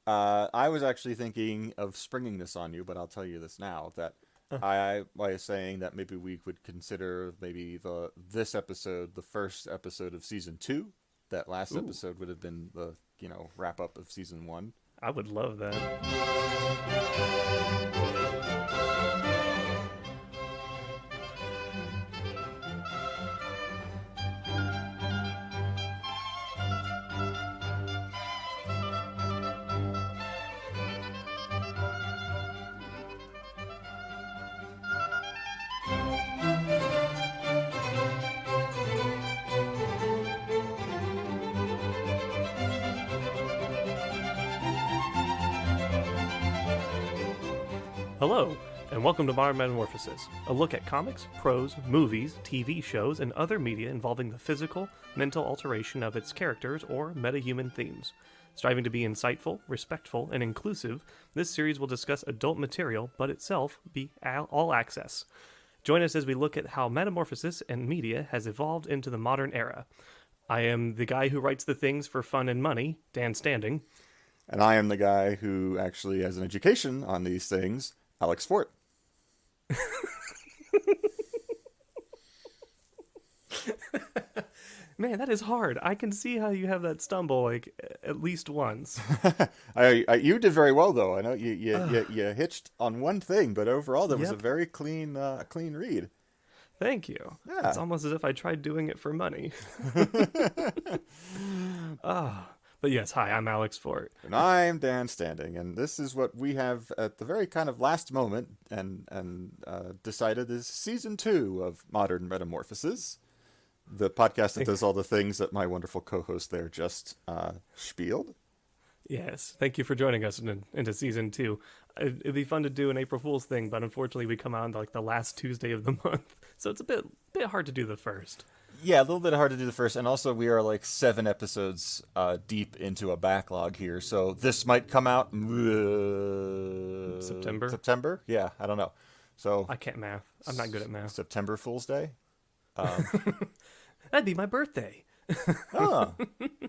I was actually thinking of springing this on you, but I'll tell you this now that I was saying that maybe we would consider maybe this episode the first episode of season 2. That last Ooh, episode would have been the wrap up of season 1. I would love that. Hello, and welcome to Modern Metamorphoses, a look at comics, prose, movies, TV shows, and other media involving the physical, mental alteration of its characters or metahuman themes. Striving to be insightful, respectful, and inclusive, this series will discuss adult material, but itself be all access. Join us as we look at how metamorphosis and media has evolved into the modern era. I am the guy who writes the things for fun and money, Dan Standing. And I am the guy who actually has an education on these things, Alex Fort. Man, that is hard. I can see how you have that stumble like at least once. You did very well though. I know you hitched on one thing, but overall that was a very clean read. Thank you. Yeah. It's almost as if I tried doing it for money. But yes, hi, I'm Alex Fort. And I'm Dan Standing, and this is what we have at the very kind of last moment and decided is season 2 of Modern Metamorphoses, the podcast that does all the things that my wonderful co-host there just spieled. Yes, thank you for joining us into season 2. It'd be fun to do an April Fool's thing, but unfortunately we come out on like the last Tuesday of the month, so it's a bit hard to do the first. Yeah, a little bit hard to do the first, and also we are like 7 episodes deep into a backlog here, so this might come out September? September? Yeah, I don't know. So I can't math. I'm not good at math. September Fool's Day? That'd be my birthday. Oh,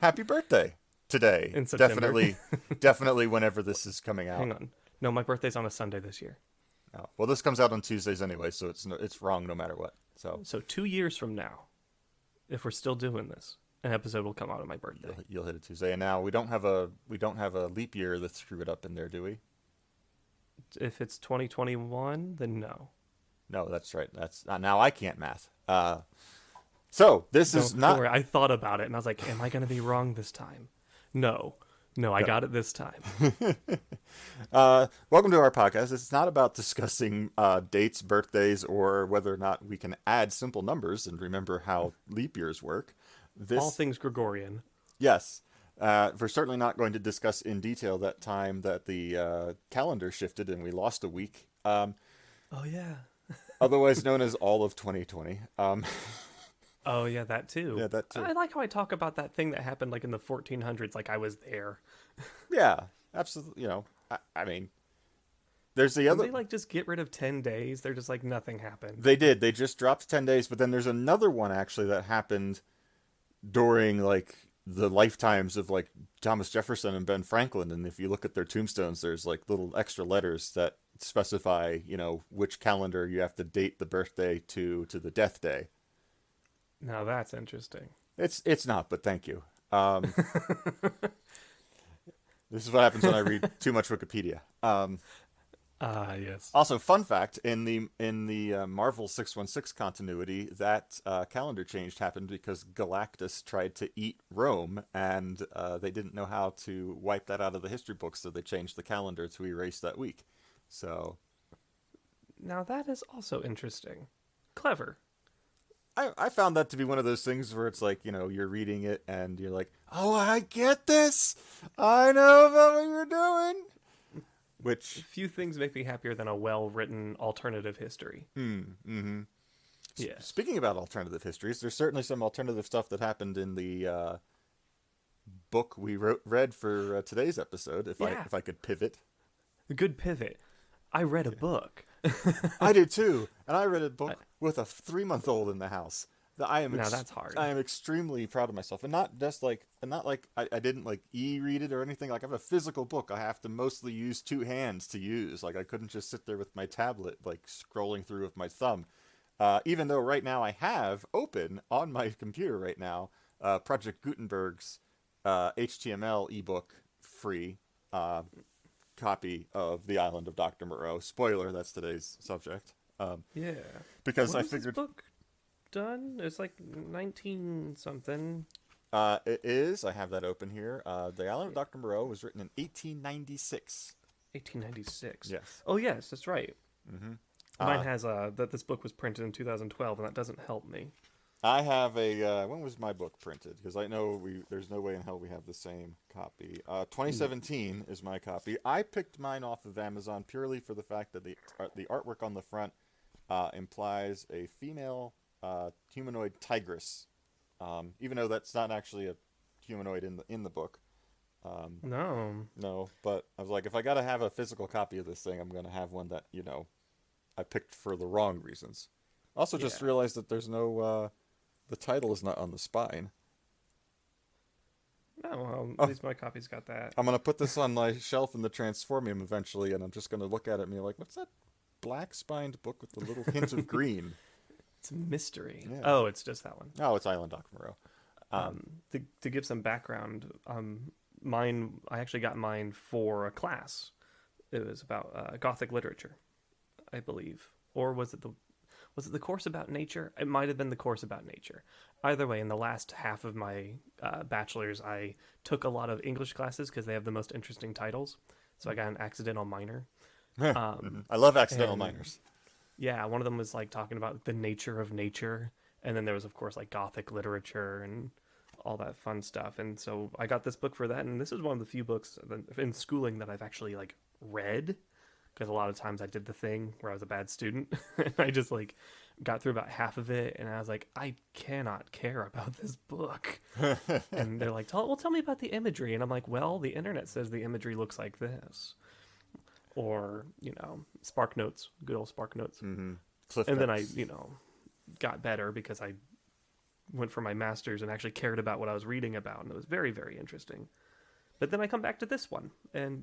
happy birthday today. In September. Definitely whenever this is coming out. Hang on. No, my birthday's on a Sunday this year. Oh, well, this comes out on Tuesdays anyway, so it's wrong no matter what. So 2 years from now, if we're still doing this, an episode will come out on my birthday. You'll hit a Tuesday, and now we don't have a leap year that screwed it up in there, do we? If it's 2021, then no. No, that's right. That's now I can't math. So this is not. Don't worry, I thought about it, and I was like, "Am I going to be wrong this time?" No, I got it this time. Welcome to our podcast. It's not about discussing dates, birthdays, or whether or not we can add simple numbers and remember how leap years work. All things Gregorian. Yes. We're certainly not going to discuss in detail that time that the calendar shifted and we lost a week. Oh, yeah. Otherwise known as all of 2020. Oh, yeah, that too. Yeah, that too. I like how I talk about that thing that happened like in the 1400s, like I was there. Yeah, absolutely. I mean, there's the other. They like just get rid of 10 days. They're just like nothing happened. They did. They just dropped 10 days, but then there's another one actually that happened during like the lifetimes of like Thomas Jefferson and Ben Franklin. And if you look at their tombstones, there's like little extra letters that specify, which calendar you have to date the birthday to the death day. Now that's interesting. It's not, but thank you. This is what happens when I read too much Wikipedia. Yes. Also, fun fact: in the Marvel 616 continuity, that calendar change happened because Galactus tried to eat Rome, and they didn't know how to wipe that out of the history books, so they changed the calendar to erase that week. So, now that is also interesting. Clever. I found that to be one of those things where it's like, you're reading it and you're like, oh, I get this. I know about what you're doing. Which few things make me happier than a well-written alternative history. Yeah. Yes. Speaking about alternative histories, there's certainly some alternative stuff that happened in the book we read for today's episode. If I could pivot. Good pivot. I read a book. I did too, and I read a book with a 3-month-old in the house. I am Now that's hard. I am extremely proud of myself, and not like I didn't like e-read it or anything. Like I have a physical book. I have to mostly use two hands to use. Like I couldn't just sit there with my tablet, like scrolling through with my thumb. Even though right now I have open on my computer right now, Project Gutenberg's HTML ebook free copy of The Island of Dr. Moreau. Spoiler, that's today's subject. Yeah. Because When I was this figured book done? It's like 19 something. it is. I have that open here. The Island of Dr. Moreau was written in 1896. 1896. Yes. Oh yes, that's right. Mm-hmm. Mine has that this book was printed in 2012, and that doesn't help me. I have a. When was my book printed? Because I know there's no way in hell we have the same copy. 2017 is my copy. I picked mine off of Amazon purely for the fact that the artwork on the front implies a female humanoid tigress, even though that's not actually a humanoid in the book. No. No, but I was like, if I gotta have a physical copy of this thing, I'm gonna have one that I picked for the wrong reasons. Also, just realized that there's no. The title is not on the spine. No, well, at least my copy's got that. I'm going to put this on my shelf in the Transformium eventually, and I'm just going to look at it and be like, what's that black-spined book with the little hint of green? It's a mystery. Yeah. Oh, it's just that one. Oh, it's Island Dr. Moreau. To give some background, I actually got mine for a class. It was about Gothic literature, I believe. Or was it the course about nature? It might have been the course about nature. Either way, in the last half of my bachelor's, I took a lot of English classes because they have the most interesting titles. So I got an accidental minor. I love accidental minors. Yeah, one of them was like talking about the nature of nature. And then there was, of course, like Gothic literature and all that fun stuff. And so I got this book for that. And this is one of the few books in schooling that I've actually like read. Because a lot of times I did the thing where I was a bad student. And I just like got through about half of it. And I was like, I cannot care about this book. And they're like, tell me about the imagery. And I'm like, well, the internet says the imagery looks like this. Or, Spark Notes, good old Spark Notes. Mm-hmm. And then I, got better because I went for my master's and actually cared about what I was reading about. And it was very, very interesting. But then I come back to this one. And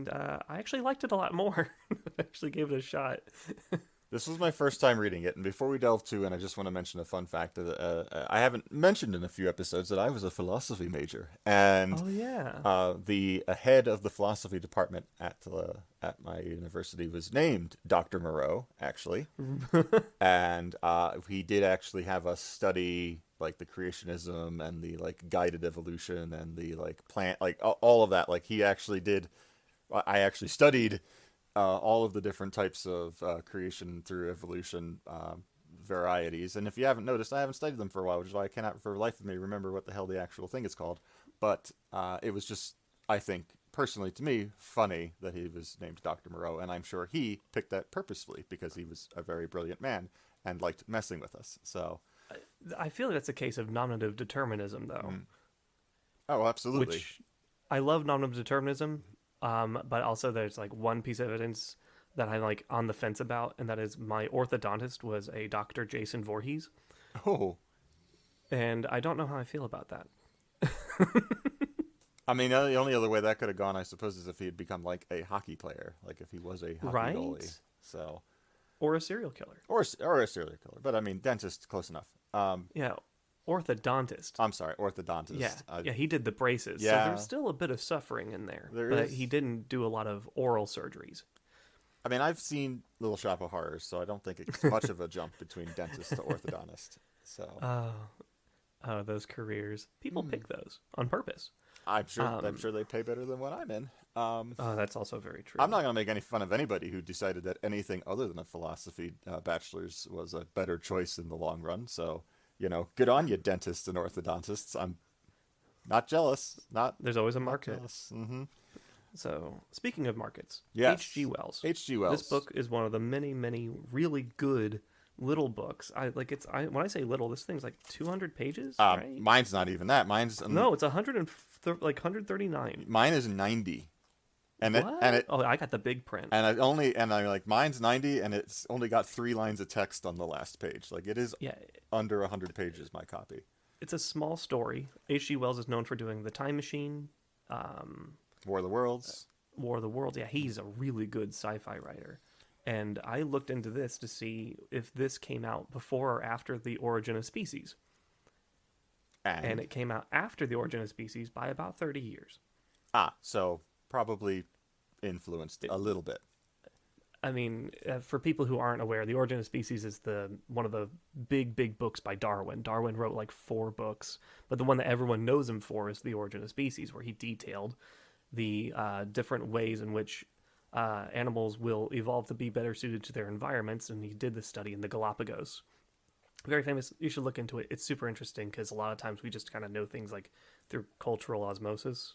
I actually liked it a lot more. I actually gave it a shot. This was my first time reading it, and before we delve to, and I just want to mention a fun fact that I haven't mentioned in a few episodes that I was a philosophy major, and the head of the philosophy department at my university was named Dr. Moreau, actually, and he did actually have us study like the creationism and the like guided evolution and the like plant, like all of that. Like he actually did. I actually studied all of the different types of creation through evolution varieties. And if you haven't noticed, I haven't studied them for a while, which is why I cannot for the life of me remember what the hell the actual thing is called. But it was just, I think, personally to me, funny that he was named Dr. Moreau. And I'm sure he picked that purposefully because he was a very brilliant man and liked messing with us. So I feel that's a case of nominative determinism, though. Oh, absolutely. Which I love nominative determinism. But also there's like one piece of evidence that I'm like on the fence about, and that is my orthodontist was a Dr. Jason Voorhees. Oh. And I don't know how I feel about that. I mean, the only other way that could have gone, I suppose, is if he had become like a hockey player, like if he was a hockey goalie. So. Or a serial killer. Or a serial killer. But I mean, dentist, close enough. Yeah. Orthodontist. I'm sorry, orthodontist. Yeah, he did the braces. Yeah. So there's still a bit of suffering in there. But he didn't do a lot of oral surgeries. I mean, I've seen Little Shop of Horrors, so I don't think it's much of a jump between dentist to orthodontist. So. Oh, those careers. People pick those on purpose. I'm sure they pay better than what I'm in. That's also very true. I'm not going to make any fun of anybody who decided that anything other than a philosophy bachelor's was a better choice in the long run. So, good on you, dentists and orthodontists. I'm not jealous. There's always a market. Mm-hmm. So, speaking of markets, yes. H.G. Wells. H.G. Wells. This book is one of the many, many really good little books. When I say little, this thing's like 200 pages, right? Mine's not even that. Mine's no, it's 139. Mine is 90. What? Oh, I got the big print. and I like mine's 90 and it's only got 3 lines of text on the last page. Like it is Yeah, under 100 pages, my copy. it's a small story. H.G. Wells is known for doing The Time Machine, um, War of the Worlds. War of the Worlds. Yeah, he's a really good sci-fi writer. And I looked into this to see if this came out before or after The Origin of Species. And And it came out after The Origin of Species by about 30 years. so probably influenced a little bit. I mean, for people who aren't aware, The Origin of Species is the one of the big books by Darwin. Darwin wrote like 4 books, but the one that everyone knows him for is The Origin of Species, where he detailed the different ways in which animals will evolve to be better suited to their environments, and he did this study in the Galapagos. Very famous. You should look into it. It's super interesting because a lot of times we just kind of know things like through cultural osmosis.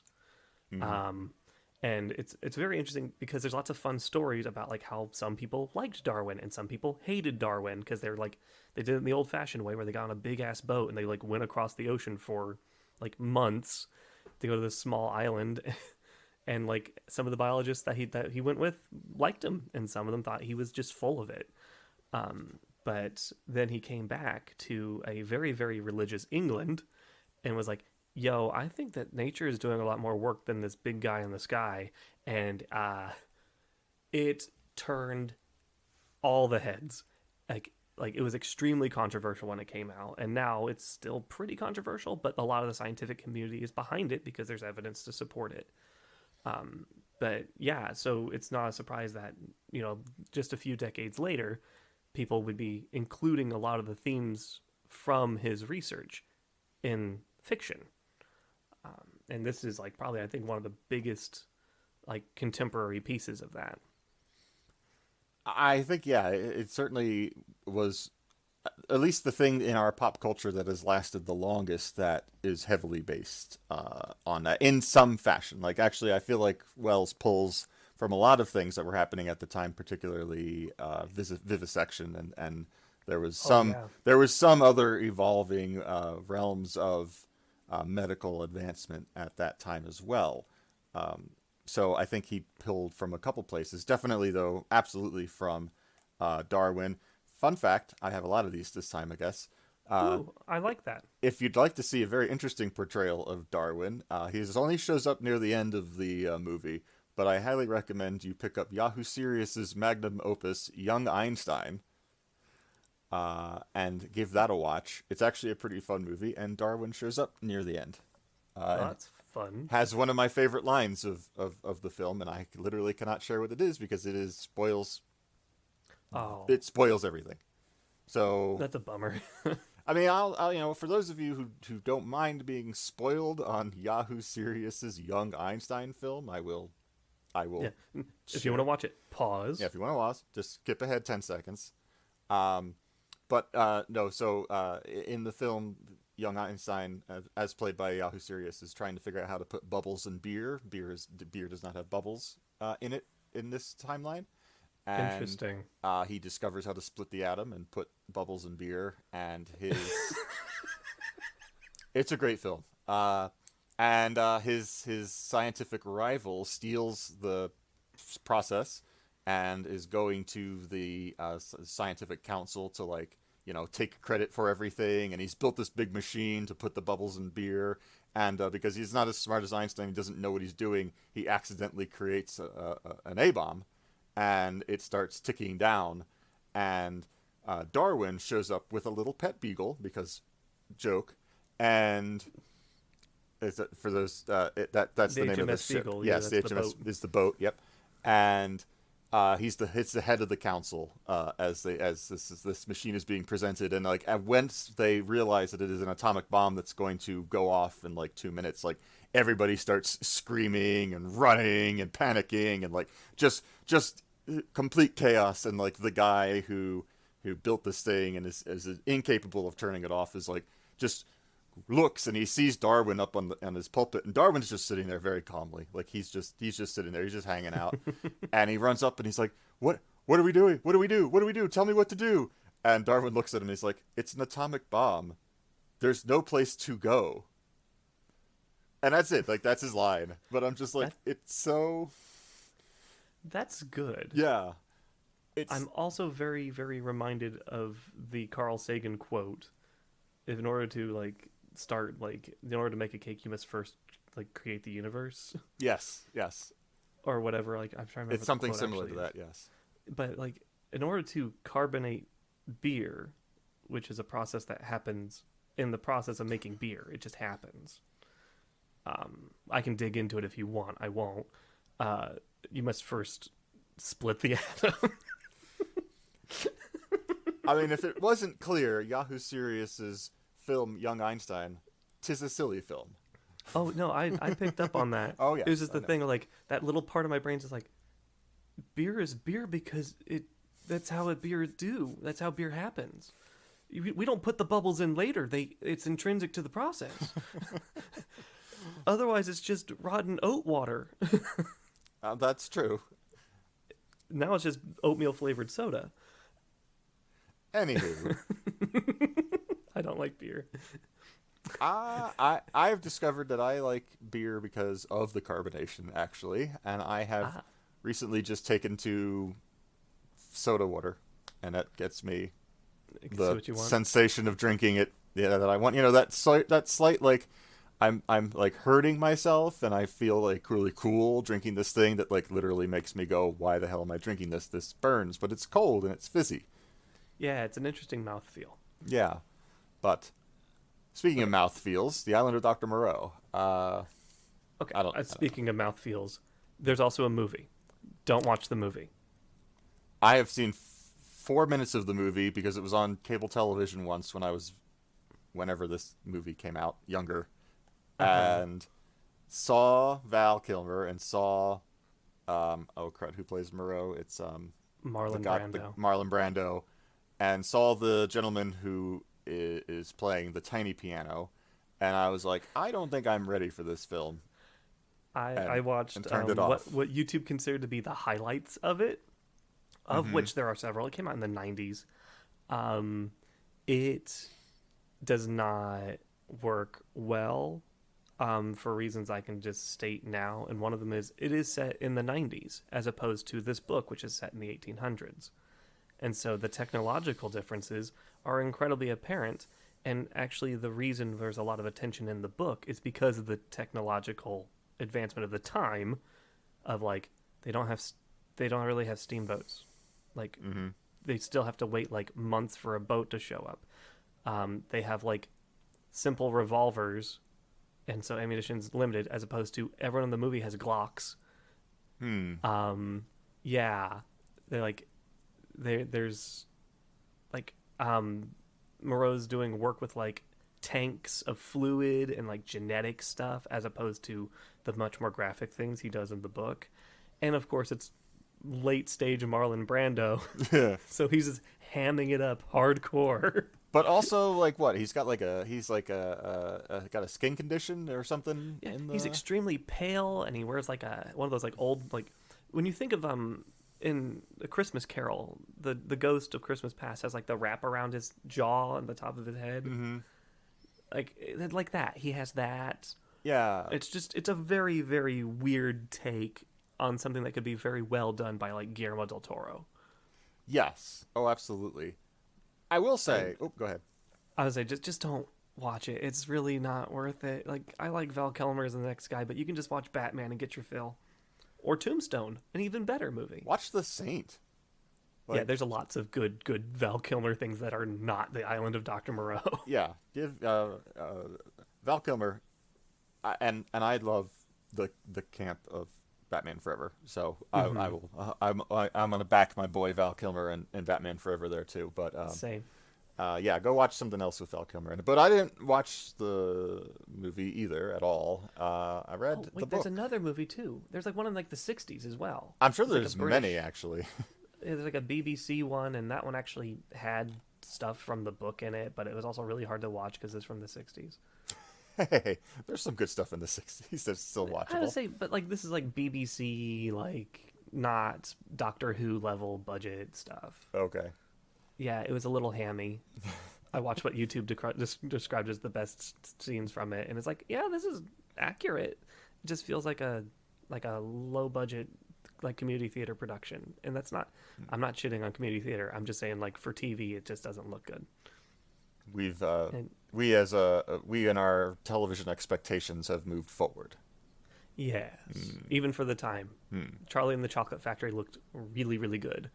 And it's very interesting because there's lots of fun stories about like how some people liked Darwin and some people hated Darwin because they're like they did it in the old fashioned way where they got on a big ass boat and they like went across the ocean for like months to go to this small island. And like some of the biologists that he went with liked him and some of them thought he was just full of it. But then he came back to a very, very religious England and was like, yo, I think that nature is doing a lot more work than this big guy in the sky. And it turned all the heads. Like it was extremely controversial when it came out. And now it's still pretty controversial, but a lot of the scientific community is behind it because there's evidence to support it. But yeah, so it's not a surprise that, just a few decades later, people would be including a lot of the themes from his research in fiction. And this is like probably, I think, one of the biggest like contemporary pieces of that. I think, yeah, it certainly was at least the thing in our pop culture that has lasted the longest that is heavily based on that in some fashion. Like, actually, I feel like Wells pulls from a lot of things that were happening at the time, particularly vivisection, and there was some other evolving realms of medical advancement at that time as well. So I think he pulled from a couple places. Definitely, though, absolutely from Darwin. Fun fact, I have a lot of these this time, I guess. Ooh, I like that. If you'd like to see a very interesting portrayal of Darwin, he only shows up near the end of the movie, but I highly recommend you pick up Yahoo Serious's magnum opus, Young Einstein, and give that a watch. It's actually a pretty fun movie, and Darwin shows up near the end. That's fun. Has one of my favorite lines of the film, and I literally cannot share what it is because it spoils everything. So that's a bummer. I mean, I'll for those of you who don't mind being spoiled on Yahoo Serious's Young Einstein film, I will. Yeah. If you want to watch it, pause. Yeah, if you want to watch, just skip ahead 10 seconds. But no, so in the film, young Einstein, as played by Yahoo Serious, is trying to figure out how to put bubbles in beer. Beer does not have bubbles in it in this timeline. And, interesting. He discovers how to split the atom and put bubbles in beer, and it's a great film. And his scientific rival steals the process and is going to the scientific council to take credit for everything, and he's built this big machine to put the bubbles in beer, and because he's not as smart as Einstein, he doesn't know what he's doing, he accidentally creates an A-bomb, and it starts ticking down, and Darwin shows up with a little pet beagle, because joke, and for those that's the name of the ship. Beagle, yes, the HMS is the boat. Yep, and it's the head of the council as this machine is being presented, and once they realize that it is an atomic bomb that's going to go off in 2 minutes, everybody starts screaming and running and panicking and just complete chaos, and the guy who built this thing and is incapable of turning it off is just looks, and he sees Darwin up on his pulpit, and Darwin's just sitting there very calmly, he's just sitting there, he's just hanging out, and he runs up and he's like, what are we doing? What do we do? Tell me what to do. And Darwin looks at him and he's like, it's an atomic bomb. There's no place to go. And that's it. That's his line. But I'm just it's so That's good. Yeah, it's I'm also very, very reminded of the Carl Sagan quote. If in order to in order to make a cake, you must first like create the universe yes, or whatever. Like I'm trying to remember it's what the something quote similar actually to is. that. Yes. But like in order to carbonate beer, which is a process that happens in the process of making beer, it just happens. I can dig into it if you want. I won't. Uh, you must first split the atom. I mean, if it wasn't clear, Yahoo Serious's film Young Einstein, 'tis a silly film. Oh no, I picked up on that. Oh It was yes, just I the know. thing, like that little part of my brain is like, beer is beer because it. That's how a beer do. That's how beer happens. We don't put the bubbles in later. It's intrinsic to the process. Otherwise, it's just rotten oat water. That's true. Now it's just oatmeal flavored soda. Anywho, I don't like beer. I've discovered that I like beer because of the carbonation, actually, and I have Ah, recently just taken to soda water, and that gets me I can see the what you want. sensation of drinking it. Yeah, that I want. You know, that slight like I'm like hurting myself, and I feel like really cool drinking this thing that like literally makes me go, why the hell am I drinking this? This burns, but it's cold and it's fizzy. Yeah, it's an interesting mouthfeel. Yeah, but speaking of Okay. mouthfeels, the island of Dr. Moreau. Okay. I don't. Speaking of mouthfeels, there's also a movie. Don't watch the movie. I have seen 4 minutes of the movie because it was on cable television once whenever this movie came out, younger, Uh huh. and saw Val Kilmer and saw, oh crud, who plays Moreau? It's Marlon the Brando. Marlon Brando, and saw the gentleman who is playing the tiny piano, and I was like, I don't think I'm ready for this film, I and watched turned it what off. YouTube considered to be the highlights of it, of Mm-hmm. which there are several. It came out in the 90s. Um, it does not work well for reasons I can just state now. And one of them is it is set in the 90s as opposed to this book, which is set in the 1800s. And so the technological differences are incredibly apparent. And actually, the reason there's a lot of attention in the book is because of the technological advancement of the time. Of like, they don't have, they don't really have steamboats. Like, Mm-hmm. they still have to wait like months for a boat to show up. They have like simple revolvers, and so ammunition's limited, as opposed to everyone in the movie has Glocks. Hmm. Yeah, they're like, there's like Moreau's doing work with like tanks of fluid and like genetic stuff, as opposed to the much more graphic things he does in the book. And of course, it's late stage Marlon Brando, Yeah. so he's just hamming it up hardcore. But also, like, what? He's like got a skin condition or something Yeah, in he's the. extremely pale, and he wears like a one of those like old like when you think of in the Christmas Carol, the ghost of Christmas Past has like the wrap around his jaw and the top of his head, Mm-hmm. like that. He has that. Yeah. It's a very very weird take on something that could be very well done by like Guillermo del Toro. Yes. Oh, absolutely. I will say. And Oh, go ahead. I would say just don't watch it. It's really not worth it. Like I like Val Kilmer as the next guy, but you can just watch Batman and get your fill. Or Tombstone, an even better movie. Watch The Saint. Yeah, Like, there's a lots of good Val Kilmer things that are not the Island of Dr. Moreau. yeah. Give Val Kilmer, and I love the camp of Batman Forever. So I Hmm. will. I'm gonna back my boy Val Kilmer and Batman Forever there too. But Same. yeah, go watch something else with Val Kilmer in it. But I didn't watch the movie either at all. I read Oh the wait, there's book. another movie too. There's like one in like the '60s as well. I'm sure It's like a there's British. many actually. There's like a BBC one, and that one actually had stuff from the book in it, but it was also really hard to watch because it's from the '60s. Hey, there's some good stuff in the '60s that's still I would watchable. say, but like this is like BBC, like not Doctor Who level budget stuff. Okay. Yeah, it was a little hammy. I watched what YouTube described as the best scenes from it, and it's like, yeah, this is accurate. It just feels like a low budget like community theater production, and that's not. I'm not shitting on community theater. I'm just saying like for TV, it just doesn't look good. We've And we in our television expectations have moved forward. yes, even for the time, Charlie and the Chocolate Factory looked really, really good,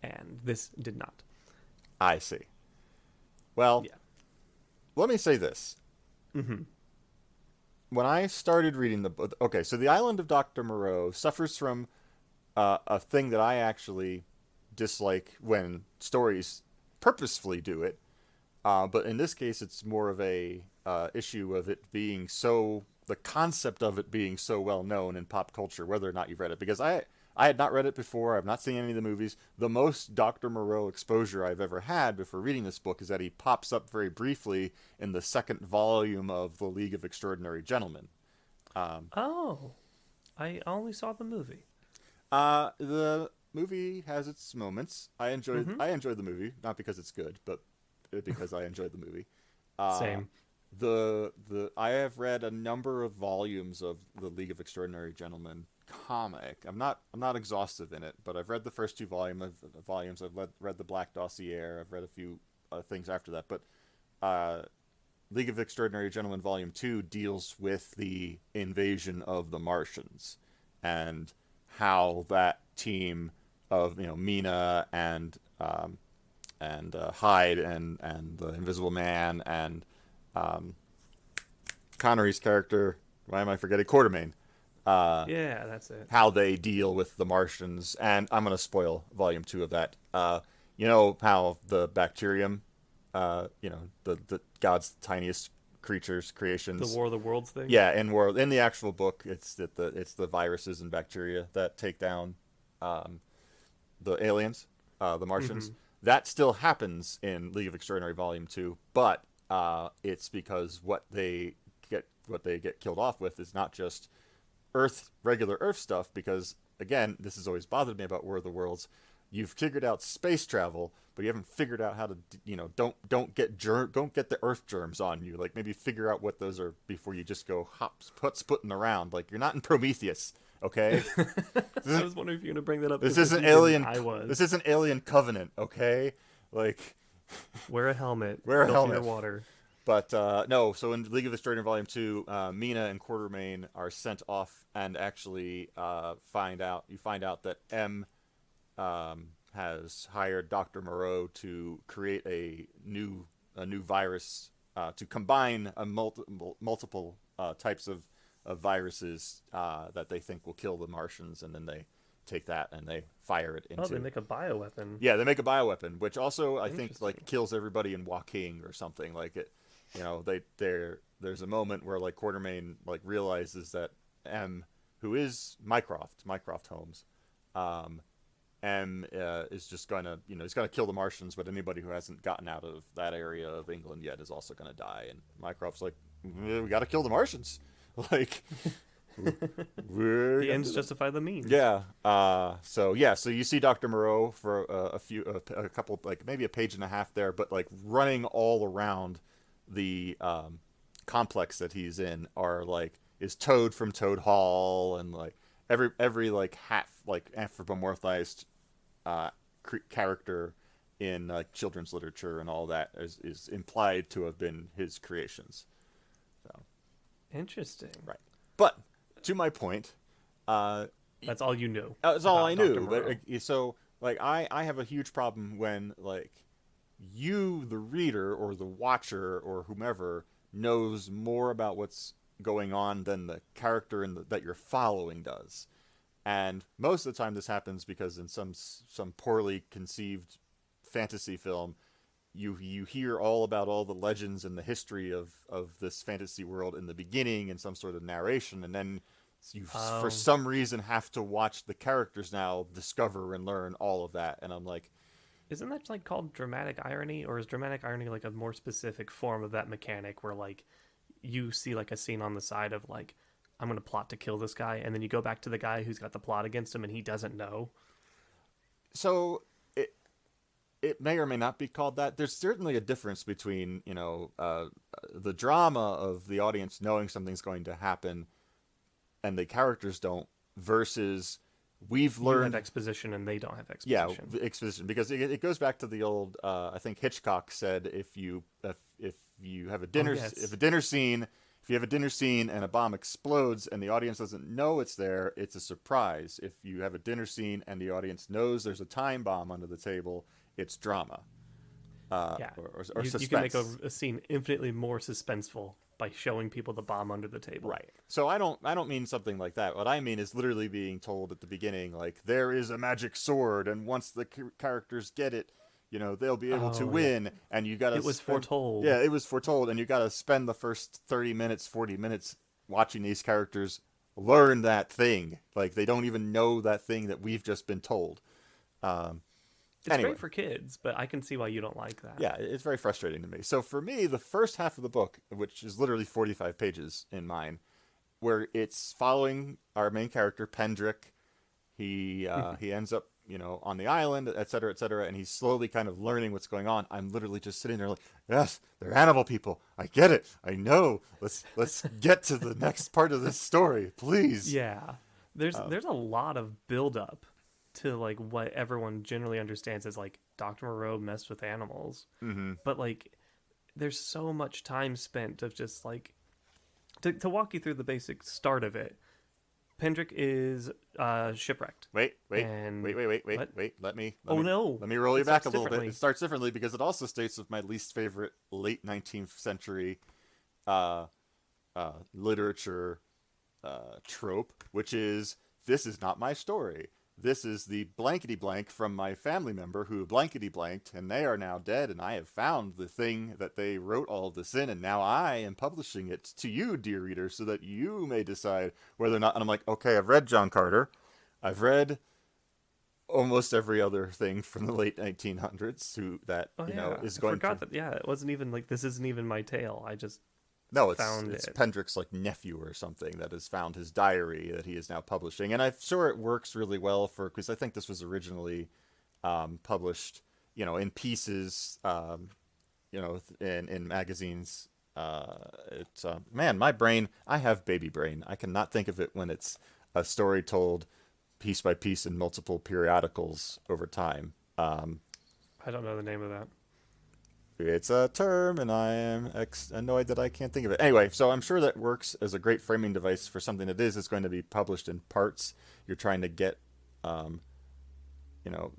and this did not. I see. Well, Yeah. let me say this. When I started reading the book, okay, so the island of Dr. Moreau suffers from a thing that I actually dislike when stories purposefully do it. But in this case, it's more of a issue of it being so, the concept of it being so well known in pop culture, whether or not you've read it. Because I had not read it before. I've not seen any of the movies. The most Dr. Moreau exposure I've ever had before reading this book is that he pops up very briefly in the second volume of The League of Extraordinary Gentlemen. Oh, I only saw the movie. The movie has its moments. I enjoyed the movie, not because it's good, but because I enjoyed the movie. Same. I have read a number of volumes of The League of Extraordinary Gentlemen comic. I'm not exhaustive in it, but I've read the first two volumes. I've read the Black Dossier. I've read a few things after that, but League of Extraordinary Gentlemen Volume 2 deals with the invasion of the Martians and how that team of Mina and Hyde and the Invisible Man and Connery's character. Why am I forgetting Quartermain? Yeah, that's it. How they deal with the Martians, and I'm gonna spoil Volume 2 of that. You know how the bacterium, the God's tiniest creations. The War of the Worlds thing. Yeah, in the actual book, it's the viruses and bacteria that take down the aliens, the Martians. That still happens in League of Extraordinary Volume 2, but it's because what they get killed off with is not just regular Earth stuff, because again, this has always bothered me about War of the Worlds. You've figured out space travel, but you haven't figured out how to, don't get the Earth germs on you. Like, maybe figure out what those are before you just go sputting around. Like, you're not in Prometheus, okay? I was wondering if you're gonna bring that up. This because isn't if you Alien. didn't, I was. This isn't Alien Covenant, okay? Like, Wear a helmet. Wear a filter helmet. Your water. But no, so in League of Extraordinary Volume 2, Mina and Quartermain are sent off and actually find out that M has hired Dr. Moreau to create a new virus to combine multiple types of viruses that they think will kill the Martians, and then they take that and they fire it into. Oh, they make a bioweapon. Yeah, they make a bioweapon, which also I think like kills everybody in Woking or something. Like it, there's a moment where like Quartermain like realizes that M, who is Mycroft Holmes, M is just gonna he's gonna kill the Martians, but anybody who hasn't gotten out of that area of England yet is also gonna die. And Mycroft's like, we gotta kill the Martians, like. The ends justify the means. Yeah. So you see Dr. Moreau for a couple, like maybe a page and a half there, but like running all around the complex that he's in is Toad from Toad Hall, and like every like half like anthropomorphized character in children's literature and all that is implied to have been his creations. So interesting. right, but. To my point, that's all you knew. That's all I knew. But so, like, I have a huge problem when, like, you, the reader or the watcher or whomever, knows more about what's going on than the character that you're following does. And most of the time, this happens because in some poorly conceived fantasy film, you hear all about all the legends and the history of this fantasy world in the beginning in some sort of narration, and then you for some reason have to watch the characters now discover and learn all of that. And I'm like, isn't that like called dramatic irony, or is dramatic irony like a more specific form of that mechanic where like you see like a scene on the side of like, I'm gonna plot to kill this guy, and then you go back to the guy who's got the plot against him and he doesn't know? So it may or may not be called that. There's certainly a difference between, the drama of the audience knowing something's going to happen and the characters don't, versus we've You have learned. exposition and they don't have Yeah, exposition. exposition, because it goes back to the old. I think Hitchcock said if you have a Oh, dinner if yes. a dinner scene if you have a dinner scene and a bomb explodes and the audience doesn't know it's there, it's a surprise. If you have a dinner scene and the audience knows there's a time bomb under the table, it's drama, Yeah. or You can make suspense. a scene infinitely more suspenseful by showing people the bomb under the table. Right. So I don't mean something like that. What I mean is literally being told at the beginning, like, there is a magic sword, and once the characters get it, they'll be able to Oh, yeah. win, and you gotta It was spend. foretold. Yeah, it was foretold, and you gotta spend the first 30 minutes, 40 minutes watching these characters learn that thing. Like, they don't even know that thing that we've just been told. Um, It's anyway, great for kids, but I can see why you don't like that. yeah, it's very frustrating to me. So for me, the first half of the book, which is literally 45 pages in mine, where it's following our main character Pendrick. He ends up on the island, et cetera, and he's slowly kind of learning what's going on. I'm literally just sitting there like, yes, they're animal people. I get it. I know. Let's get to the next part of this story, please. Yeah. There's a lot of build up to like what everyone generally understands as like Dr. Moreau messed with animals. Mm-hmm. But like there's so much time spent of just like to walk you through the basic start of it. Pendrick is shipwrecked. Wait, And what? wait. Let me. Oh, no. Let me roll you It back a starts little bit. differently. It starts differently because it also states of my least favorite late 19th century uh, literature trope, which is, this is not my story. This is the blankety blank from my family member who blankety blanked, and they are now dead, and I have found the thing that they wrote all of this in, and now I am publishing it to you, dear reader, so that you may decide whether or not. And I'm like, okay, I've read John Carter. I've read almost every other thing from the late 1900s who that Oh yeah. is I going forgot to. that it wasn't even like this isn't even my tale. I just No, it's found it's it. Pendrick's like nephew or something that has found his diary that he is now publishing, and I'm sure it works really well for, because I think this was originally published, in pieces, in magazines. It's man, my brain. I have baby brain. I cannot think of it when it's a story told piece by piece in multiple periodicals over time. I don't know the name of that. It's a term, and I am annoyed that I can't think of it. Anyway, so I'm sure that works as a great framing device for something that is going to be published in parts. You're trying to get,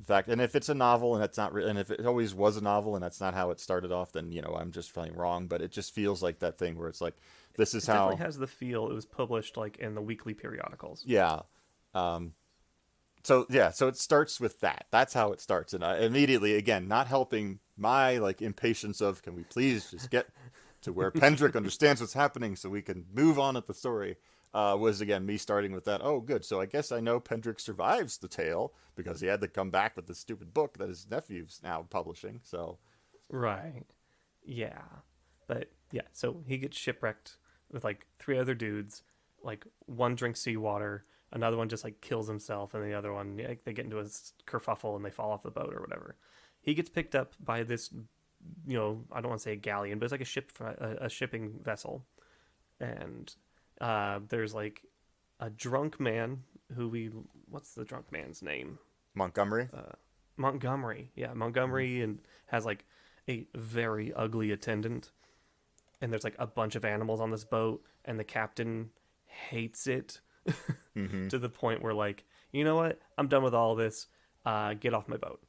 fact. And if it's a novel and it's not, and if it always was a novel and that's not how it started off, then I'm just feeling wrong. But it just feels like that thing where it's like, this is It definitely how. has the feel it was published like in the weekly periodicals. Yeah. Um, so it starts with that. That's how it starts, and I immediately, again, not helping my like impatience of, can we please just get to where Pendrick understands what's happening so we can move on at the story. Was again me starting with that. Oh, good. So I guess I know Pendrick survives the tale because he had to come back with this stupid book that his nephew's now publishing. So Right. Yeah. But yeah, so he gets shipwrecked with like three other dudes. Like one drinks seawater, another one just like kills himself, and the other one like, they get into a kerfuffle and they fall off the boat or whatever. He gets picked up by this, I don't want to say a galleon, but it's like a shipping vessel, and there's like a drunk man what's the drunk man's name? Montgomery. Montgomery. Yeah, Montgomery, and has like a very ugly attendant. And there's like a bunch of animals on this boat, and the captain hates it Mm-hmm. to the point where like, you know what? I'm done with all this. Get off my boat.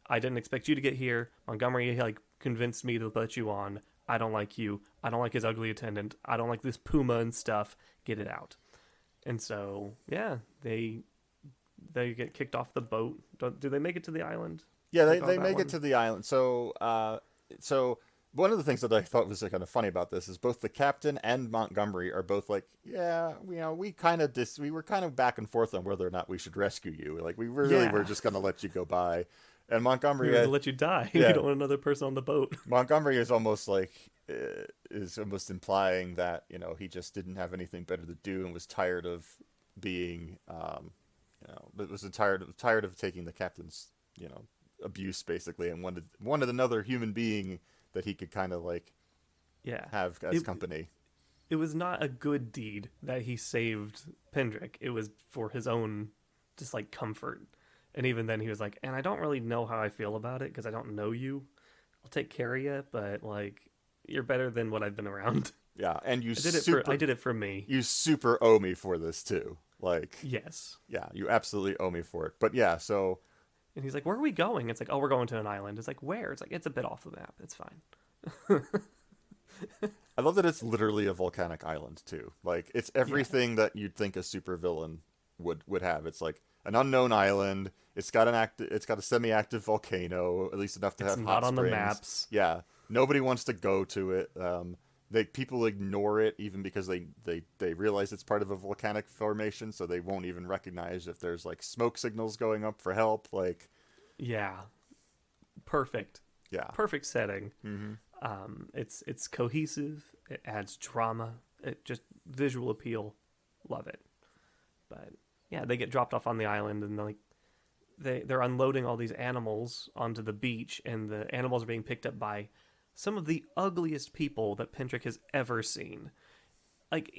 I didn't expect you to get here. Montgomery like convinced me to let you on. I don't like you. I don't like his ugly attendant. I don't like this puma and stuff. Get it out. And so yeah, they get kicked off the boat. Do they make it to the island? Yeah, Like on they that make one? it to the island. So one of the things that I thought was kind of funny about this is both the captain and Montgomery are both like, yeah, we were kind of back and forth on whether or not we should rescue you. Like, we really Yeah. were just going to let you go by. And We're Montgomery, gonna let you die. yeah. You don't want another person on the boat. Montgomery is almost like is almost implying that he just didn't have anything better to do and was tired of being but was tired of taking the captain's abuse basically, and wanted another human being that he could kind of like Yeah. have as It, company. it was not a good deed that he saved Pendrick. It was for his own just like comfort. And even then he was like, and I don't really know how I feel about it because I don't know you. I'll take care of you, but like you're better than what I've been around. Yeah, and I did it for me. you super owe me for this too. Like, Yes. yeah, you absolutely owe me for it. But yeah, so And he's like, where are we going? It's like, oh, we're going to an island. It's like, where? It's like, it's a bit off the map. It's fine. I love that it's literally a volcanic island too. Like, it's everything that you'd think a supervillain would have. It's like an unknown island. It's got a semi-active volcano, at least enough to It's have not hot on the springs. maps. Yeah, nobody wants to go to it. People ignore it even because they realize it's part of a volcanic formation, so they won't even recognize if there's like smoke signals going up for help. Like, Yeah. Perfect. yeah, Perfect setting. mm-hmm. It's cohesive. It adds drama. It just visual appeal. Love it. But yeah, they get dropped off on the island and they're unloading all these animals onto the beach, and the animals are being picked up by some of the ugliest people that Pendrick has ever seen. Like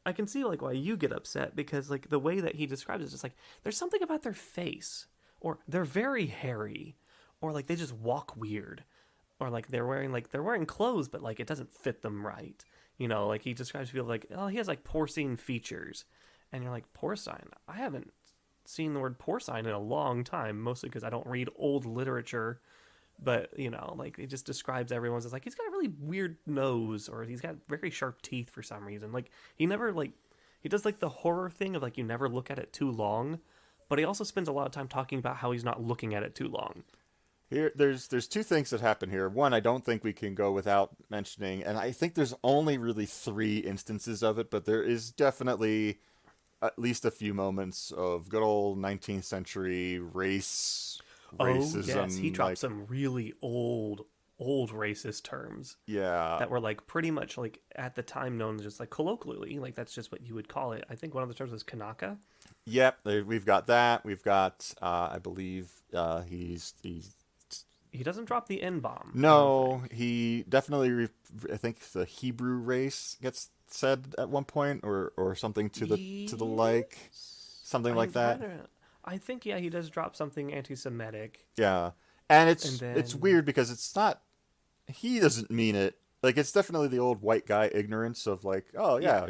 I can see like why you get upset, because like the way that he describes it is just like there's something about their face, or they're very hairy, or like they just walk weird, or like they're wearing clothes but like it doesn't fit them right. Like he describes people like, oh, he has like porcine features, and you're like, porcine? I haven't seen the word porcine in a long time, mostly because I don't read old literature. But like it just describes everyone's as like he's got a really weird nose, or he's got very sharp teeth for some reason. Like he never he does like the horror thing of like you never look at it too long, but he also spends a lot of time talking about how he's not looking at it too long. Here, there's two things that happen here. One, I don't think we can go without mentioning, and I think there's only really 3 instances of it, but there is definitely at least a few moments of good old 19th century racism. Oh yes, he dropped some really old racist terms. Yeah. That were like pretty much like at the time known just like colloquially, like that's just what you would call it. I think one of the terms was Kanaka. Yep, we've got that. We've got, I believe, He doesn't drop the N-bomb. No, he definitely. I think the Hebrew race gets said at one point, or something to the like, something like that. I think he does drop something anti-Semitic. Yeah, and it's then... it's weird because it's not. He doesn't mean it. Like, it's definitely the old white guy ignorance of like, oh yeah,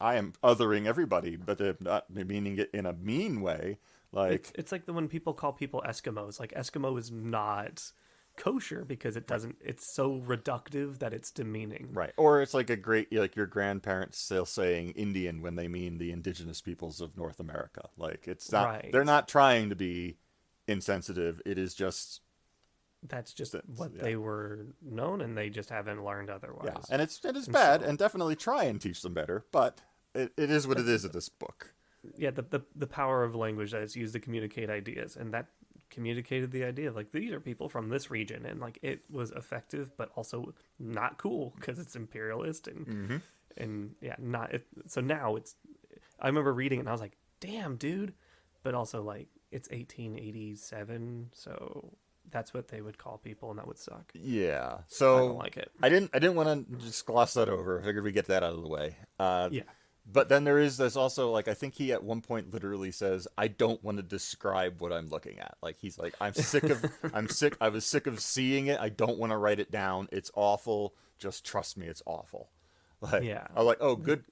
I am othering everybody, but not meaning it in a mean way. Like, it's like when people call people Eskimos. Like, Eskimo is not kosher because it doesn't. It's so reductive that it's demeaning. Right. Or it's like your grandparents still saying Indian when they mean the indigenous peoples of North America. Like, it's not. Right. They're not trying to be insensitive. It is just. That's just what they were known, and they just haven't learned otherwise. Yeah, and it is bad, and definitely try and teach them better. But it is what it is in this book. Yeah, the power of language that is used to communicate ideas, and that communicated the idea of like these are people from this region, and like it was effective but also not cool because it's imperialist and yeah, not it, so now it's. I remember reading it and I was like, damn, dude, but also like it's 1887, so that's what they would call people, and that would suck. Yeah, so I don't like it. I didn't want to just gloss that over. I figured we'd get that out of the way. Yeah. But then there's also, like, I think he at one point literally says, I don't want to describe what I'm looking at. Like, he's like, I was sick of seeing it. I don't want to write it down. It's awful. Just trust me, it's awful. Like, yeah. I was like, oh, good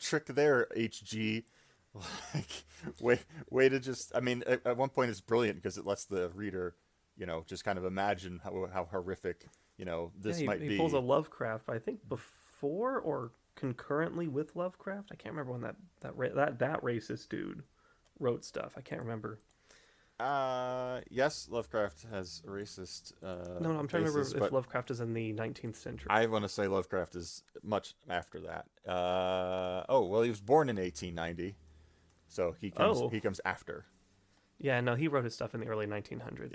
trick there, HG. Like, way to just, I mean, at one point it's brilliant because it lets the reader, just kind of imagine how horrific, this might be. He pulls a Lovecraft, I think before or concurrently with Lovecraft. I can't remember when that racist dude wrote stuff. I can't remember. Yes, Lovecraft has a racist. No, I'm trying to remember if Lovecraft is in the 19th century. I want to say Lovecraft is much after that. Well, he was born in 1890, so he comes after. Yeah, no, he wrote his stuff in the early 1900s.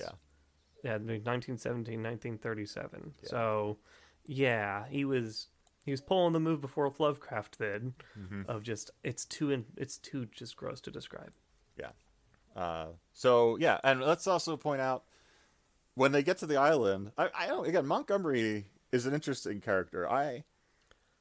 Yeah, 1917, 1937. Yeah. So, yeah, he was pulling the move before Lovecraft did, of just it's too just gross to describe. Yeah. So yeah, and let's also point out when they get to the island. I don't, again, Montgomery is an interesting character. I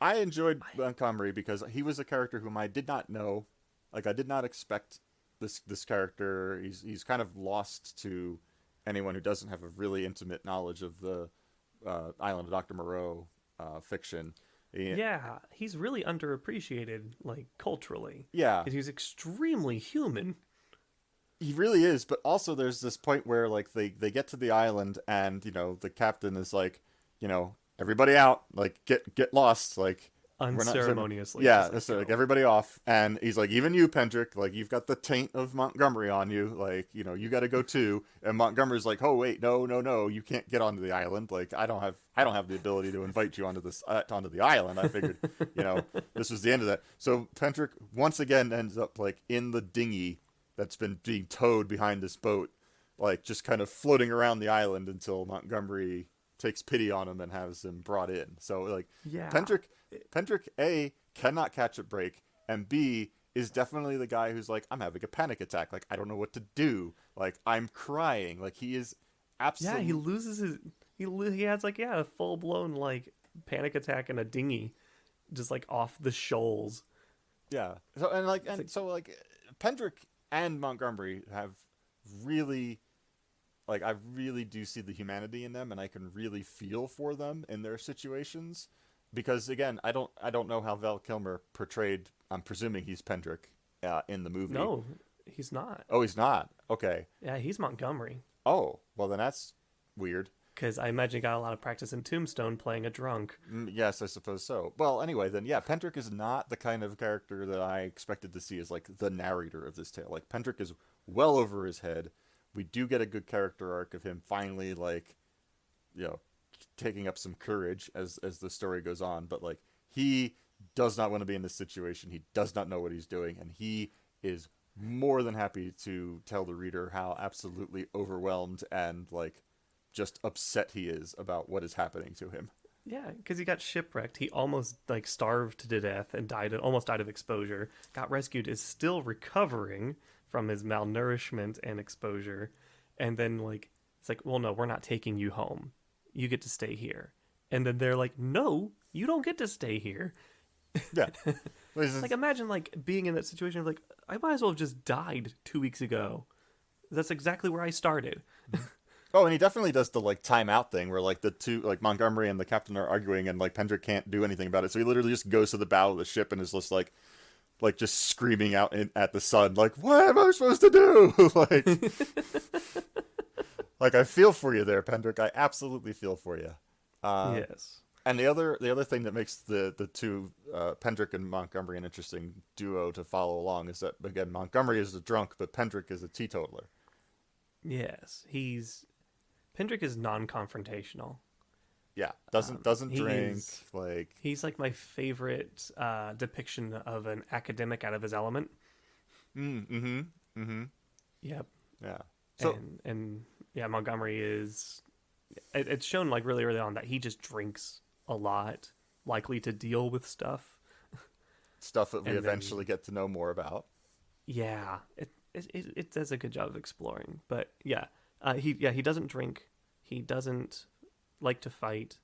enjoyed Montgomery because he was a character whom I did not know, like I did not expect this character. He's kind of lost to anyone who doesn't have a really intimate knowledge of the Island of Dr. Moreau fiction. Yeah, he's really underappreciated, like, culturally. Yeah, Because he's extremely human. he really is. But also, there's this point where like they get to the island, and the captain is like, everybody out, like get lost, like we're not Unceremoniously. yeah, Just like, so like go. everybody off, and he's like, even you, Pendrick, like you've got the taint of Montgomery on you, like you got to go too. And Montgomery's like, oh wait, no, you can't get onto the island. Like I don't have the ability to invite you onto onto the island. I figured, this was the end of that. So Pendrick once again ends up like in the dinghy that's been being towed behind this boat, like just kind of floating around the island until Montgomery takes pity on him and has him brought in. So like Yeah. Pendrick A cannot catch a break, and B is definitely the guy who's like, I'm having a panic attack. Like I don't know what to do. Like I'm crying. Like he is absolutely. Yeah, he loses his. He has, like, a full blown, like, panic attack in a dinghy, just, like, off the shoals. Yeah. So Pendrick and Montgomery have really, like, I really do see the humanity in them, and I can really feel for them in their situations. Because again, I don't know how Val Kilmer portrayed. I'm presuming he's Pendrick in the movie. No, he's not. Oh, he's not. Okay. Yeah, he's Montgomery. Oh, well then that's weird. Because I imagine he got a lot of practice in Tombstone playing a drunk. Yes, I suppose so. Well, anyway, then yeah, Pendrick is not the kind of character that I expected to see as like the narrator of this tale. Like Pendrick is well over his head. We do get a good character arc of him finally, like, taking up some courage as the story goes on, but like he does not want to be in this situation. He does not know what he's doing, and he is more than happy to tell the reader how absolutely overwhelmed and like just upset he is about what is happening to him. Yeah, because he got shipwrecked. He almost, like, starved to death and almost died of exposure. Got rescued, is still recovering from his malnourishment and exposure. And then, like, it's like, well, no, we're not taking you home. You get to stay here. And then they're like, no, you don't get to stay here. Yeah. Like, imagine, like, being in that situation of, like, I might as well have just died 2 weeks ago. That's exactly where I started. Oh, and he definitely does the like timeout thing where like the two, like Montgomery and the captain are arguing, and like Pendrick can't do anything about it. So he literally just goes to the bow of the ship and is just like just screaming out at the sun, like, what am I supposed to do? like I feel for you there, Pendrick. I absolutely feel for you. Yes. And the other thing that makes the two Pendrick and Montgomery an interesting duo to follow along is that, again, Montgomery is a drunk, but Pendrick is a teetotaler. Yes, Pendrick is non-confrontational. Yeah, doesn't drink. Like He's like my favorite depiction of an academic out of his element. Yep. Yeah. So and yeah, Montgomery is. It's shown like really early on that he just drinks a lot, likely to deal with stuff. Stuff that we eventually get to know more about. Yeah, it does a good job of exploring. But yeah, he doesn't drink. He doesn't like to fight.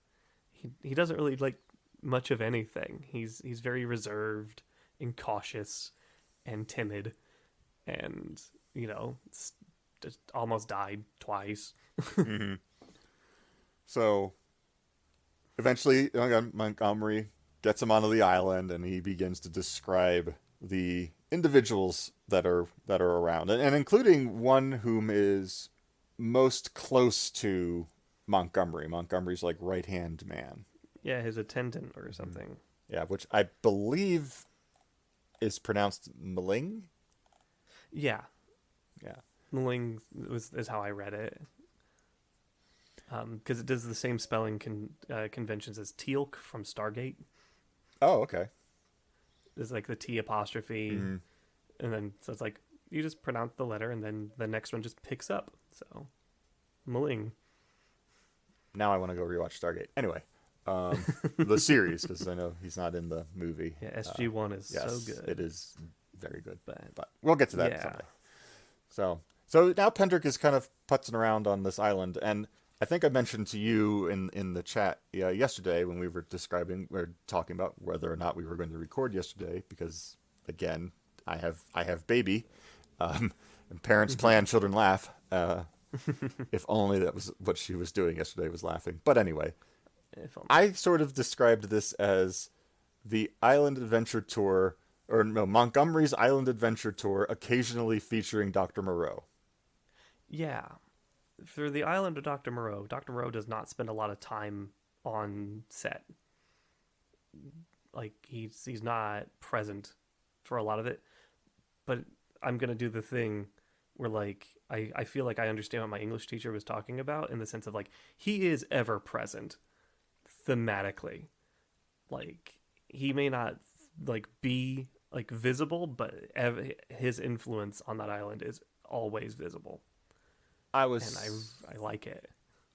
He doesn't really like much of anything. He's very reserved and cautious and timid, and just almost died twice. Mm-hmm. So eventually, Montgomery gets him onto the island, and he begins to describe the individuals that are around, and including one whom is most close to Montgomery. Montgomery's like right-hand man. Yeah, his attendant or something. Yeah, which I believe is pronounced Mling. Yeah. Yeah. Mling is how I read it. Because it does the same spelling conventions as Teal'c from Stargate. Oh, okay. There's like the T apostrophe, and then so it's like you just pronounce the letter, and then the next one just picks up. So, Mling. Now I want to go rewatch Stargate. Anyway, the series, because I know he's not in the movie. Yeah, SG-1 is so good. It is very good, but we'll get to that someday. So now Pendrick is kind of putzing around on this island, and I think I mentioned to you in the chat yesterday when we were talking about whether or not we were going to record yesterday, because again, I have baby, And parents plan, children laugh. If only that was what she was doing yesterday, was laughing. But anyway, If only. I sort of described this as the Island Adventure Tour, or no, Montgomery's Island Adventure Tour, occasionally featuring Dr. Moreau. Yeah. For the island of Dr. Moreau does not spend a lot of time on set. Like, he's not present for a lot of it. But I'm going to do the thing where, like, I feel like I understand what my English teacher was talking about, in the sense of, like, he is ever present thematically. Like, he may not, like, be, like, visible, but his influence on that island is always visible. I And was I like it.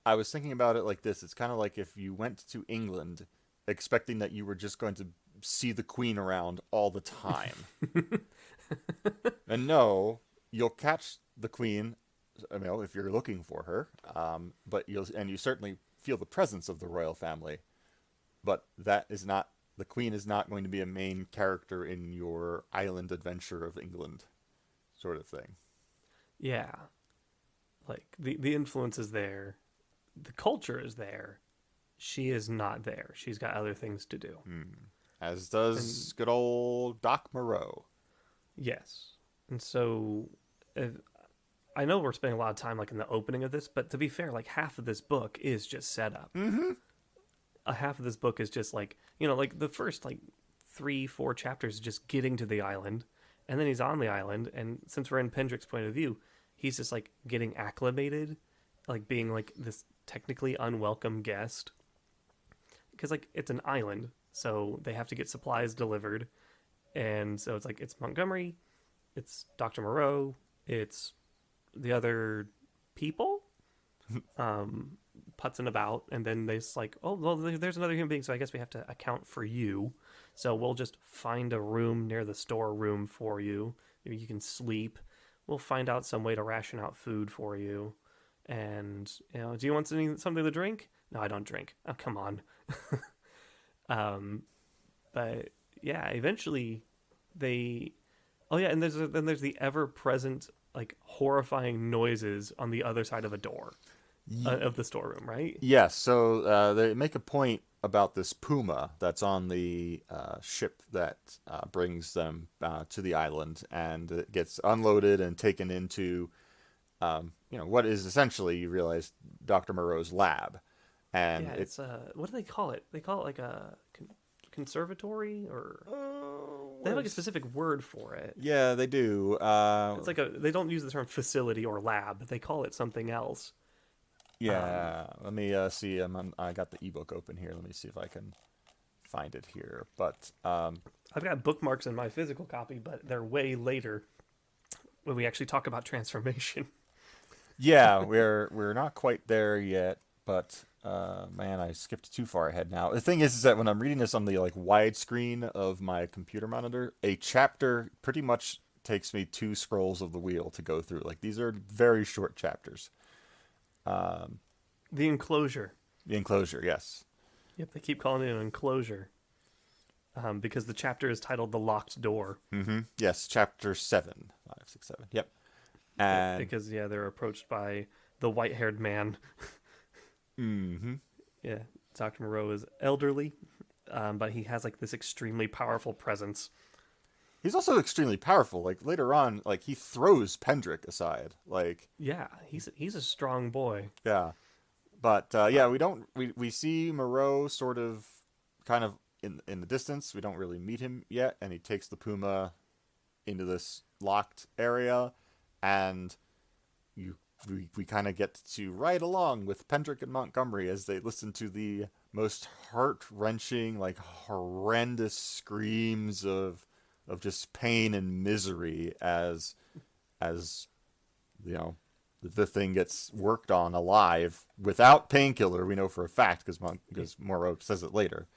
I was thinking about it like this. It's kind of like if you went to England expecting that you were just going to see the Queen around all the time. And no, you'll catch the Queen, you know, if you're looking for her. But you certainly feel the presence of the royal family. But the Queen is not going to be a main character in your island adventure of England, sort of thing. Yeah. Like, the influence is there. The culture is there. She is not there. She's got other things to do. As does good old Doc Moreau. Yes. And so, I know we're spending a lot of time, like, in the opening of this, but to be fair, like, half of this book is just setup. Mm-hmm. Half of this book is just, like, you know, like, the first, like, 3-4 chapters is just getting to the island, and then he's on the island, and since we're in Pendrick's point of view, he's just, like, getting acclimated, like, being, like, this technically unwelcome guest. Because, like, it's an island, so they have to get supplies delivered. And so it's like, it's Montgomery, it's Dr. Moreau, it's the other people putzing about. And then there's like, oh, well, there's another human being, so I guess we have to account for you. So we'll just find a room near the storeroom for you. Maybe you can sleep. We'll find out some way to ration out food for you. And, you know, do you want something to drink? No, I don't drink. Oh, come on. But yeah, eventually they. Oh yeah, and there's the ever present, like, horrifying noises on the other side of a door of the storeroom, right? Yes, so they make a point about this puma that's on the ship that brings them to the island, and it gets unloaded and taken into, what is essentially, you realize, Dr. Moreau's lab. And Yeah, it's what do they call it? They call it like a conservatory, or they have like a specific word for it. Yeah, they do. It's like they don't use the term facility or lab. They call it something else. Yeah, let me see. I got the ebook open here. Let me see if I can find it here. But I've got bookmarks in my physical copy, but they're way later when we actually talk about transformation. yeah, we're not quite there yet. But man, I skipped too far ahead now. The thing is that when I'm reading this on the like widescreen of my computer monitor, a chapter pretty much takes me 2 scrolls of the wheel to go through. Like, these are very short chapters. The enclosure. The enclosure, yes. Yep, they keep calling it an enclosure because the chapter is titled "The Locked Door." Mm-hmm. Yes, chapter 7. 5, 6, 7. Yep. And Because they're approached by the white-haired man. mm-hmm. Yeah, Dr. Moreau is elderly, but he has like this extremely powerful presence. He's also extremely powerful. Like, later on, like, he throws Pendrick aside. Like, Yeah, he's a strong boy. yeah. But we see Moreau sort of kind of in the distance. We don't really meet him yet, and he takes the puma into this locked area, and we kind of get to ride along with Pendrick and Montgomery as they listen to the most heart-wrenching, like, horrendous screams of just pain and misery as the thing gets worked on alive without painkiller. We know for a fact because Moreau says it later.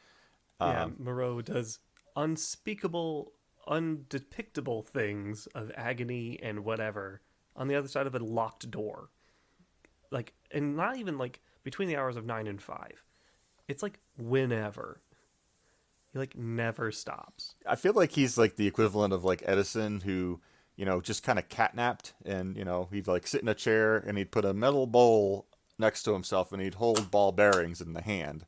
Yeah, Moreau does unspeakable, undepictable things of agony and whatever on the other side of a locked door. Like, and not even like between the hours of 9 and 5. It's like whenever. He like never stops. I feel like he's like the equivalent of like Edison, who just kind of catnapped, and he'd like sit in a chair and he'd put a metal bowl next to himself and he'd hold ball bearings in the hand.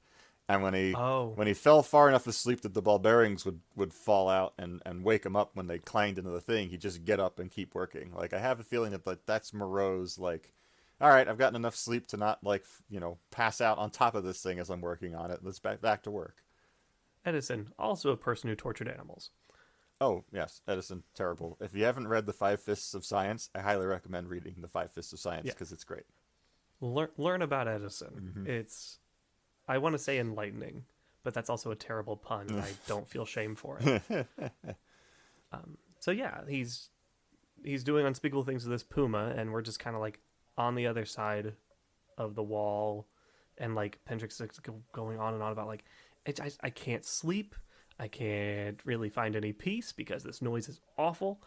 And Oh, when he fell far enough asleep that the ball bearings would fall out and wake him up when they clanged into the thing, he'd just get up and keep working. Like I have a feeling that that's Moreau's like, all right, I've gotten enough sleep to not like pass out on top of this thing as I'm working on it. Let's back to work. Edison, also a person who tortured animals. Oh yes, Edison, terrible. If you haven't read the Five Fists of Science, I highly recommend reading the Five Fists of Science Yeah, because it's great. learn about Edison. Mm-hmm. It's, I want to say enlightening, but that's also a terrible pun, and I don't feel shame for it. So yeah, he's doing unspeakable things with this puma, and we're just kind of like on the other side of the wall, and like Pendrick's going on and on about like, I can't sleep, I can't really find any peace because this noise is awful.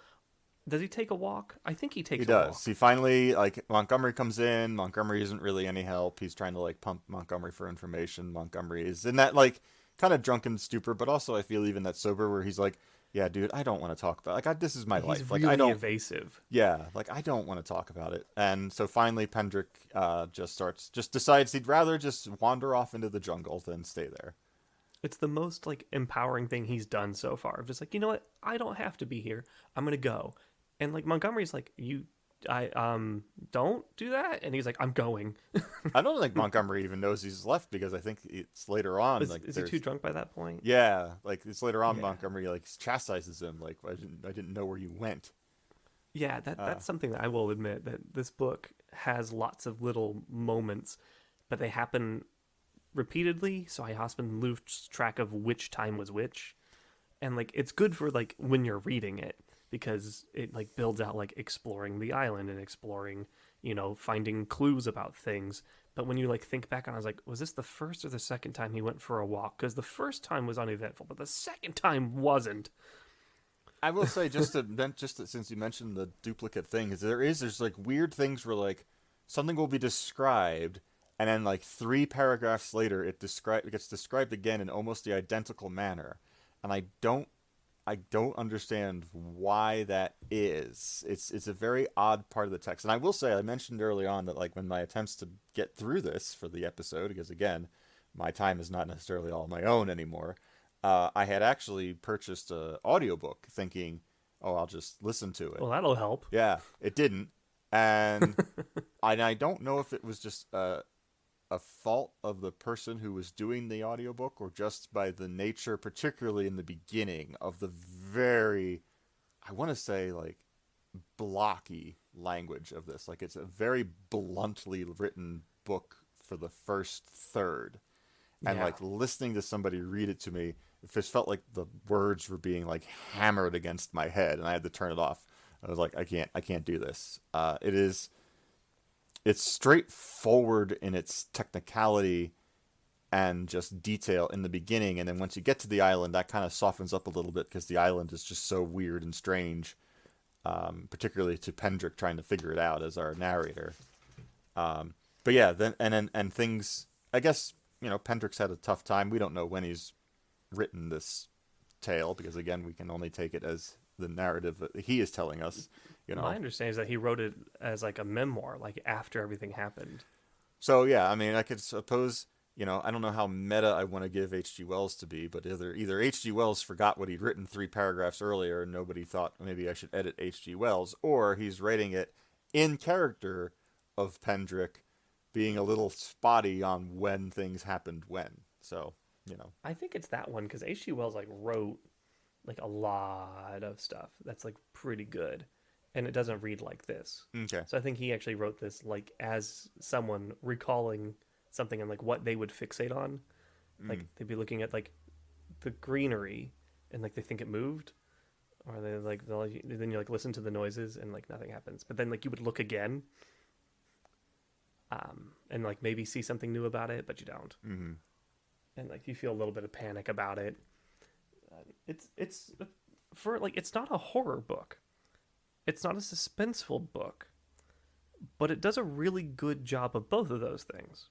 Does he take a walk? I think he takes He a does. walk. He finally like Montgomery comes in. Montgomery isn't really any help. He's trying to like pump Montgomery for information. Montgomery is in that like kind of drunken stupor, but also I feel even that sober where he's like, "Yeah, dude, I don't want to talk about this is my He's life. Like I really don't evasive. yeah, like I don't want to talk about it." And so finally Pendrick just decides he'd rather just wander off into the jungle than stay there. It's the most like empowering thing he's done so far. Just like, you know what? I don't have to be here. I'm gonna go. And like Montgomery's like, I don't do that. And he's like, I'm going. I don't think Montgomery even knows he's left because I think it's later on. Is he too drunk by that point? Yeah, like it's later on. Yeah. Montgomery like chastises him, like I didn't know where you went. Yeah, that's something that I will admit that this book has lots of little moments, but they happen repeatedly, so I often lose track of which time was which. And like it's good for like when you're reading it because it like builds out like exploring the island and exploring, finding clues about things. But when you like think back on it, I was like, was this the first or the second time he went for a walk? Because the first time was uneventful, but the second time wasn't. I will say since you mentioned the duplicate thing, is there's like weird things where like something will be described, and then like 3 paragraphs later it gets described again in almost the identical manner, and I don't understand why that is. It's a very odd part of the text. And I will say I mentioned early on that like when my attempts to get through this for the episode, because again, my time is not necessarily all my own anymore. I had actually purchased a audiobook thinking, oh, I'll just listen to it. Well, that'll help. Yeah, it didn't. And I don't know if it was just a fault of the person who was doing the audiobook or just by the nature, particularly in the beginning, of the very, I want to say, like, blocky language of this. Like, it's a very bluntly written book for the first third. And, Yeah. like, listening to somebody read it to me, it just felt like the words were being, like, hammered against my head, and I had to turn it off. I was like, I can't do this. It's straightforward in its technicality and just detail in the beginning, and then once you get to the island, that kind of softens up a little bit because the island is just so weird and strange, particularly to Pendrick trying to figure it out as our narrator. But yeah, then things. I guess Pendrick's had a tough time. We don't know when he's written this tale because again, we can only take it as the narrative that he is telling us. My understanding is that he wrote it as like a memoir, like after everything happened. So yeah, I mean, I could suppose, I don't know how meta I want to give H.G. Wells to be, but either H.G. Wells forgot what he'd written 3 paragraphs earlier and nobody thought maybe I should edit H.G. Wells, or he's writing it in character of Pendrick being a little spotty on when things happened when. So, I think it's that one because H.G. Wells like wrote like a lot of stuff that's like pretty good, and it doesn't read like this. Okay. So I think he actually wrote this like as someone recalling something and like what they would fixate on. Like they'd be looking at like the greenery and like they think it moved, or then you like listen to the noises and like nothing happens. But then like you would look again, and like maybe see something new about it, but you don't. Mm-hmm. And like you feel a little bit of panic about it. It's for like it's not a horror book. It's not a suspenseful book, but it does a really good job of both of those things.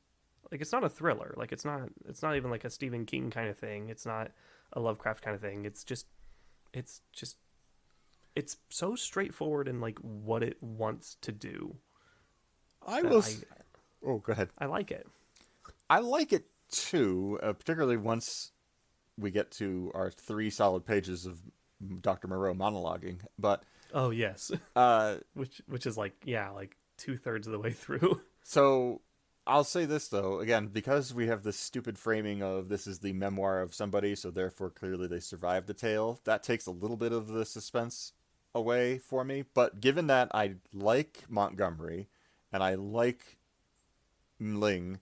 Like it's not a thriller. Like it's not even like a Stephen King kind of thing. It's not a Lovecraft kind of thing. It's it's so straightforward in like what it wants to do I that will. I Oh, go ahead. I like it. I like it too, particularly once we get to our 3 solid pages of Dr. Moreau monologuing. But Oh yes, uh, which is like yeah, like 2/3 of the way through. so I'll say this though, again, because we have this stupid framing of this is the memoir of somebody, so therefore clearly they survived the tale. That takes a little bit of the suspense away for me. But given that I like Montgomery and I like Ling,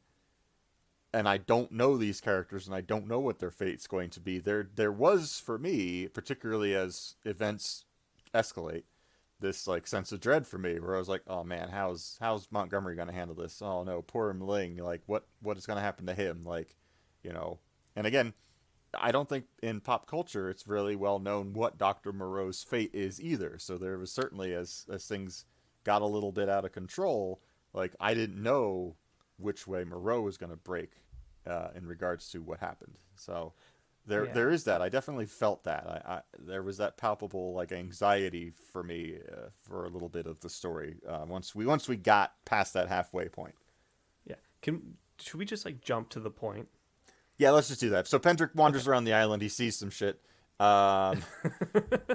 and I don't know these characters and I don't know what their fate's going to be. There was for me, particularly as events escalate, this like sense of dread for me where I was like, oh man, how's Montgomery gonna handle this? Oh no, poor Mling, like what is gonna happen to him? Like, you know. And again, I don't think in pop culture it's really well known what Dr. Moreau's fate is either. So there was certainly as things got a little bit out of control, like I didn't know which way Moreau was going to break in regards to what happened. So there Yeah, is that. I definitely felt that. There was that palpable like anxiety for me for a little bit of the story once we got past that halfway point. yeah. Should we just like jump to the point? Yeah, let's just do that. So Pendrick Okay. wanders around the island. He sees some shit. Um,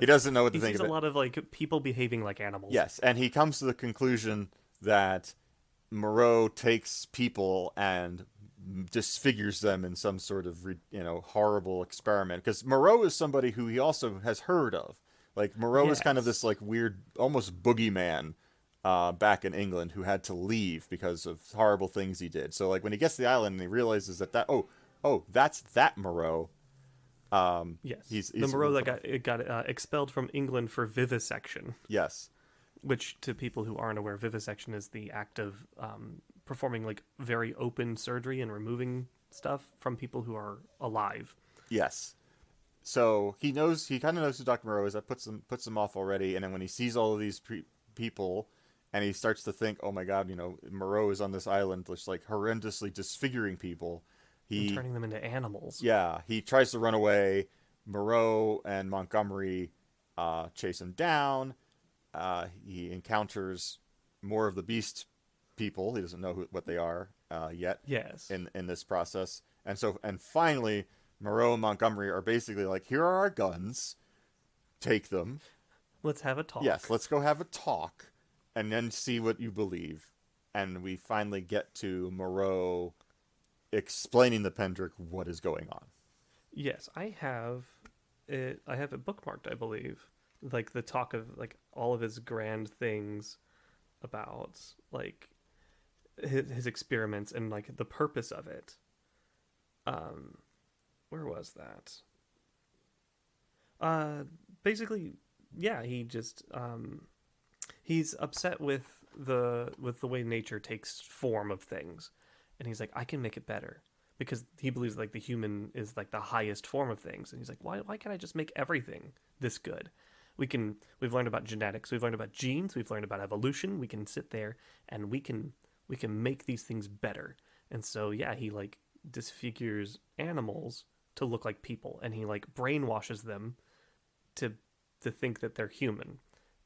he doesn't know what to He think sees of a it. lot of like people behaving like animals. Yes, and he comes to the conclusion that Moreau takes people and disfigures them in some sort of horrible experiment. Because Moreau is somebody who he also has heard of. Like Moreau is kind of Yes. this like weird, almost boogeyman back in England who had to leave because of horrible things he did. So like when he gets to the island and he realizes that that's that Moreau. Yes. The He's Moreau that got expelled from England for vivisection, yes. which to people who aren't aware, vivisection is the act of performing like very open surgery and removing stuff from people who are alive. Yes. So he kind of knows who Dr. Moreau is. That puts him off already. And then when he sees all of these people, and he starts to think, oh my God, Moreau is on this island, just like horrendously disfiguring people. And He turning them into animals. Yeah, he tries to run away. Moreau and Montgomery chase him down. He encounters more of the beast people. He doesn't know what they are yet Yes. in this process. And finally, Moreau and Montgomery are basically like, here are our guns. Take them. Let's have a talk. Yes, let's go have a talk and then see what you believe. And we finally get to Moreau explaining to Pendrick what is going on. Yes, I have it. I have it bookmarked, I believe. Like the talk of like all of his grand things about like his experiments and like the purpose of it. Um, where was that? Basically, yeah, he's upset with the way nature takes form of things, and he's like, I can make it better because he believes like the human is like the highest form of things, and he's like, why can't I just make everything this good? We've learned about genetics, we've learned about genes, we've learned about evolution. We can sit there and we can make these things better. And so yeah, he like disfigures animals to look like people, and he like brainwashes them to think that they're human,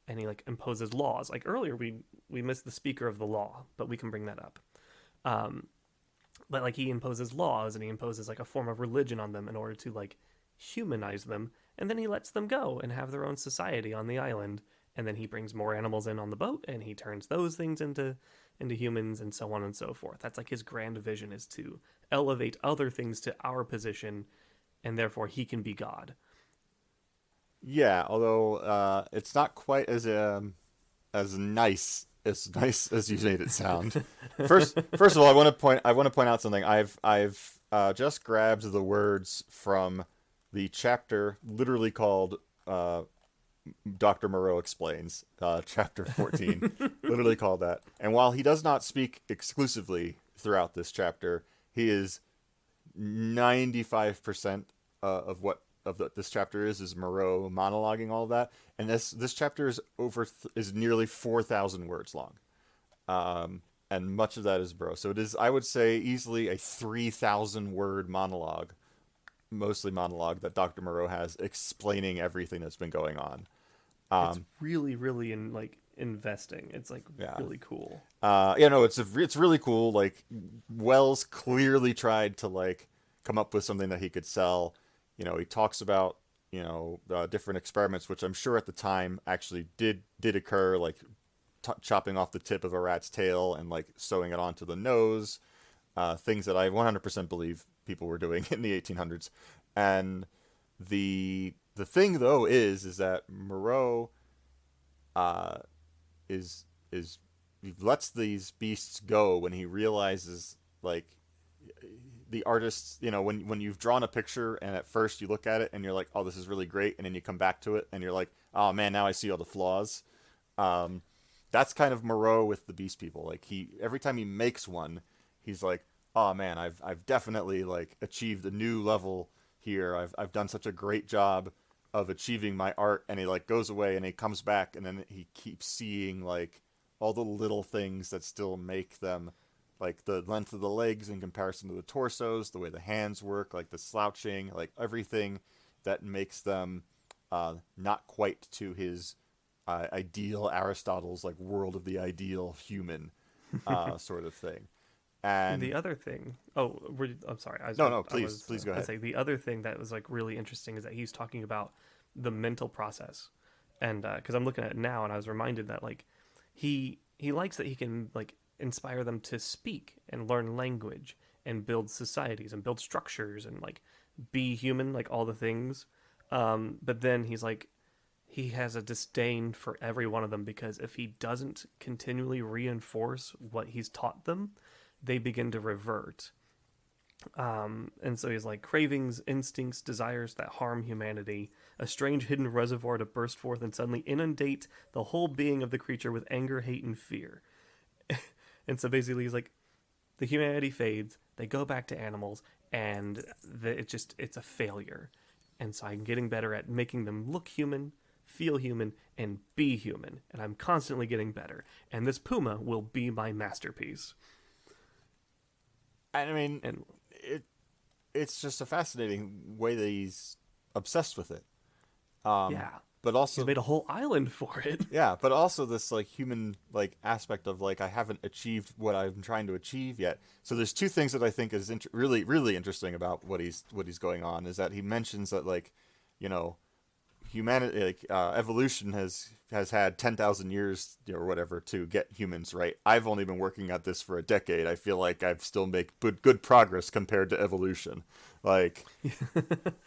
and he like imposes laws. Like earlier we missed the speaker of the law, but we can bring that up. um but like he imposes laws, and he imposes like a form of religion on them in order to like humanize them, and then he lets them go and have their own society on the island, and then he brings more animals in on the boat, and he turns those things into humans, and so on and so forth. That's like his grand vision, is to elevate other things to our position, and therefore he can be God. Yeah, although it's not quite as nice as you made it sound. First of all, I want to point out something. I've just grabbed the words from the chapter literally called Dr. Moreau Explains, chapter 14, literally called that. And while he does not speak exclusively throughout this chapter, he is 95% this chapter is Moreau monologuing all of that, and this chapter is nearly 4,000 words long, and much of that is Moreau. So it is, I would say, easily a 3,000 word monologue, mostly monologue that Dr. Moreau has explaining everything that's been going on. It's really, really investing. It's like Yeah. really cool. It's really cool. Like Wells clearly tried to like come up with something that he could sell. He talks about different experiments, which I'm sure at the time actually did occur, like chopping off the tip of a rat's tail and like sewing it onto the nose, things that I 100% believe people were doing in the 1800s. And the thing though is that Moreau uh, is he lets these beasts go when he realizes like the artists, when you've drawn a picture and at first you look at it and you're like, oh, this is really great, and then you come back to it and you're like, oh man, now I see all the flaws. um, that's kind of Moreau with the beast people. Like he every time he makes one, he's like, oh man, I've definitely like achieved a new level here. I've done such a great job of achieving my art. And he like goes away and he comes back and then he keeps seeing like all the little things that still make them, like the length of the legs in comparison to the torsos, the way the hands work, like the slouching, like everything that makes them not quite to his ideal Aristotle's like world of the ideal human sort of thing. The And other thing, oh, I'm sorry. no, I please, was please go gonna ahead. say the other thing that was like really interesting is that he's talking about the mental process, and because I'm looking at it now, and I was reminded that like he likes that he can like inspire them to speak and learn language and build societies and build structures and like be human, like all the things. But then he's like he has a disdain for every one of them because if he doesn't continually reinforce what he's taught them, they begin to revert. And so he's like cravings, instincts, desires that harm humanity, a strange hidden reservoir to burst forth and suddenly inundate the whole being of the creature with anger, hate, and fear. And so basically, he's like, the humanity fades, they go back to animals, and it's a failure. And so I'm getting better at making them look human, feel human, and be human. And I'm constantly getting better. And this puma will be my masterpiece. And I mean, And it it's just a fascinating way that he's obsessed with it. Um, yeah, but he's also, made a whole island for it. yeah, but also this like human like aspect of like I haven't achieved what I'm trying to achieve yet. So there's two things that I think is really really interesting about what he's going on is that he mentions that like, you know, humanity like evolution has had 10,000 years, or whatever, to get humans right. I've only been working at this for a decade. I feel like I've still make good progress compared to evolution. Like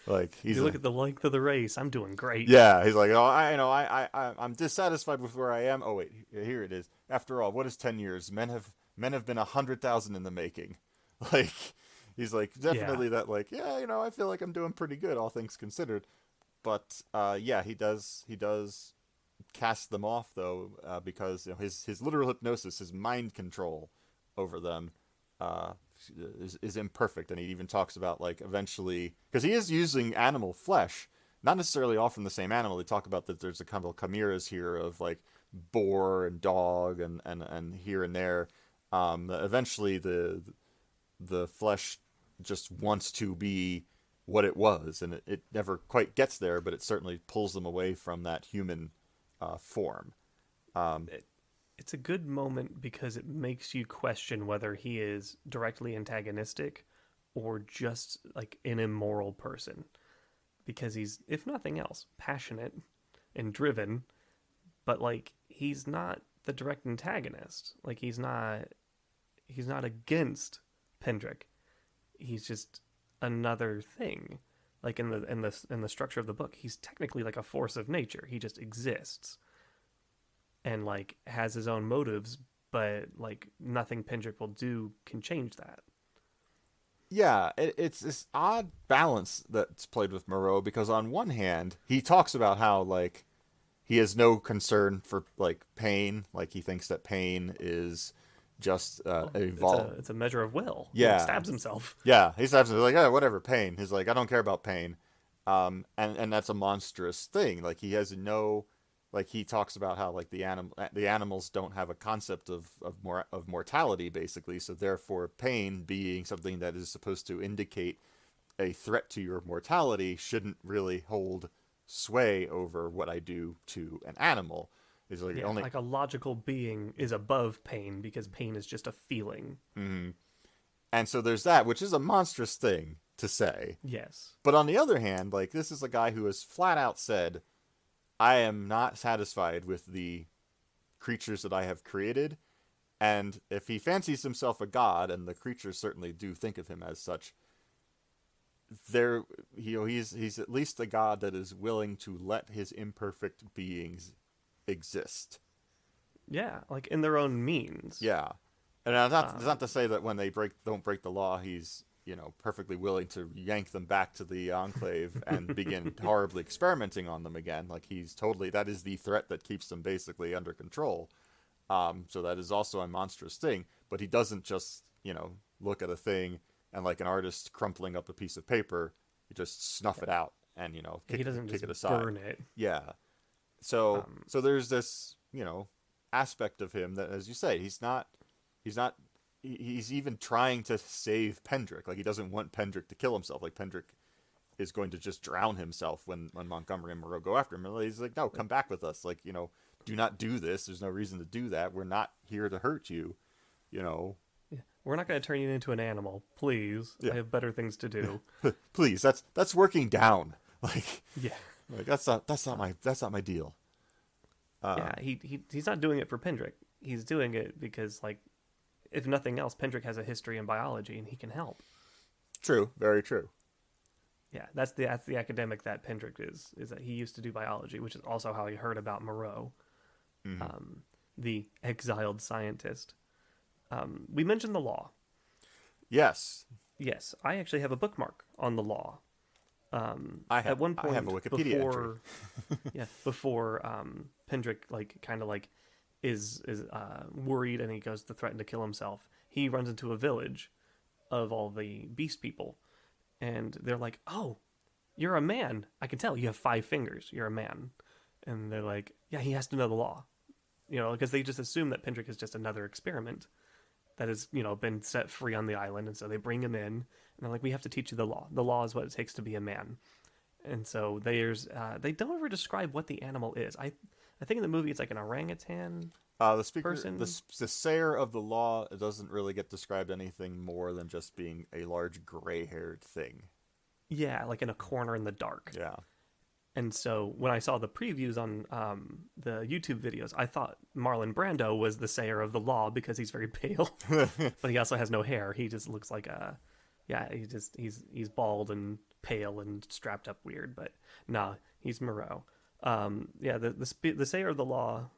like If he's you look a at the length of the race, I'm doing great. yeah, he's like, oh, I you know, I'm dissatisfied with where I am. Oh wait, here it is. After all, what is 10 years? Men have been 100,000 in the making. Like, he's like Yeah. definitely that. Like, yeah, I feel like I'm doing pretty good, all things considered. But yeah, he does cast them off though, because his literal hypnosis, his mind control over them, uh, is imperfect, and he even talks about like eventually because he is using animal flesh, not necessarily all from the same animal. They talk about that there's a couple of chimeras here of like boar and dog and here and there. Eventually the flesh just wants to be what it was, and it never quite gets there, but it certainly pulls them away from that human form. Um, It, it's a good moment because it makes you question whether he is directly antagonistic or just like an immoral person. Because he's, if nothing else, passionate and driven, but like he's not the direct antagonist. Like he's not against Pendrick. He's just another thing. Like in the structure of the book, he's technically like a force of nature. He just exists and like has his own motives, but like nothing Pendrick will do can change that. yeah, it's this odd balance that's played with Moreau because on one hand, he talks about how like he has no concern for like pain, like he thinks that pain is just Well, it's a evolve. it's a measure of will. He like Yeah, stabs himself. yeah, he's absolutely like, yeah, whatever, pain. He's like, I don't care about pain. And that's a monstrous thing. Like he has no, like he talks about how like the animals don't have a concept of mortality basically. So therefore, pain being something that is supposed to indicate a threat to your mortality shouldn't really hold sway over what I do to an animal. Is like Yeah, only like a logical being is above pain because pain is just a feeling. and so there's that, which is a monstrous thing to say. Yes. But on the other hand, like this is a guy who has flat out said, I am not satisfied with the creatures that I have created. And if he fancies himself a god, and the creatures certainly do think of him as such, he's at least a god that is willing to let his imperfect beings exist. Yeah, like in their own means. Yeah, and it's not to say that when they don't break the law, he's perfectly willing to yank them back to the enclave and begin horribly experimenting on them again. Like that is the threat that keeps them basically under control. So that is also a monstrous thing. But he doesn't just look at a thing and like an artist crumpling up a piece of paper, you just snuff it out and kick it aside. Burn it. Yeah. So there's this aspect of him that, as you say, he's even trying to save Pendrick. Like he doesn't want Pendrick to kill himself. Like Pendrick is going to just drown himself when Montgomery and Moreau go after him. And he's like, no, come back with us. Like do not do this. There's no reason to do that. We're not here to hurt you. Yeah. We're not going to turn you into an animal, please. Yeah. I have better things to do. Please, that's working down. Like yeah, like that's not my deal. Yeah, he's not doing it for Pendrick. He's doing it because, like, if nothing else, Pendrick has a history in biology and he can help. True, very true. Yeah, that's the academic that Pendrick is that he used to do biology, which is also how he heard about Moreau, the exiled scientist. We mentioned the law. Yes. Yes, I actually have a bookmark on the law. At one point, I have a Wikipedia entry. Before Pendrick is worried and he goes to threaten to kill himself, he runs into a village of all the beast people, and they're like, "Oh, you're a man. I can tell you have 5 fingers. You're a man." And they're like, "Yeah, he has to know the law," because they just assume that Pendrick is just another experiment that has been set free on the island, and so they bring him in, and they're like, "We have to teach you the law. The law is what it takes to be a man." And so they don't ever describe what the animal is. I think in the movie it's like an orangutan. The speaker, the sayer of the law, doesn't really get described anything more than just being a large gray-haired thing. Yeah, like in a corner in the dark. Yeah. And so when I saw the previews on the YouTube videos, I thought Marlon Brando was the sayer of the law because he's very pale, but he also has no hair. He just looks like he's bald and pale and strapped up weird. But nah, he's Moreau. The sayer of the law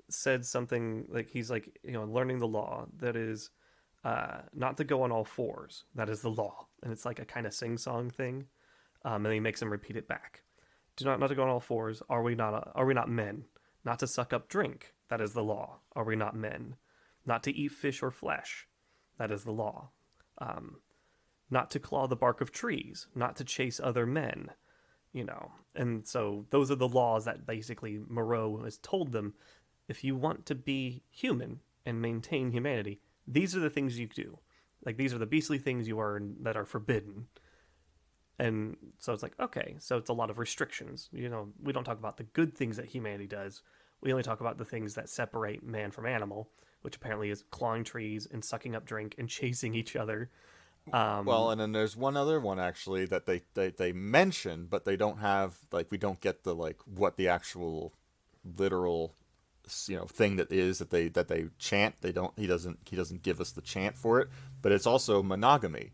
said something like he's like learning the law that is not to go on all fours. That is the law, and it's like a kind of sing-song thing. And he makes him repeat it back. Do not to go on all fours. Are we not men? Not to suck up drink. That is the law. Are we not men? Not to eat fish or flesh. That is the law. Not to claw the bark of trees. Not to chase other men. And so those are the laws that basically Moreau has told them. If you want to be human and maintain humanity, these are the things you do. Like these are the beastly things that are forbidden. And so it's like, okay, so it's a lot of restrictions. We don't talk about the good things that humanity does. We only talk about the things that separate man from animal, which apparently is clawing trees and sucking up drink and chasing each other. And then there's one other one actually that they mention, but they don't have, like, we don't get the, like, what the actual literal thing that they chant. He doesn't give us the chant for it, but it's also monogamy.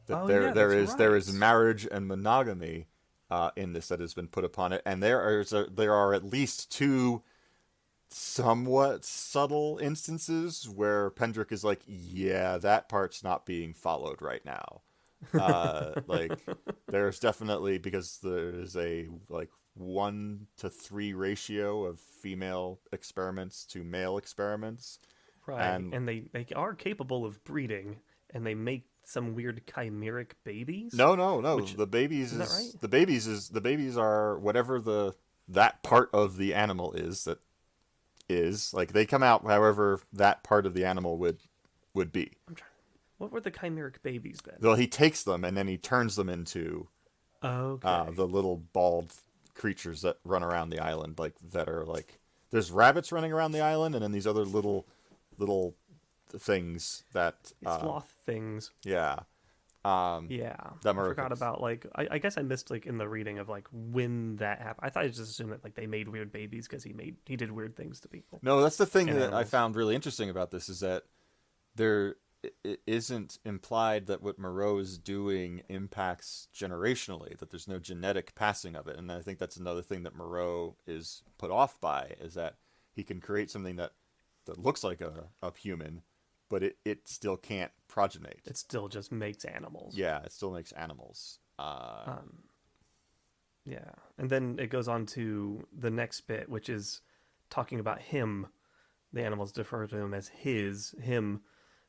There is marriage and monogamy in this that has been put upon it, and there are at least 2 somewhat subtle instances where Pendrick is like, yeah, that part's not being followed right now. Like there's definitely, because there's a 1-to-3 ratio of female experiments to male experiments, right? And they are capable of breeding, and they make some weird chimeric babies. No. The babies is that right? The babies are whatever that part of the animal is, like they come out however that part of the animal would be. What were the chimeric babies then? Well, he takes them and then he turns them into Okay. The little bald creatures that run around the island, like that are like there's rabbits running around the island, and then these other little things that Sloth things. yeah Yeah. that I Moreau forgot cooks. about like I guess I missed like in the reading of like when that happened. I thought I just assumed that like they made weird babies because he did weird things to people No, that's the thing and that I animals. found really interesting about this is that there it isn't implied that what Moreau is doing impacts generationally, that there's no genetic passing of it. And I think that's another thing that Moreau is put off by, is that he can create something that looks like a human, but it still can't progenate. It still just makes animals. Yeah, it still makes animals. Um, yeah. And then it goes on to the next bit, which is talking about him. The animals refer to him as him.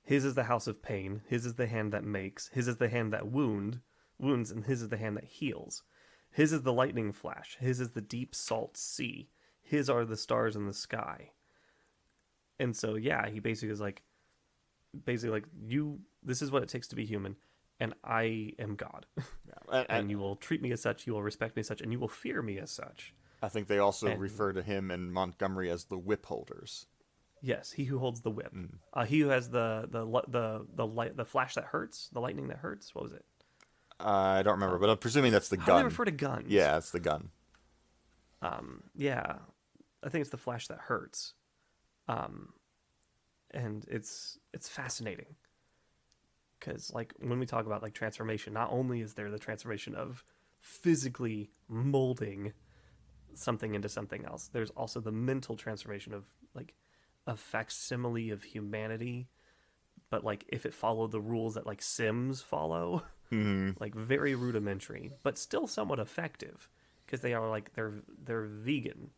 His is the house of pain. His is the hand that makes. His is the hand that wounds, and his is the hand that heals. His is the lightning flash. His is the deep salt sea. His are the stars in the sky. And so, yeah, he basically is like, you. This is what it takes to be human, and I am God. Yeah. And you will treat me as such. You will respect me as such, and you will fear me as such. I think they also And refer to him and Montgomery as the whip holders. yes, he who holds the whip. Mm. He who has the flash that hurts, the lightning that hurts. What was it? I don't remember, but I'm presuming that's the How do they gun. refer to guns? Yeah, it's the gun. Yeah, I think it's the flash that hurts. And it's fascinating because like when we talk about like transformation, not only is there the transformation of physically molding something into something else, there's also the mental transformation of like a facsimile of humanity, but like if it followed the rules that like Sims follow, Hmm. like very rudimentary, but still somewhat effective because they are like they're vegan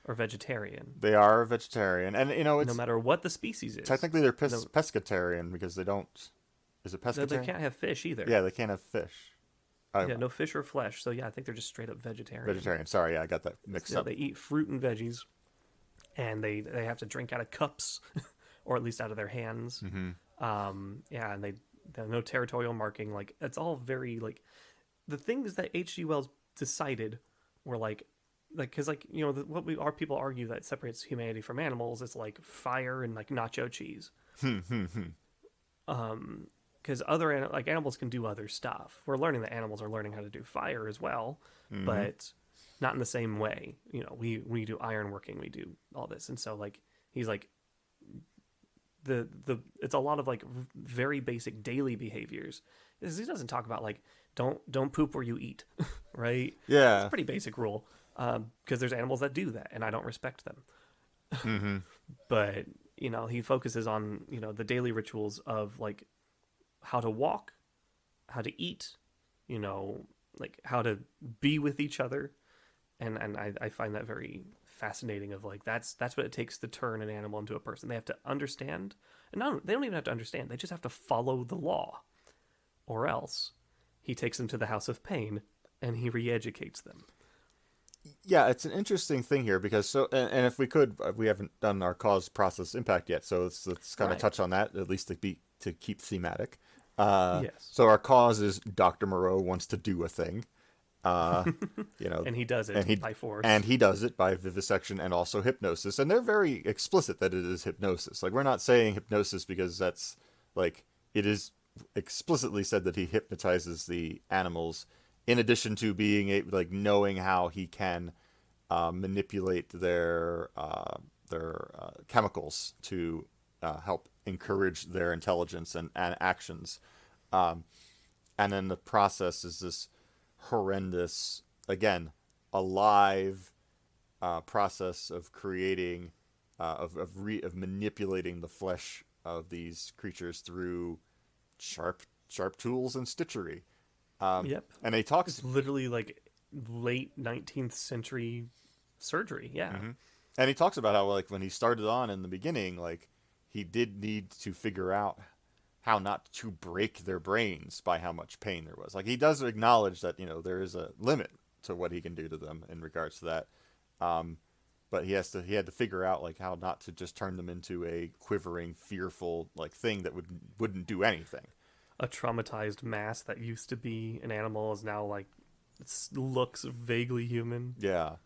or vegetarian, They are a vegetarian, and no it's matter what the species is. technically they're No, pescatarian because they don't. Is it they pescatarian? can't have fish either. Yeah, they can't have fish. Yeah, no fish or flesh. So yeah, I think they're just straight up vegetarian. Vegetarian. Sorry, yeah, I got that mixed Yeah, up. they eat fruit and veggies, and they have to drink out of cups, or at least out of their hands. Hmm. Yeah, and they no territorial marking. Like it's all very like the things that H.G. Wells decided were like because like what we our people argue that separates humanity from animals is like fire and like nacho cheese. Because like animals can do other stuff. We're learning that animals are learning how to do fire as well, but not in the same way. We do ironworking, we do all this, and so like he's like the it's a lot of like very basic daily behaviors. He doesn't talk about like don't poop where you eat, right? It's a Yeah. pretty basic rule because there's animals that do that, and I don't respect them. Hmm. But he focuses on the daily rituals of like how to walk, how to eat, like how to be with each other, and I find that very fascinating. Of like that's what it takes to turn an animal into a person. They have to understand, and no, they don't even have to understand. They just have to follow the law, or else he takes them to the house of pain and he re-educates them. Yeah, it's an interesting thing here because and if we could, we haven't done our cause process impact yet, so let's kind of Right. touch on that at least to keep thematic. Yes, So our cause is Dr. Moreau wants to do a thing, uh, and he does it and he by force. and he does it by vivisection and also hypnosis, and they're very explicit that it is hypnosis. Like we're not saying hypnosis because that's like it is explicitly said that he hypnotizes the animals in addition to being like knowing how he can manipulate their chemicals to help encourage their intelligence and actions. Um, and then the process is this horrendous, again, alive process of creating, of manipulating the flesh of these creatures through sharp tools and stitchery. Yep, And he talks, it's literally like late 19th century surgery. Yeah. Mhm. And he talks about how like when he started on in the beginning, like he did need to figure out how not to break their brains by how much pain there was. Like he does acknowledge that there is a limit to what he can do to them in regards to that. Um, but he had to figure out like how not to just turn them into a quivering, fearful like thing that wouldn't do anything. A traumatized mass that used to be an animal is now like looks vaguely human. Yeah.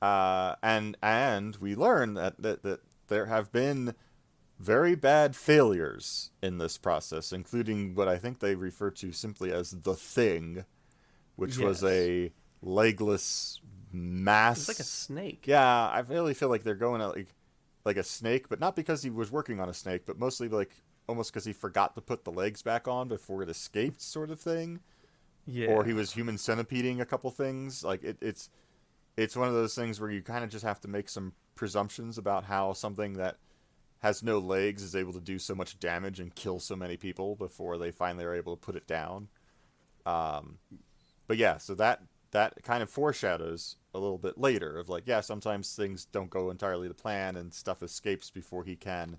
And we learn that there have been very bad failures in this process, including what I think they refer to simply as the Thing, which was a legless mass. It's like a snake. Yeah, I really feel like they're going at like a snake, but not because he was working on a snake, but mostly like almost because he forgot to put the legs back on before it escaped, sort of thing. Yeah. Or he was human centipeding a couple things. Like it's one of those things where you kind of just have to make some presumptions about how something that has no legs is able to do so much damage and kill so many people before they finally are able to put it down. But yeah, so that kind of foreshadows a little bit later of like, yeah, sometimes things don't go entirely to plan and stuff escapes before he can,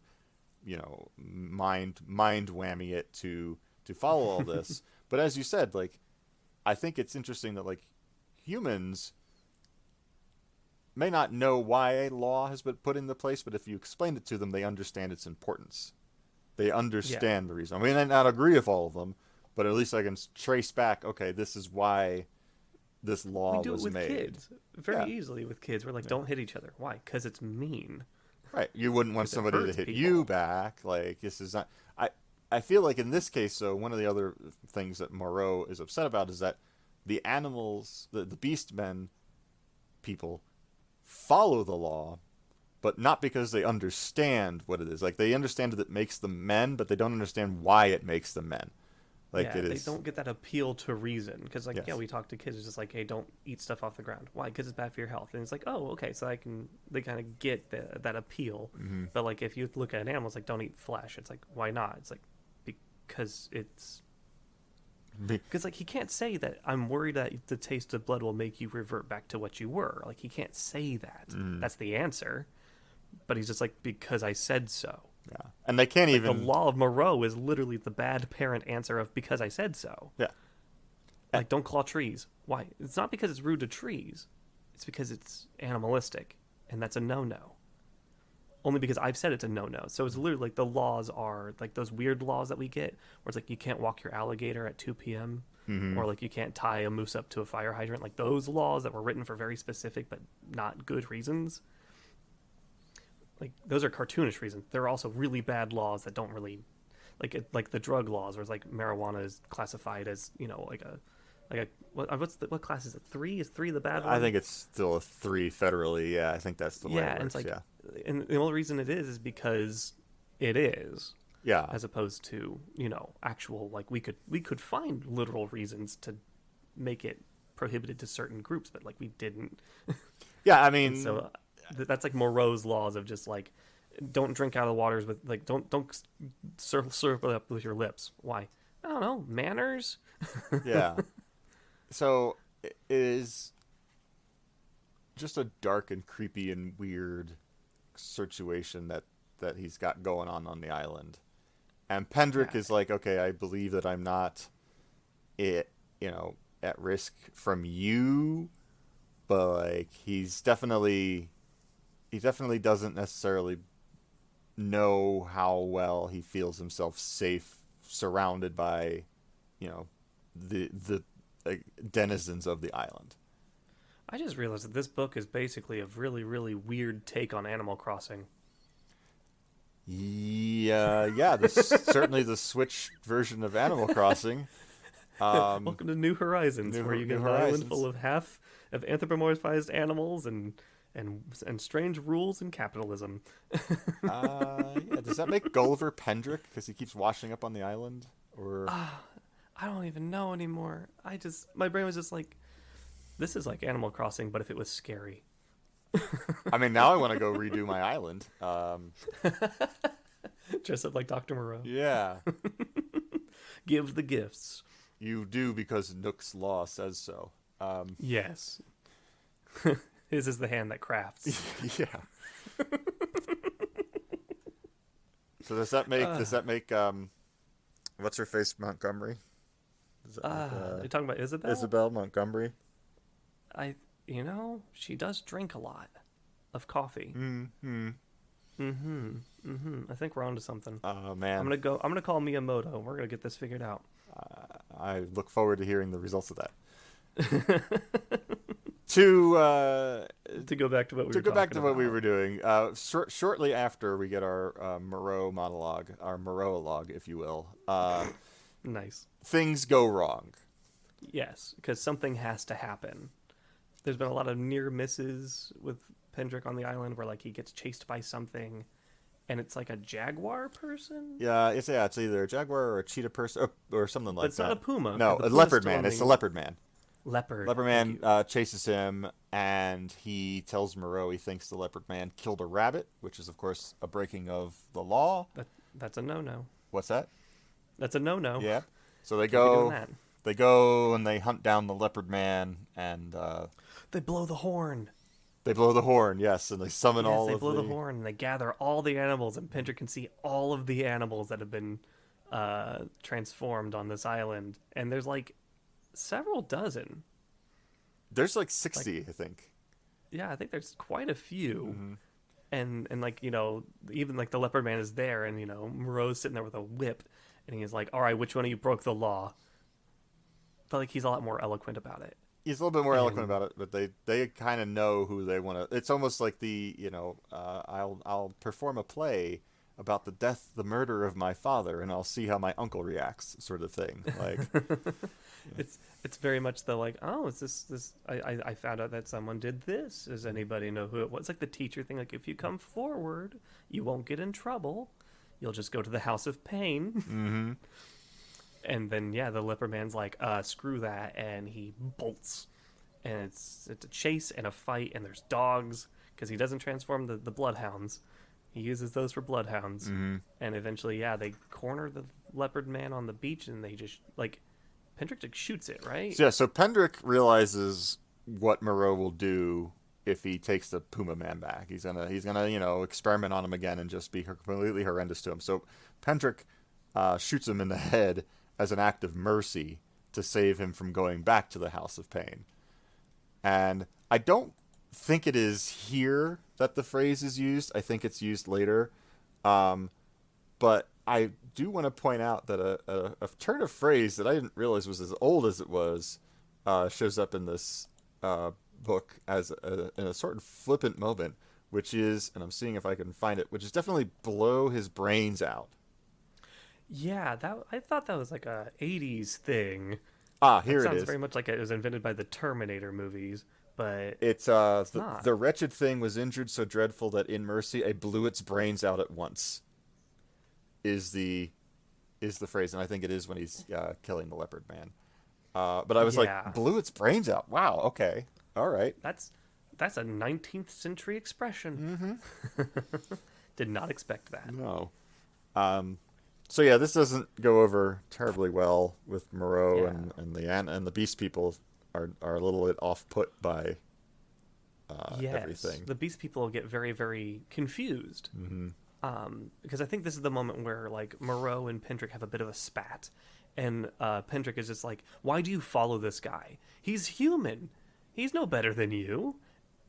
mind whammy it to follow all this. But as you said, like, I think it's interesting that like humans may not know why a law has been put into place, but if you explain it to them, they understand its importance. They understand the reason. I mean, I may not agree with all of them, but at least I can trace back, okay, this is why this law was made. We do it with kids very easily with kids. We're like, don't hit each other. Why? Because it's mean. Right. You wouldn't want somebody to hit you back. Like, this is not... I feel like in this case, though, one of the other things that Moreau is upset about is that the animals, the beast men people, follow the law, but not because they understand what it is. Like, they understand that it makes them men, but they don't understand why it makes them men. Like, yeah, they don't get that appeal to reason. Because, like, we talk to kids, it's just like, hey, don't eat stuff off the ground. Why? Because it's bad for your health. And it's like, oh, okay, so they kind of get that appeal. Mm-hmm. But, like, if you look at an animal, it's like, don't eat flesh. It's like, why not? It's like, because it's... Because, like, he can't say that I'm worried that the taste of blood will make you revert back to what you were. Like, he can't say that. That's the answer. But he's just like, because I said so. Yeah. And they can't even... The law of Moreau is literally the bad parent answer of because I said so. Yeah. Like, don't claw trees. Why? It's not because it's rude to trees. It's because it's animalistic. And that's a no-no. Only because I've said it's a no-no. So it's literally like the laws are like those weird laws that we get where it's like you can't walk your alligator at 2 p.m. Mm-hmm. Or like you can't tie a moose up to a fire hydrant. Like those laws that were written for very specific but not good reasons. Like those are cartoonish reasons. There are also really bad laws that don't really like the drug laws where it's like marijuana is classified as, what class is it? 3? Is 3 the bad one? I think it's still a 3 federally. Yeah, I think that's the way it works. And it's like, and the only reason it is because it is. Yeah. As opposed to, actual, like we could find literal reasons to make it prohibited to certain groups, but like we didn't. Yeah, I mean, so that's like Moreau's laws of just like don't drink out of the waters with like don't serve it up with your lips. Why? I don't know, manners. Yeah. So it is just a dark and creepy and weird situation that he's got going on the island. And Pendrick is like, okay, I believe that I'm not at risk from you, but like he definitely doesn't necessarily know how well he feels himself safe surrounded by, the denizens of the island. I just realized that this book is basically a really, really weird take on Animal Crossing. Yeah, this certainly the Switch version of Animal Crossing. Welcome to New Horizons, where you get an island full of half of anthropomorphized animals and strange rules and capitalism. Does that make Gulliver Pendrick because he keeps washing up on the island? Or I don't even know anymore. My brain was just like, this is like Animal Crossing, but if it was scary. I mean, now I want to go redo my island. Dress up like Dr. Moreau. Yeah. Give the gifts. You do because Nook's law says so. Yes. His is the hand that crafts. Yeah. So does that make what's her face Montgomery? Are you talking about Isabel? Isabel Montgomery. She does drink a lot of coffee. I think we're onto something. Oh man. I'm gonna call Miyamoto. We're gonna get this figured out. I look forward to hearing the results of that. To To go back to what we to were go back talking to what we about. were doing, shortly after we get our Moreau monologue, our Moreau-logue, if you will, Nice. things go wrong. Yes, because something has to happen. There's been a lot of near misses with Pendrick on the island where like he gets chased by something and it's like a jaguar person, It's either a jaguar or a cheetah person or something but like it's not a that. puma because No, the a puma's leopard still man. on It's the the leopard man. leopard. Leopard Thank man you. chases him, and he tells Moreau he thinks the leopard man killed a rabbit, which is of course a breaking of the law. That's a no-no. What's that? That's a no-no. Yeah. So they Can't be doing go. that. They go and they hunt down the leopard man, and They blow the horn. they blow the horn. Yes, and they summon Yes, all they of blow the the. horn and they gather all the animals, and Pendrick can see all of the animals that have been transformed on this island. And there's like several dozen. There's like Like, 60, I think. yeah, I think there's quite a few. Hmm. And like, even like the leopard man is there, and Moreau's sitting there with a whip, and he's like, all right, which one of you broke the law? But like, he's a lot more eloquent about it. He's a little bit more eloquent And about it, but they kind of know who they want to. It's almost like I'll perform a play about the death, the murder of my father, and I'll see how my uncle reacts, sort of thing. Like, it's very much the like, oh, is this I found out that someone did this. Does anybody know who it was? It's like the teacher thing, like if you come forward, you won't get in trouble. You'll just go to the house of pain. mm-hmm. And then yeah, the leopard man's like, screw that, and he bolts. And it's a chase and a fight, and there's dogs because he doesn't transform the bloodhounds. He uses those for bloodhounds. Mm-hmm. And eventually, yeah, they corner the leopard man on the beach, and they just like Pendrick like, shoots it, right? So Pendrick realizes what Moreau will do if he takes the Puma Man back. He's gonna experiment on him again and just be completely horrendous to him. So Pendrick shoots him in the head as an act of mercy to save him from going back to the House of Pain. And I don't think it is here that the phrase is used. I think it's used later. But I do want to point out that a turn of phrase that I didn't realize was as old as it was shows up in this book as in a sort of flippant moment, which is, and I'm seeing if I can find it, which is definitely blow his brains out. Yeah, that I thought that was like a '80s thing. That Here it sounds is. very much like it was invented by the Terminator movies, but It's it's not. the wretched thing was injured so dreadful that in mercy I blew its brains out at once. Is the phrase, and I think it is when he's killing the leopard man. But I was Yeah, like, blew its brains out. Wow. Okay. All right. that's a 19th century expression. Mm-hmm. Did not expect that. No. So yeah, this doesn't go over terribly well with Moreau Yeah. and the Beast People are a little bit off put by Yes, everything. the Beast People get very, very confused. Mm-hmm. Because I think this is the moment where like Moreau and Pendrick have a bit of a spat, and Pendrick is just like, "Why do you follow this guy? He's human. He's no better than you."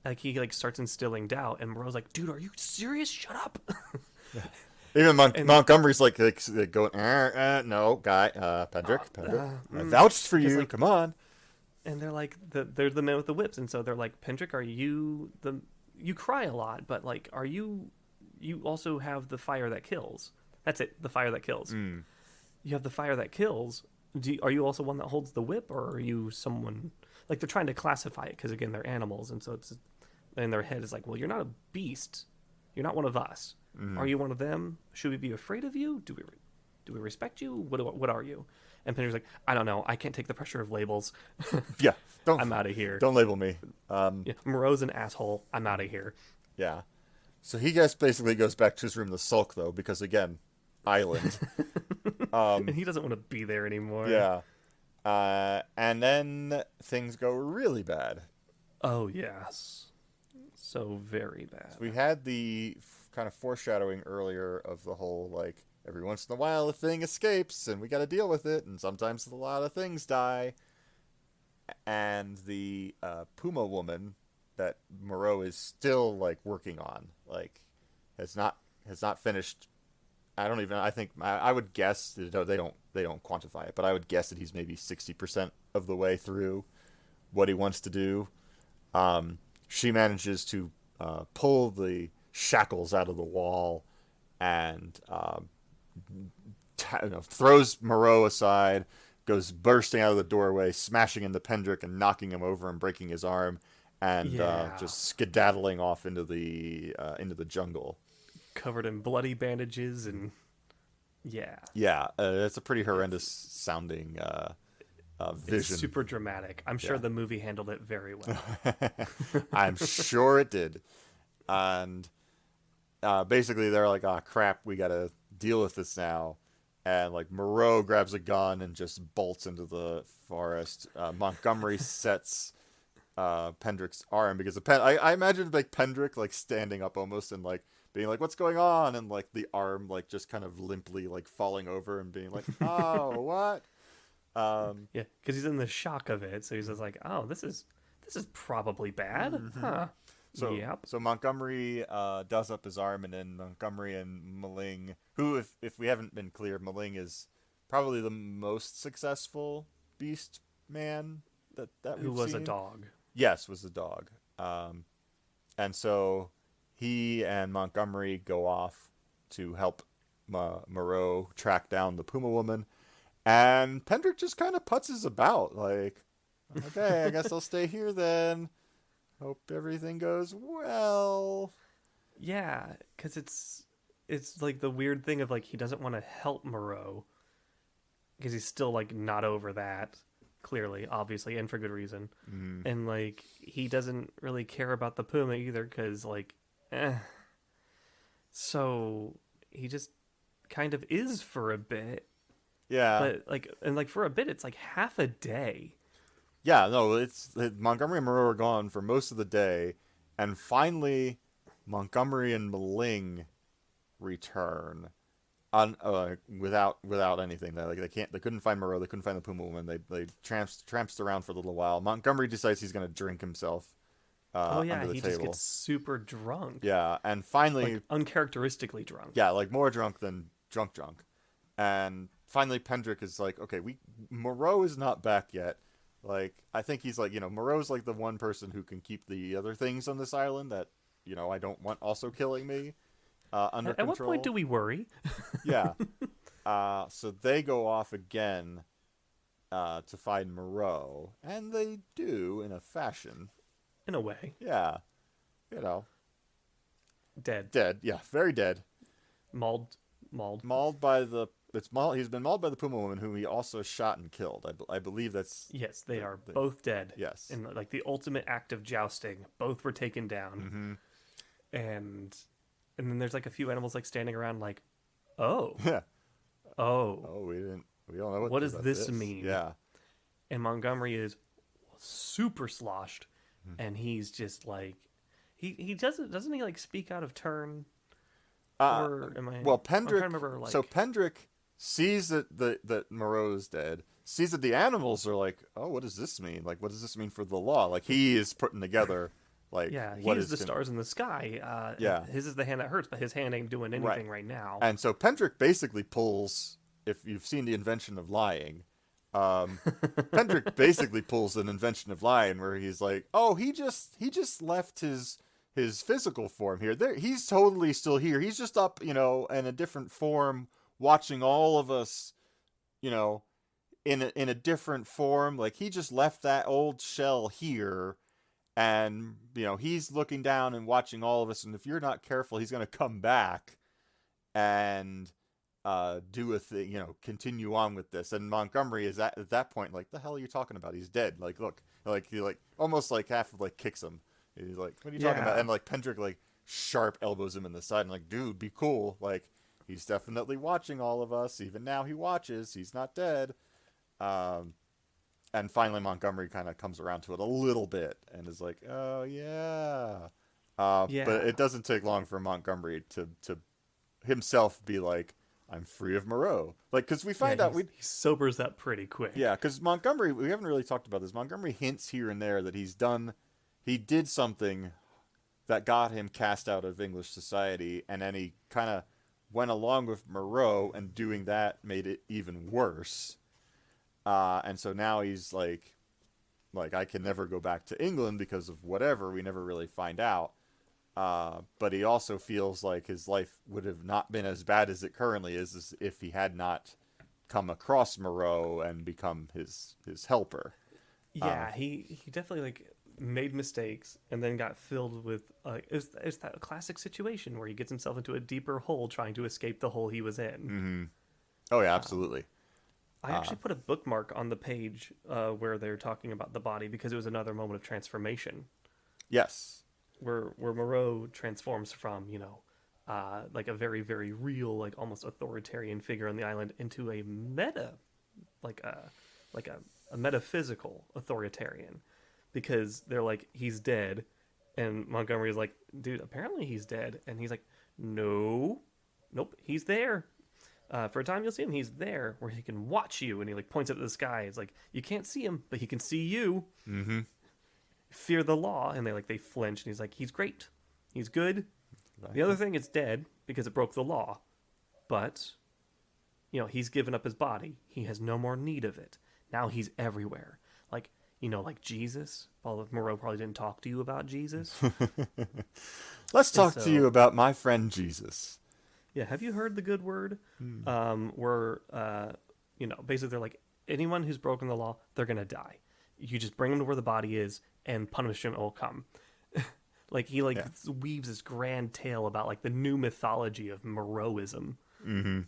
Like he like starts instilling doubt, and Moreau's like, "Dude, are you serious? Shut up!" Even And Montgomery's like going, no, guy, Pendrick, I vouched for you. like, Come on. and they're like, they're the men with the whips, and so they're like, "Pendrick, are you the? You cry a lot, but like, are you? You also have the fire that kills. That's it, the fire that kills." Mm. You have the fire that kills. Are you also one that holds the whip, or are you someone like they're trying to classify it because again they're animals, and so it's in their head is like, well, you're not a beast, you're not one of us. Mm. Are you one of them? Should we be afraid of you? Do we respect you? What are you? And Penny's like, I don't know. I can't take the pressure of labels. Yeah, I'm out of here. don't label me. Yeah, Moreau's an asshole. I'm out of here. Yeah. So he basically goes back to his room to sulk though, because again, island. And he doesn't want to be there anymore. Yeah. And then things go really bad. Oh yes. So very bad. So we had the kind of foreshadowing earlier of the whole, like, every once in a while a thing escapes and we got to deal with it, and sometimes a lot of things die. And the Puma woman that Moreau is still, like, working on, like, has not finished. I think I would guess that they don't quantify it, but I would guess that he's maybe 60% of the way through what he wants to do. She manages to pull the shackles out of the wall and throws Moreau aside, goes bursting out of the doorway, smashing into Pendrick and knocking him over and breaking his arm, and Yeah. just skedaddling off into the jungle. Covered in bloody bandages and yeah. Yeah, it's a pretty horrendous sounding vision. It's super dramatic. I'm sure Yeah. the movie handled it very well. I'm sure it did. And basically, they're like, "Oh crap, we gotta deal with this now." And like Moreau grabs a gun and just bolts into the forest. Montgomery sets Pendrick's arm because I imagine like Pendrick like standing up almost and like being like, "What's going on?" and like the arm like just kind of limply like falling over and being like, "Oh, what?" Yeah, because he's in the shock of it, so he's just like, "Oh, this is probably bad, huh?" So, Yep. so Montgomery does up his arm, and then Montgomery and Maling, who, if we haven't been clear, Maling is probably the most successful beast man that Who we've was a seen. dog? Yes, was a dog. And so he and Montgomery go off to help Moreau track down the Puma Woman, and Pendrick just kind of putzes about, like, okay, I guess I'll stay here then. Hope everything goes well. Yeah, because it's like the weird thing of like he doesn't want to help Moreau because he's still like not over that, clearly, obviously, and for good reason. And like he doesn't really care about the Puma either because like, so he just kind of is for a bit, Yeah. but like and like for a bit it's like half a day. Yeah, no, Montgomery and Moreau are gone for most of the day, and finally Montgomery and Maling return without anything. They couldn't find Moreau, they couldn't find the Puma Woman. They tramped around for a little while. Montgomery decides he's going to drink himself Oh yeah, under the he table. just gets super drunk. Yeah, and finally, Like uncharacteristically drunk. yeah, like more drunk than drunk. And finally Pendrick is like, okay, Moreau is not back yet. Like, I think he's like, Moreau's like the one person who can keep the other things on this island that, I don't want also killing me under At control. what point do we worry? Yeah. So they go off again to find Moreau, and they do in a fashion. In a way. Yeah. Dead. Dead. Yeah, very dead. Mauled. Mauled by the... He's been mauled by the Puma Woman, whom he also shot and killed. I believe that's... Yes, they are both dead. Yes. In like the ultimate act of jousting, both were taken down. And then there's like a few animals like standing around like, oh. Yeah. Oh. Oh, we don't know What does about this mean? Yeah. And Montgomery is super sloshed, and he's just like he doesn't he like speak out of turn? Or am I Well, I'm trying Pendrick... to remember, like, So Pendrick sees that Moreau is dead, sees that the animals are like, oh, what does this mean? Like, what does this mean for the law? Like, he is putting together, like, yeah, what he's is the stars in the sky. Yeah. His is the hand that hurts, but his hand ain't doing anything right now. And so Pendrick basically pulls, if you've seen the invention of lying, Pendrick basically pulls an invention of lying where he's like, oh, he just left his physical form here. He's totally still here. He's just up, in a different form, watching all of us, in a different form. Like, he just left that old shell here, and he's looking down and watching all of us. And if you're not careful, he's gonna come back and do a thing, continue on with this. And Montgomery is at that point like, the hell are you talking about? He's dead. Like, look, like he like almost like half of like kicks him. He's like, what are you talking about? And like Pendrick like sharp elbows him in the side and like, dude, be cool. Like, he's definitely watching all of us. Even now he watches. He's not dead. And finally Montgomery kind of comes around to it a little bit and is like, oh yeah. Yeah. But it doesn't take long for Montgomery to himself be like, I'm free of Moreau. Like, because we find out... he sobers up pretty quick. Yeah, because Montgomery... We haven't really talked about this. Montgomery hints here and there that he did something that got him cast out of English society, and then he kind of went along with Moreau, and doing that made it even worse. And so now he's like... Like, I can never go back to England because of whatever. We never really find out. But he also feels like his life would have not been as bad as it currently is if he had not come across Moreau and become his helper. Yeah, he definitely like made mistakes and then got filled with it's that classic situation where he gets himself into a deeper hole trying to escape the hole he was in. Mm-hmm. Oh yeah, absolutely. I actually put a bookmark on the page where they're talking about the body because it was another moment of transformation Yes. where Moreau transforms from like a very very real like almost authoritarian figure on the island into a meta like a metaphysical authoritarian because they're like he's dead and Montgomery's like dude apparently he's dead and he's like no nope he's there for a time you'll see him he's there where he can watch you and he like points up to the sky it's like you can't see him but he can see you Mm-hmm. fear the law and they flinch and he's like he's great he's good the other thing it's dead because it broke the law but he's given up his body he has no more need of it now he's everywhere like like Jesus Moreau probably didn't talk to you about Jesus. Let's talk to you about my friend Jesus. Yeah, have you heard the good word? Where basically they're like anyone who's broken the law they're gonna die. You just bring them to where the body is and punishment will come. Like he weaves this grand tale about like the new mythology of Moreauism. Mm-hmm.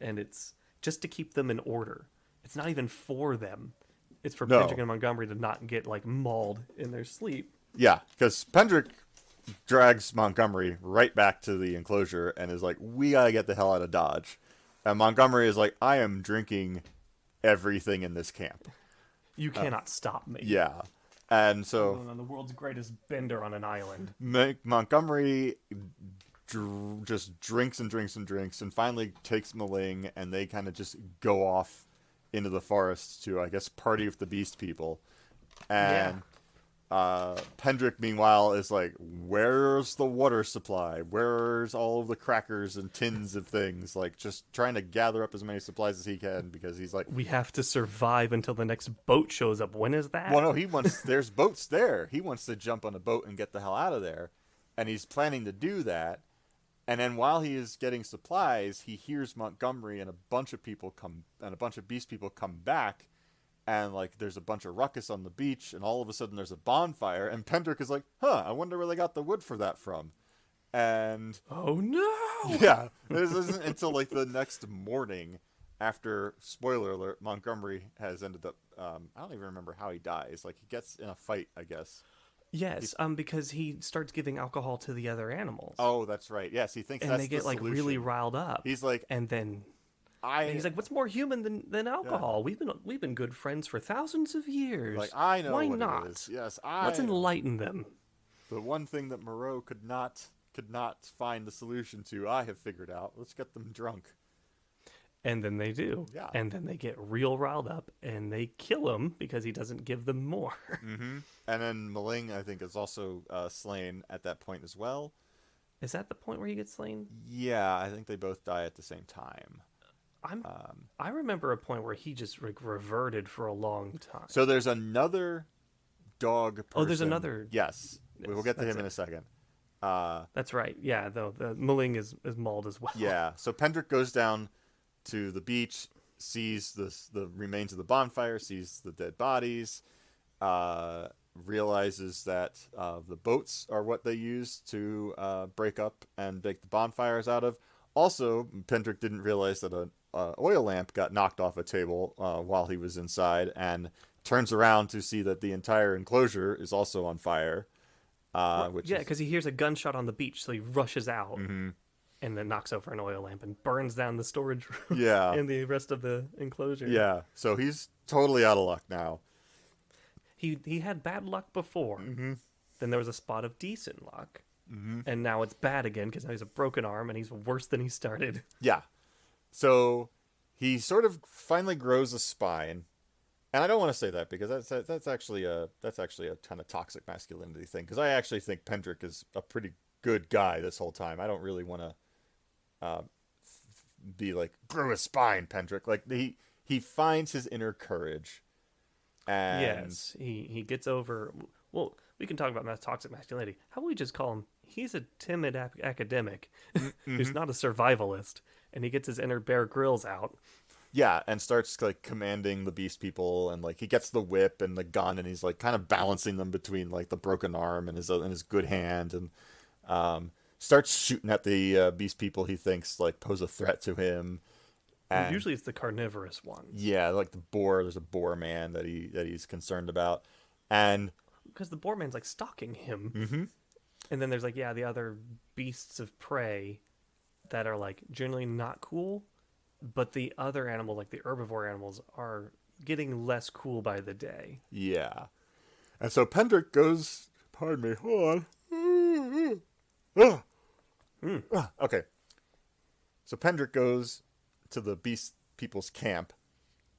And it's just to keep them in order. It's not even for them. It's for No. Pendrick and Montgomery to not get like mauled in their sleep. Yeah, because Pendrick drags Montgomery right back to the enclosure and is like, we gotta get the hell out of Dodge. And Montgomery is like, I am drinking everything in this camp. You cannot stop me. Yeah. And so I'm the world's greatest bender on an island. Montgomery just drinks and drinks and drinks and finally takes Maling and they kind of just go off into the forest to, I guess, party with the beast people. And Pendrick, meanwhile, is like, where's the water supply? Where's all of the crackers and tins of things? Like, just trying to gather up as many supplies as he can because he's like... We have to survive until the next boat shows up. When is that? Well, no, there's boats there. He wants to jump on a boat and get the hell out of there. And he's planning to do that. And then while he is getting supplies, he hears Montgomery and a bunch of beast people come back, and like there's a bunch of ruckus on the beach, and all of a sudden there's a bonfire, and Pendrick is like, I wonder where they got the wood for that from. And oh no! Yeah, this isn't until like the next morning, after, spoiler alert, Montgomery has ended up, I don't even remember how he dies. Like he gets in a fight, I guess. Yes, because he starts giving alcohol to the other animals. Oh, that's right. Yes, he thinks and that's they get the like solution. really riled up. He's like, and then he's like, "What's more human than alcohol? Yeah. We've been good friends for thousands of years. Like I know why what not? It is. Yes, let's enlighten them." The one thing that Moreau could not find the solution to, I have figured out. Let's get them drunk. And then they do. Yeah. And then they get real riled up and they kill him because he doesn't give them more. Mm-hmm. And then Maling, I think, is also slain at that point as well. Is that the point where he gets slain? Yeah, I think they both die at the same time. I remember a point where he just reverted for a long time. So there's another dog person. Oh, there's another. Yes. We will get to him in a second. That's right. Yeah, though the Maling is mauled as well. Yeah. So Pendrick goes down to the beach, sees the remains of the bonfire, sees the dead bodies, realizes that the boats are what they use to break up and make the bonfires out of. Also, Pendrick didn't realize that an oil lamp got knocked off a table while he was inside, and turns around to see that the entire enclosure is also on fire. Because he hears a gunshot on the beach, so he rushes out. Mm-hmm. And then knocks over an oil lamp and burns down the storage room and the rest of the enclosure. Yeah, so he's totally out of luck now. He had bad luck before. Mm-hmm. Then there was a spot of decent luck. Mm-hmm. And now it's bad again because now he's a broken arm and he's worse than he started. Yeah. So he sort of finally grows a spine. And I don't want to say that because that's actually a kind of toxic masculinity thing. Because I actually think Pendrick is a pretty good guy this whole time. I don't really want to be like, grow a spine, Pendrick. Like he finds his inner courage, And Yes, he gets over. Well, we can talk about toxic masculinity. How about we just call him? He's a timid academic who's mhm. not a survivalist, and he gets his inner Bear Grylls out. Yeah, and starts like commanding the beast people, and like he gets the whip and the gun, and he's like kind of balancing them between like the broken arm and his good hand, and starts shooting at the beast people he thinks like pose a threat to him. And And usually it's the carnivorous ones, yeah, like the boar, there's a boar man that he's concerned about, and because the boar man's like stalking him, mm-hmm, and then there's like the other beasts of prey that are like generally not cool, but the other animals like the herbivore animals are getting less cool by the day. yeah, and so Pendrick goes. Pardon me, hold on. Ah, Hmm. okay, so Pendrick goes to the beast people's camp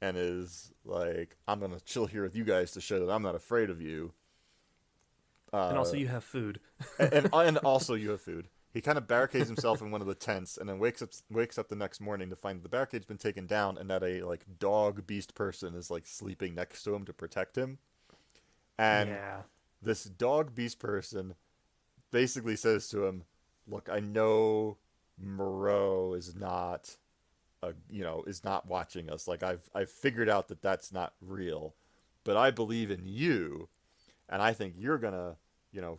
and is like, I'm gonna chill here with you guys to show that I'm not afraid of you. And also, Uh, you have food. and also you have food. He kind of barricades himself in one of the tents, and then wakes up the next morning to find the barricade's been taken down, and that a like dog beast person is like sleeping next to him to protect him. And Yeah, this dog beast person basically says to him, "Look, I know Moreau is not is not watching us. Like I've figured out that that's not real, but I believe in you, and I think you're gonna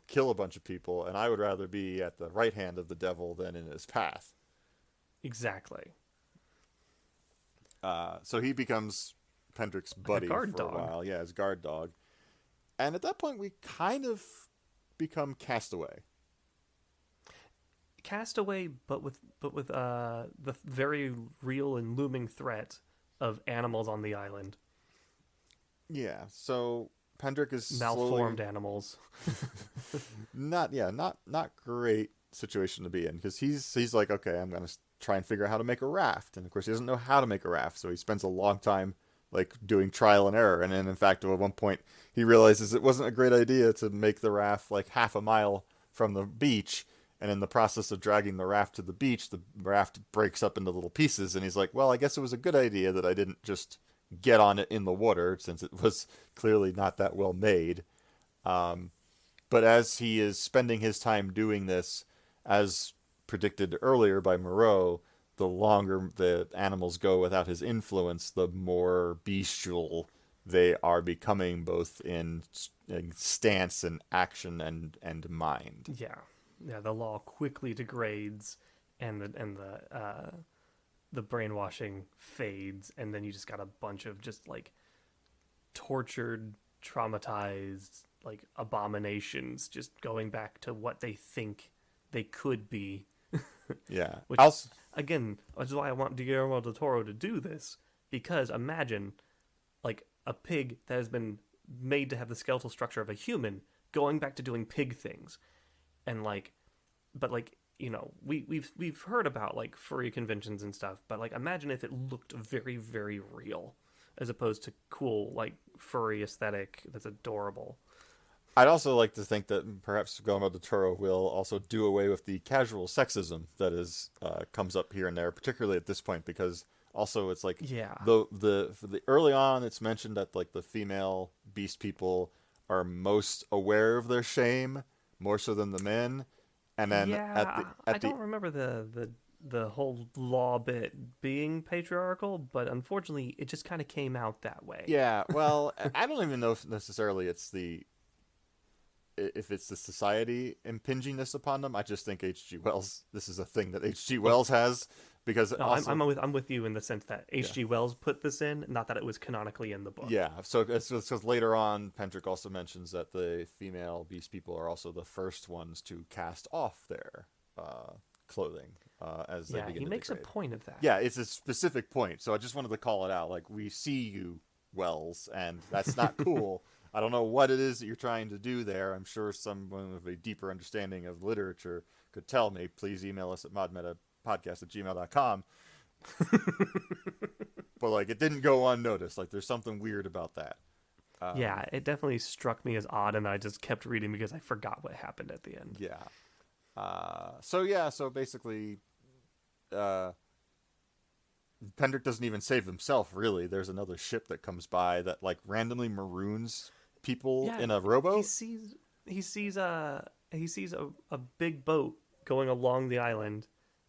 kill a bunch of people, and I would rather be at the right hand of the devil than in his path." exactly. So he becomes Pendrick's Like a buddy guard for a dog. while. Yeah, his guard dog. And at that point, we kind of become Castaway. Castaway, but with the very real and looming threat of animals on the island, Yeah. So Pendrick is slowly malformed animals. not great situation to be in, because he's like, okay, I'm gonna try and figure out how to make a raft, and of course he doesn't know how to make a raft, so he spends a long time like doing trial and error, and then in fact at one point he realizes it wasn't a great idea to make the raft like half a mile from the beach, and in the process of dragging the raft to the beach, the raft breaks up into little pieces, and he's like, well, I guess it was a good idea that I didn't just get on it in the water, since it was clearly not that well made. But as he is spending his time doing this, as predicted earlier by Moreau, the longer the animals go without his influence, the more bestial they are becoming, both in stance and action and mind. Yeah, yeah. The law quickly degrades, and the brainwashing fades, and then you just got a bunch of just like tortured, traumatized, like abominations, just going back to what they think they could be. Yeah. Which, Also, again, which is why I want Guillermo del Toro to do this, because imagine like a pig that has been made to have the skeletal structure of a human going back to doing pig things, and like, but like we've heard about like furry conventions and stuff, but like imagine if it looked very very real as opposed to cool like furry aesthetic that's adorable. I'd also like to think that perhaps Guillermo del Toro will also do away with the casual sexism that is comes up here and there, particularly at this point, because also it's like Yeah, the early on it's mentioned that like the female beast people are most aware of their shame more so than the men, and then at yeah. the I at the don't remember the whole law bit being patriarchal, but unfortunately, it just kind of came out that way. yeah, well, I don't even know if necessarily if it's the society impinging this upon them. I just think H.G. Wells, this is a thing that H.G. Wells has, because No, also I'm with you in the sense that yeah. H.G. Wells put this in, not that it was canonically in the book. Yeah, so it's because later on, Pendrick also mentions that the female beast people are also the first ones to cast off their clothing as they Yeah, begin he to makes a degrade. point of that. Yeah, it's a specific point, so I just wanted to call it out. Like, we see you, Wells, and that's not cool. I don't know what it is that you're trying to do there. I'm sure someone with a deeper understanding of literature could tell me. Please email us at modmetapodcast@gmail.com. But, like, it didn't go unnoticed. Like, there's something weird about that. Yeah, it definitely struck me as odd, and I just kept reading because I forgot what happened at the end. Yeah. So basically, Pendrick doesn't even save himself, really. There's another ship that comes by that like randomly maroons people Yeah, in a he rowboat. sees he sees a big boat going along the island,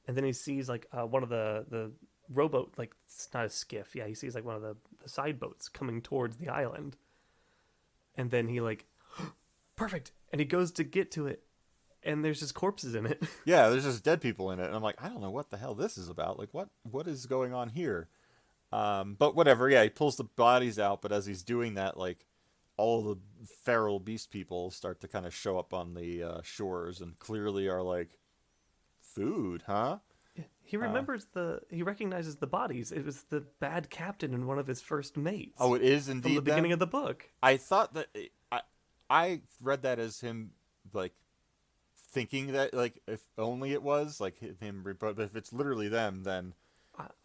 and then he sees like one of the rowboat, like it's not a skiff. Yeah, he sees like one of the side boats coming towards the island, and then he like perfect, and he goes to get to it, and there's just corpses in it. Yeah, there's just dead people in it, and I'm like, I don't know what the hell this is about. Like, what is going on here? But whatever. Yeah, he pulls the bodies out, but as he's doing that, like all the feral beast people start to kind of show up on the shores, and clearly are like, food, huh? Uh, He recognizes the bodies. It was the bad captain and one of his first mates oh, it is from the indeed beginning them. of the book. I thought that I read that as him like thinking that like if only it was like him, but if it's literally them, then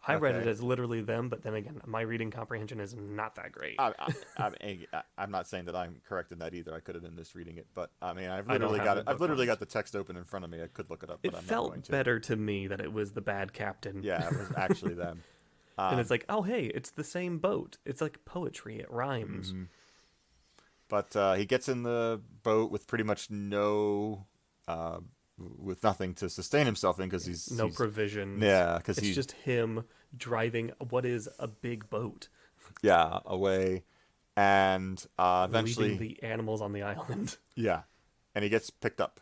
I read it okay. as literally them, but then again, my reading comprehension is not that great. I'm not saying that I'm correct in that either. I could have been misreading it, but I mean, I don't have the I've book literally marked. got the text open in front of me. I could look it up, It but I'm not going felt to. better to me that it was the bad captain. Yeah, it was actually them. And it's Um, like, oh, hey, it's the same boat. It's like poetry. It rhymes. mhm. But he gets in the boat with pretty much uh, with nothing to sustain himself in because No he's provisions. yeah, because It's he's just him driving what is a big boat, yeah away, and leaving eventually the animals on the island. yeah, and he gets picked up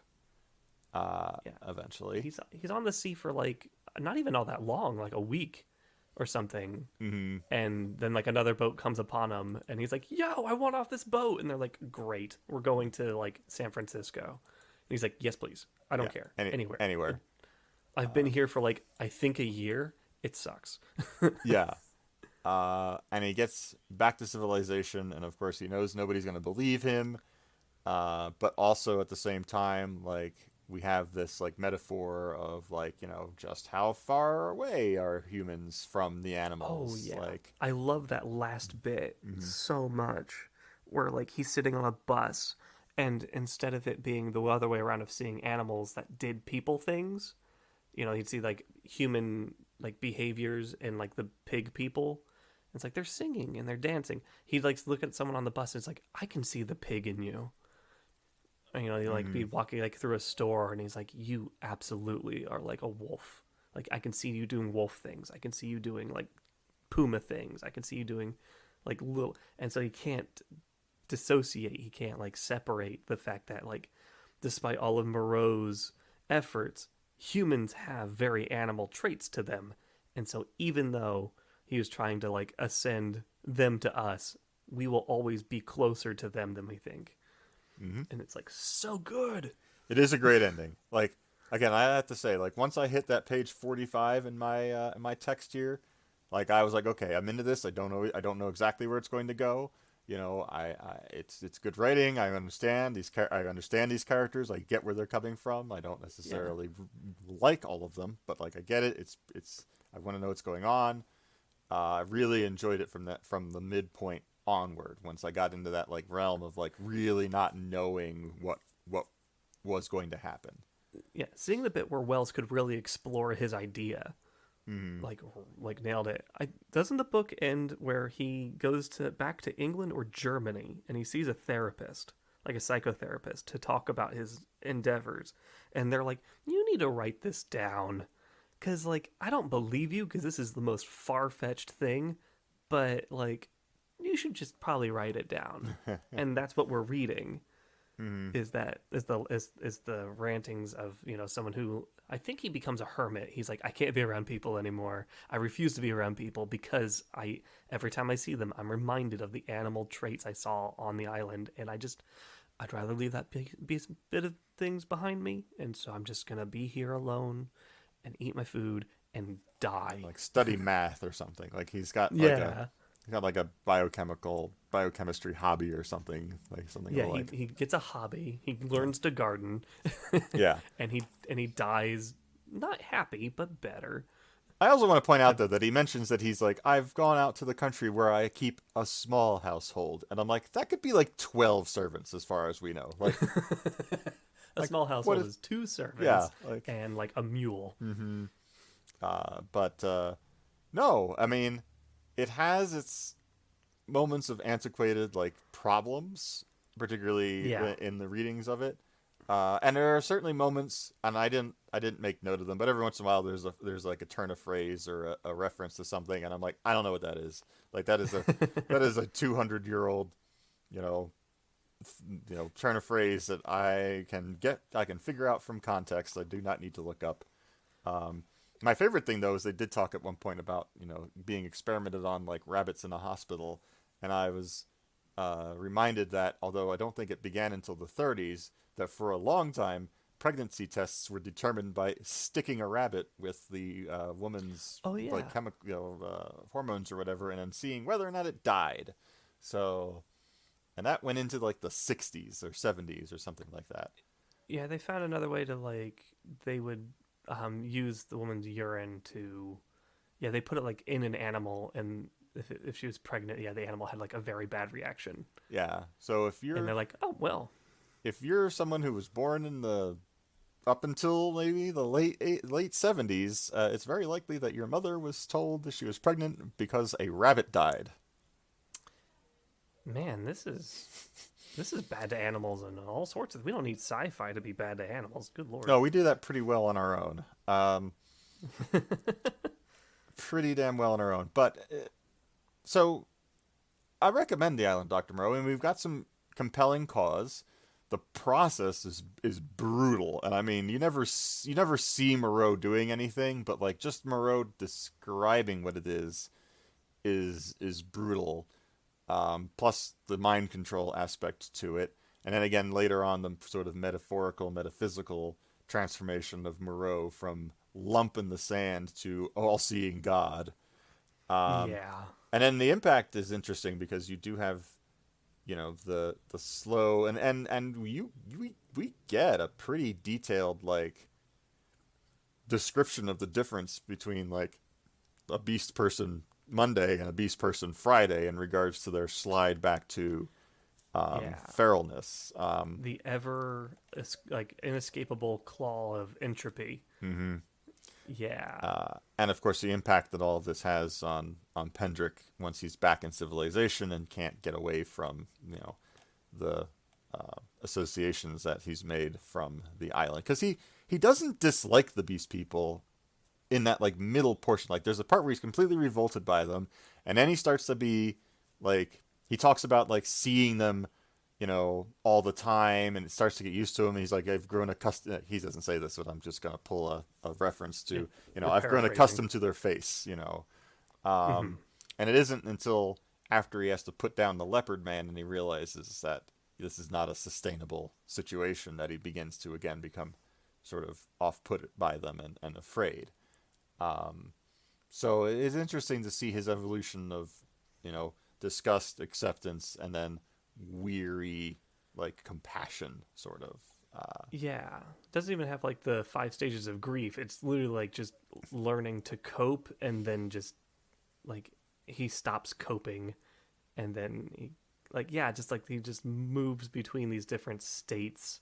Yeah. eventually. He's on the sea for like not even all that long, like a week or something. Hmm. And then like another boat comes upon him and he's like, "Yo, I want off this boat." And they're like, "Great. We're going to like San Francisco." And he's like, "Yes, please. I don't Yeah, care. Anywhere. anywhere. I've been here for like I think a year. It sucks." Yeah. And he gets back to civilization, and of course he knows nobody's going to believe him. But also at the same time, like we have this like metaphor of like just how far away are humans from the Oh animals? yeah. Like, I love that last bit mhm. so much where like he's sitting on a bus and instead of it being the other way around of seeing animals that did people things, you'd see like human like behaviors and like the pig people. It's like they're singing and they're dancing. He'd like look at someone on the bus and it's like, I can see the pig in you. And, he'd like be Mhm. walking like through a store and he's like, you absolutely are like a wolf. Like I can see you doing wolf things. I can see you doing like puma things. I can see you doing like little, and so he can't dissociate. He can't like separate the fact that like despite all of Moreau's efforts, humans have very animal traits to them. And so even though he was trying to like ascend them to us, we will always be closer to them than we think. Mhm. And it's like so good. It is a great ending. Like again, I have to say, like once I hit that page 45 in my text here, like I was like, okay, I'm into this. I don't know exactly where it's going to go. It's good writing. I understand these characters. I get where they're coming from. I don't Yeah. necessarily like all of them, but like I get it. It's I want to know what's going on. I really enjoyed it from the midpoint onward. Once I got into that like realm of like really not knowing what was going to happen. Yeah. Seeing the bit where Wells could really explore his idea, Hmm. like nailed it. Doesn't the book end where he goes to back to England or Germany and he sees a therapist, like a psychotherapist, to talk about his endeavors, and they're like, "You need to write this down." Cause like I don't believe you because this is the most far fetched thing, but like you should just probably write it down, and that's what we're reading. Hmm. Is the rantings of someone who I think he becomes a hermit. He's like, I can't be around people anymore. I refuse to be around people because I every time I see them, I'm reminded of the animal traits I saw on the island, and I'd rather leave that bit of things behind me, and so I'm just gonna be here alone and eat my food and die. Like study math or something. Like Yeah. he's got like a biochemistry hobby or something like something Yeah, like he gets a hobby. He learns to garden, yeah. and he dies not happy but better. I also want to point I, out though that he mentions that he's like, I've gone out to the country where I keep a small household, and I'm like, that could be like 12 servants as far as we know. a Like small what household is? is two Yeah, servants like and like a mule. mm-hmm. But No, I mean, it has its moments of antiquated like problems, particularly Yeah. in the readings of it. And there are certainly moments, and I didn't make note of them, but every once in a while there's like a turn of phrase or a reference to something, and I'm like, I don't know what that is. Like that is a 200-year-old, you know, turn of phrase that I can figure out from context. I do not need to look up. Um, my favorite thing though is they did talk at one point about being experimented on like rabbits in a hospital, and I was reminded that although I don't think it began until the 30s, that for a long time pregnancy tests were determined by sticking a rabbit with the woman's Oh like yeah. chemical hormones or whatever, and then seeing whether or not it died. So, and that went into like the 60s or 70s or something like that. Yeah, they found another way to like they would use the woman's urine to yeah, they put it like in an animal and if she was pregnant, yeah, the animal had like a very bad reaction. Yeah. So And they're like, "Oh, well, if you're someone who was born in the up until maybe the late 70s, it's very likely that your mother was told that she was pregnant because a rabbit died. man, this is bad to animals and all sorts of we don't need sci-fi to be bad to animals. Good lord." No, we do that pretty well on our own. Pretty damn well on our own. But so I recommend the Island, Dr. Moreau, and we've got some compelling cause. The process is brutal, and I mean, you never see Moreau doing anything, but like just Moreau describing what it is brutal. Plus the mind control aspect to it, and then again later on the sort of metaphorical, metaphysical transformation of Moreau from lump in the sand to all-seeing God. Um, Yeah. and then the impact is interesting because you do have the slow and we get a pretty detailed like description of the difference between like a beast person Monday and a beast person Friday in regards to their slide back to Yeah. feralness. The ever like inescapable claw of entropy. Mm-hmm. Yeah. And of course, the impact that all of this has on Pendrick once he's back in civilization and can't get away from the associations that he's made from the island, because he doesn't dislike the Beast People in that like middle portion. Like there's a part where he's completely revolted by them, and then he starts to be like he talks about like seeing them all the time, and it starts to get used to him. And he's like, I've grown accustomed. He doesn't say this, but I'm just gonna pull a reference Yeah. to, You're I've grown paraphrasing. accustomed to their face. Hmm. And it isn't until after he has to put down the leopard man and he realizes that this is not a sustainable situation that he begins to again become sort of off put by them and afraid. Um, so it's interesting to see his evolution of, disgust, acceptance, and then weary, like compassion, sort of. Yeah. Doesn't even have like the five stages of grief. It's literally like just learning to cope and then just like he stops coping and then he like yeah, just like he just moves between these different states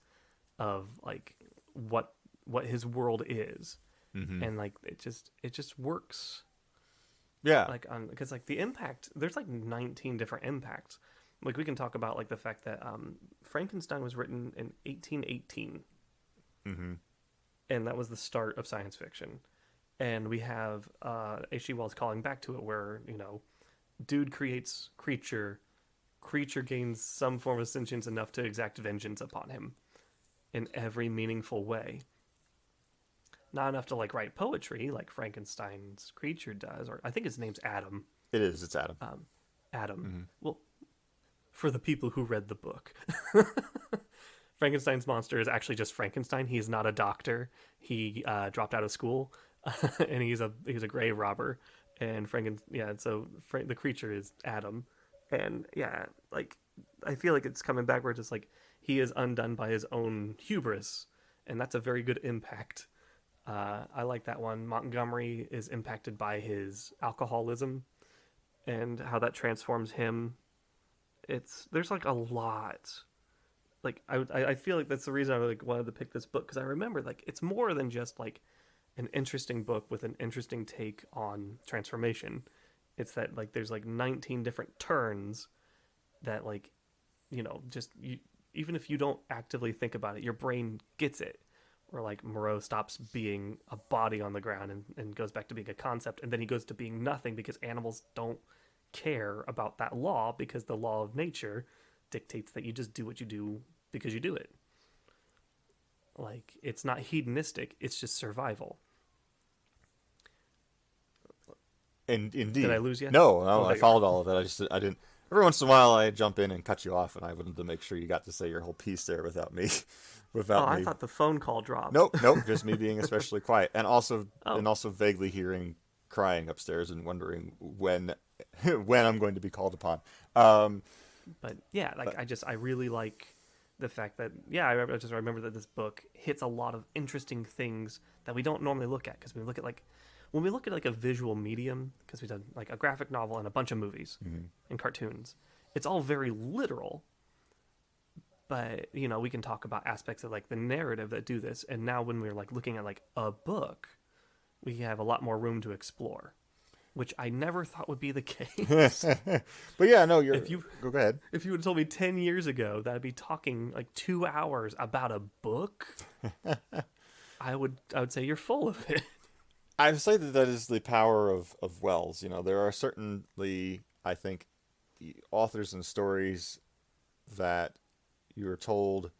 of like what what his world is. Mm-hmm. And like it just works Yeah. like on because like the impact there's like 19 different impacts. Like we can talk about like the fact that Frankenstein was written in 1818 Mm-hmm. and that was the start of science fiction. And we have H.G. Wells calling back to it, where dude creates creature, creature gains some form of sentience enough to exact vengeance upon him in every meaningful way. Not enough to like write poetry like Frankenstein's creature does, or I think his name's Adam. It is. It's Adam. Adam. Mm-hmm. Well, for the people who read the book, Frankenstein's monster is actually just Frankenstein. He's not a doctor. He dropped out of school, and he's a grave robber. And so the creature is Adam, and yeah, like I feel like it's coming back where it's just like he is undone by his own hubris, and that's a very good impact. I like that one. Montgomery is impacted by his alcoholism and how that transforms him. There's like a lot like I feel like that's the reason I like wanted to pick this book because I remember like it's more than just like an interesting book with an interesting take on transformation. It's that like there's like 19 different turns that like just you, even if you don't actively think about it, your brain gets it. Or like Moreau stops being a body on the ground and goes back to being a concept, and then he goes to being nothing because animals don't care about that law because the law of nature dictates that you just do what you do because you do it. Like it's not hedonistic; it's just survival. And Did I indeed, lose you? no, Oh, I there you are. followed all of it. I didn't. Every once in a while, I jump in and cut you off, and I wanted to make sure you got to say your whole piece there without me, Oh, without I me. thought the phone call dropped. Nope, just me being especially quiet, and also Oh, vaguely hearing crying upstairs and wondering when when I'm going to be called upon. Um, but yeah, like but I really like the fact that yeah, I just remember that this book hits a lot of interesting things that we don't normally look at because we look at like when we look at like a visual medium because we've done like a graphic novel and a bunch of movies mhm. and cartoons. It's all very literal, but we can talk about aspects of like the narrative that do this. And now when we're like looking at like a book, we have a lot more room to explore, which I never thought would be the case. But yeah, no, if you're you go ahead. if you would have told me 10 years ago that I'd be talking like 2 hours about a book, I would say you're full of it. I would say that that is the power of Wells. You know, there are certainly, I think, authors and stories that you are told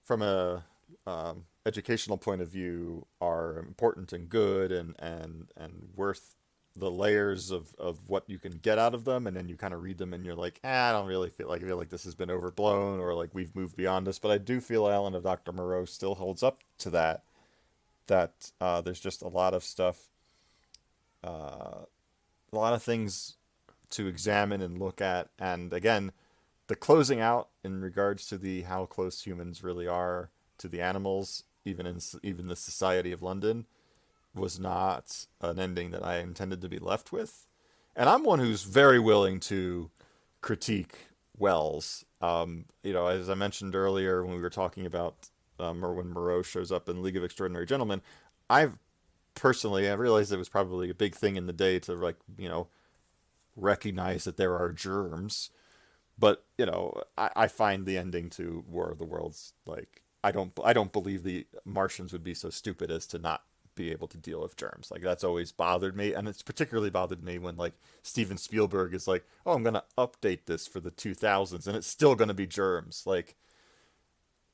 from a educational point of view are important and good and worth the layers of what you can get out of them, and then you kind of read them and you're like, I don't really I feel like this has been overblown or like we've moved beyond this. But I do feel Alan of Dr. Moreau still holds up to that there's just a lot of stuff, a lot of things to examine and look at, and again, the closing out in regards to the how close humans really are to the animals, even the Society of London, was not an ending that I intended to be left with. And I'm one who's very willing to critique Wells. As I mentioned earlier when we were talking about or when Moreau shows up in League of Extraordinary Gentlemen, I've personally I realized it was probably a big thing in the day to recognize that there are germs. But I find the ending to War of the Worlds like I don't believe the Martians would be so stupid as to not be able to deal with germs. Like that's always bothered me, and it's particularly bothered me when like Steven Spielberg is like, "Oh, I'm gonna update this for the 2000s, and it's still gonna be germs." Like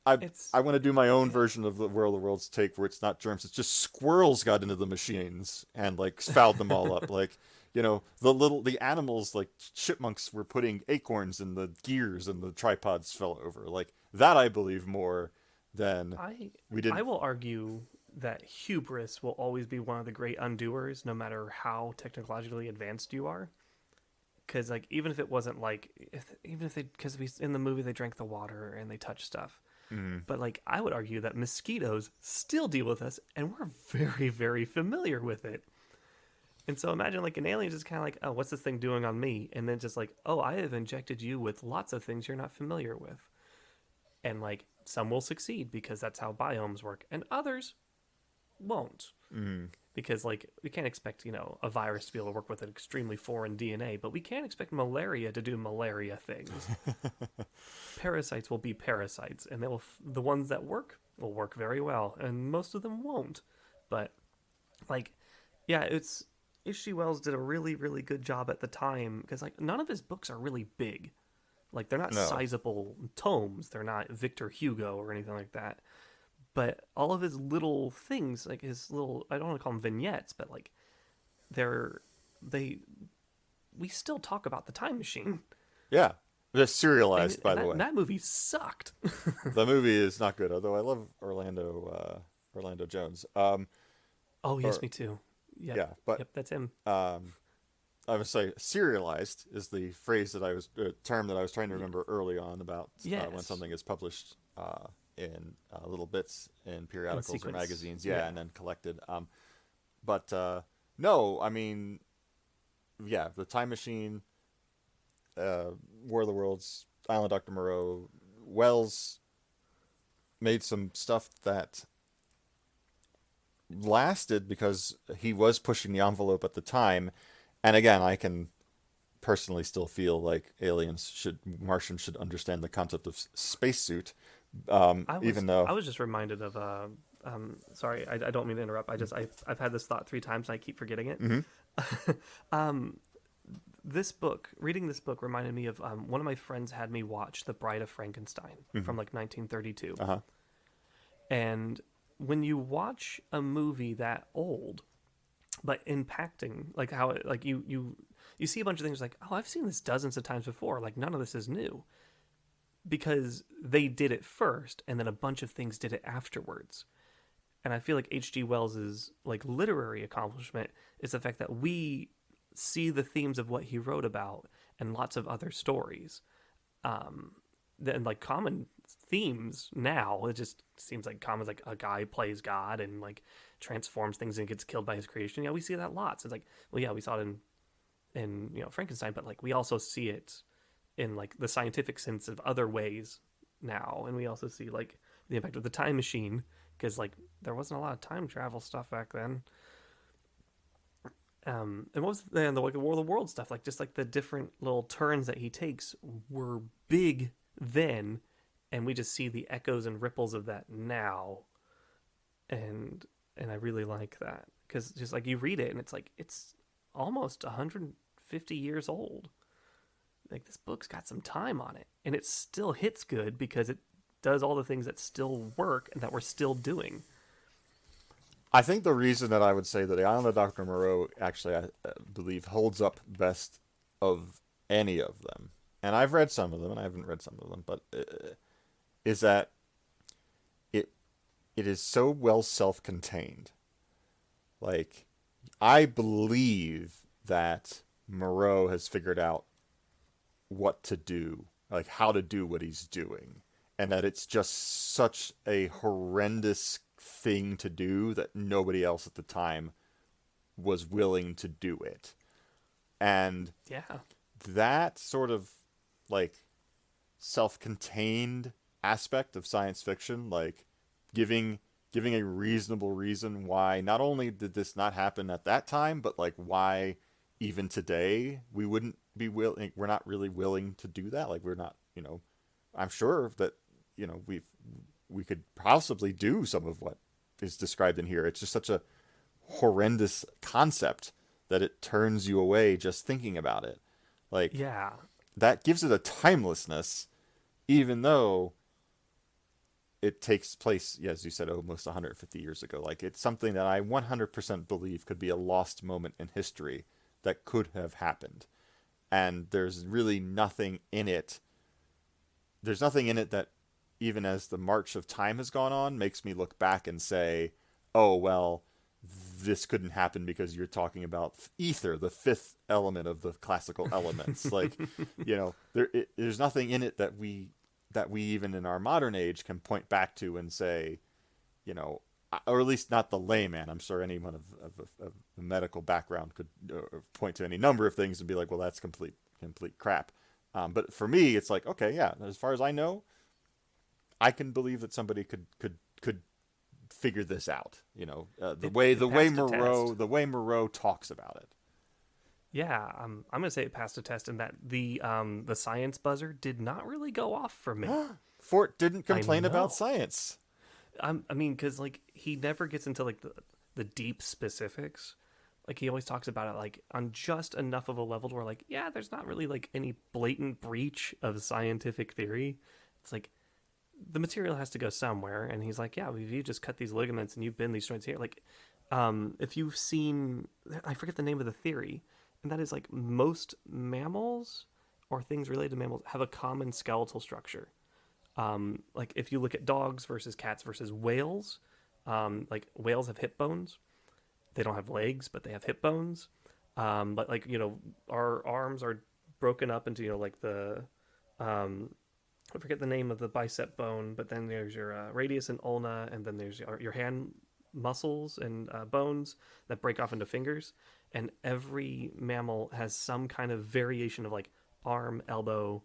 I It's I want to do my own version of the World of the Worlds take where it's not germs, it's just squirrels got into the machines and like fouled them all up. Like the animals like chipmunks were putting acorns in the gears and the tripods fell over. Like that I believe more than I we I didn't. will argue that hubris will always be one of the great undoers, no matter how technologically advanced you are. Because like even if it wasn't like even if they because we in the movie they drank the water and they touched stuff, Mm, but like I would argue that mosquitoes still deal with us and we're very very familiar with it. And so imagine like an alien just kind of like, oh, what's this thing doing on me? And then just like, oh, I have injected you with lots of things you're not familiar with. And like some will succeed because that's how biomes work, and others won't. mm. Because like we can't expect a virus to be able to work with an extremely foreign DNA, but we can expect malaria to do malaria things. Parasites will be parasites, and the ones that work will work very well, and most of them won't. But like, yeah, it's H.G. Wells did a really really good job at the time because like none of his books are really big. Like they're not No. sizable tomes. They're not Victor Hugo or anything like that. But all of his little things, like his little, I don't want to call them vignettes, but like they're they we still talk about the time machine, Yeah. Just and serialized, by and the that, way. that movie sucked. The movie is not good, although I love Orlando Jones. Oh yes, Or me too. Yep, yeah, but yep, that's him. um, I would say serialized is the phrase that I was term that I was trying to remember early on about when Yes, something is published in little bits in in periodicals or sequence. magazines, yeah, Yeah, and then collected. But no, I mean, yeah, the Time Machine, uh, War of the Worlds, Island Doctor Moreau, Wells made some stuff that lasted because he was pushing the envelope at the time. And again, I can personally still feel like Martians should understand the concept of spacesuit. Even I though, was just reminded of sorry, I don't mean to interrupt. I've had this thought 3 times and I keep forgetting it. mhm, um, reading this book reminded me of one of my friends had me watch The Bride of Frankenstein mhm, from like 1932. uh-huh. And when you watch a movie that old, but impacting, like how it, like you see a bunch of things like, oh, I've seen this dozens of times before. Like none of this is new because they did it first, and then a bunch of things did it afterwards. And I feel like H.G. Wells's like literary accomplishment is the fact that we see the themes of what he wrote about and lots of other stories. Then like common themes now, it just seems like common, like a guy plays God and like transforms things and gets killed by his creation. Yeah, we see that lots. It's like, well, yeah, we saw it in Frankenstein, but like we also see it in like the scientific sense of other ways now, and we also see like the impact of the time machine because like there wasn't a lot of time travel stuff back then. And what was the like War of the World stuff, like just like the different little turns that he takes were big then, and we just see the echoes and ripples of that now, and I really like that because just like you read it and it's like it's almost 150 years old. Like this book's got some time on it, and it still hits good because it does all the things that still work and that we're still doing. I think the reason that I would say that the Island of Dr. Moreau actually, I believe, holds up best of any of them, and I've read some of them, and I haven't read some of them, but is that it it is so well self-contained. Like, I believe that Moreau has figured out what to do, like how to do what he's doing, and that it's just such a horrendous thing to do that nobody else at the time was willing to do it. And Yeah, that sort of like self-contained aspect of science fiction, like giving giving a reasonable reason why not only did this not happen at that time, but like why even today we wouldn't be willing, we're not really willing to do that. Like we're not, I'm sure that, we could possibly do some of what is described in here. It's just such a horrendous concept that it turns you away just thinking about it. Like yeah, that gives it a timelessness, even though it takes place, as you said, almost 150 years ago. Like it's something that I 100% believe could be a lost moment in history that could have happened. And there's really nothing in it. There's nothing in it that, even as the march of time has gone on, makes me look back and say, oh, well, this couldn't happen because you're talking about ether, the fifth element of the classical elements. Like, there's nothing in it that we even in our modern age can point back to and say, or at least not the layman. I'm sure anyone of a medical background could point to any number of things and be like, well, that's complete crap. But for me, it's like, okay, yeah, as far as I know, I can believe that somebody could figure this out. The way Moreau talks about it. yeah. I'm gonna say it passed a test, and that the science buzzer did not really go off for me. Fort didn't I complain about know. science. I mean, because like he never gets into like the deep specifics. Like he always talks about it like on just enough of a level to where like, yeah, there's not really like any blatant breach of scientific theory. It's like the material has to go somewhere, and he's like, yeah, if you just cut these ligaments and you bend these joints here, like, if you've seen, I forget the name of the theory, and that is like most mammals or things related to mammals have a common skeletal structure. Like if you look at dogs versus cats versus whales, like whales have hip bones. They don't have legs, but they have hip bones. But like our arms are broken up into like the I forget the name of the bicep bone, but then there's your radius and ulna, and then there's your hand muscles and bones that break off into fingers. And every mammal has some kind of variation of like arm, elbow,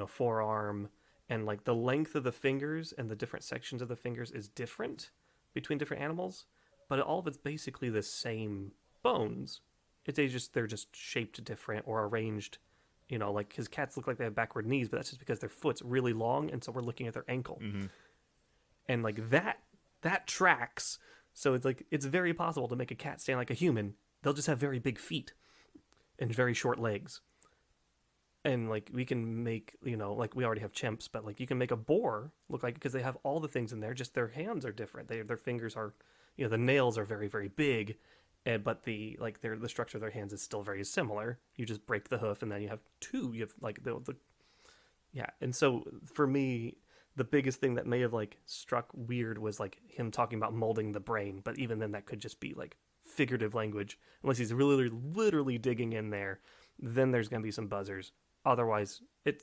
forearm, and like the length of the fingers and the different sections of the fingers is different between different animals. but all of it's basically the same bones. They're just shaped different or arranged. Like his cats look like they have backward knees, but that's just because their foot's really long, and so we're looking at their ankle. Mm-hmm. And like that tracks. So it's like it's very possible to make a cat stand like a human. They'll just have very big feet and very short legs. And like we can make, like we already have chimps, but like you can make a boar look like, because they have all the things in there, just their hands are different. Their fingers are, the nails are very, very big, but the structure of their hands is still very similar. You just break the hoof, and then you have two. You have like the yeah. And so for me, the biggest thing that may have like struck weird was like him talking about molding the brain, but even then that could just be like figurative language, unless he's really literally digging in there. Then there's gonna be some buzzers. Otherwise, it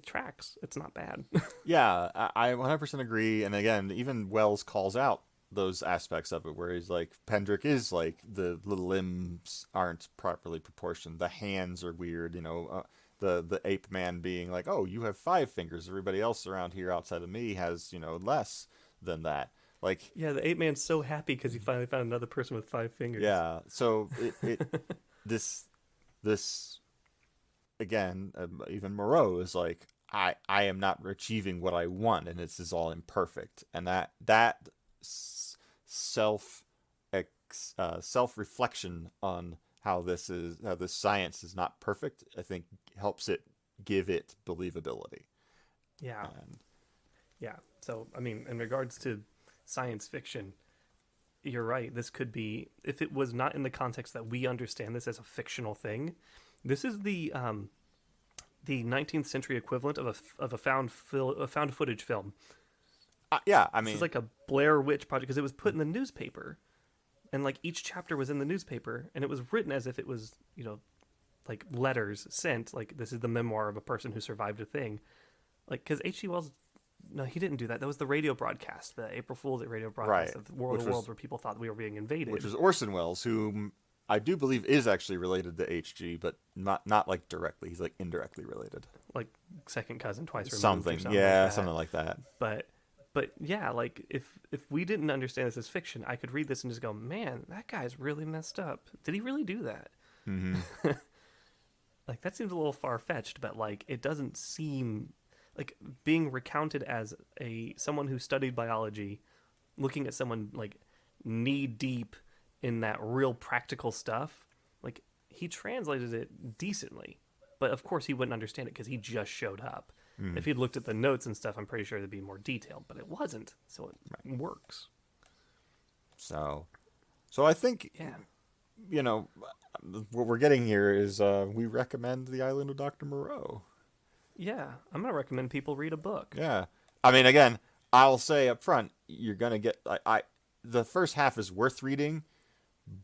tracks. It's not bad. Yeah, I 100% agree. And again, even Wells calls out those aspects of it, where he's like, Pendrick is like, the limbs aren't properly proportioned, the hands are weird, the ape man being like, oh, you have 5 fingers, everybody else around here outside of me has, less than that. Like, yeah, the ape man's so happy because he finally found another person with 5 fingers. yeah, so this again, even Moreau is like, I am not achieving what I want, and this is all imperfect, and that self reflection on how this science is not perfect, I think helps it give it believability. Yeah. Yeah. So I mean, in regards to science fiction, you're right. This could be, if it was not in the context that we understand this as a fictional thing. This is the 19th century equivalent of a found footage film. Yeah, I mean, this is like a Blair Witch Project, because it was put in the newspaper, and like each chapter was in the newspaper, and it was written as if it was like letters sent. Like, this is the memoir of a person who survived a thing. Like, because H.G. Wells, no, he didn't do that. That was the radio broadcast, the April Fool's radio broadcast, right, of War of the Worlds, where people thought we were being invaded. Which was Orson Welles, who I do believe is actually related to H.G., but not like directly. He's like indirectly related, like second cousin, twice removed. Something, yeah, like something like that. But yeah, like if we didn't understand this as fiction, I could read this and just go, man, that guy's really messed up. Did he really do that? Mm-hmm. Like, that seems a little far-fetched, but like it doesn't seem like being recounted as someone who studied biology, looking at someone like knee deep in that real practical stuff. Like, he translated it decently, but of course he wouldn't understand it because he just showed up. If he'd looked at the notes and stuff, I'm pretty sure it'd be more detailed, but it wasn't, so it works. So I think, what we're getting here is we recommend The Island of Dr. Moreau. Yeah, I'm going to recommend people read a book. Yeah. I mean, again, I'll say up front, you're going to get... the first half is worth reading,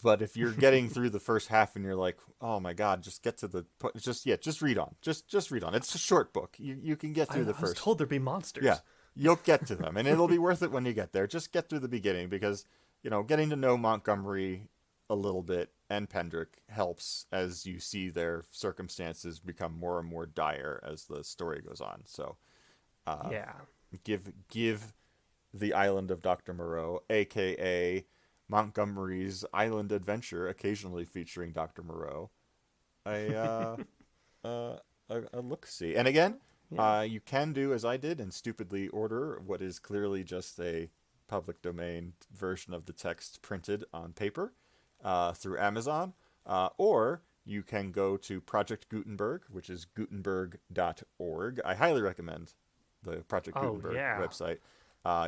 but if you're getting through the first half and you're like, oh my god, just get to the... Just read on. Just read on. It's a short book. You can get through the first... I was told there'd be monsters. Yeah, you'll get to them, and it'll be worth it when you get there. Just get through the beginning, because, getting to know Montgomery a little bit and Pendrick helps as you see their circumstances become more and more dire as the story goes on. So, give The Island of Dr. Moreau, a.k.a. Montgomery's Island Adventure, occasionally featuring Dr. Moreau, a look-see. And again, you can do as I did and stupidly order what is clearly just a public domain version of the text printed on paper through Amazon, or you can go to Project Gutenberg, which is gutenberg.org. I highly recommend the Project Gutenberg website.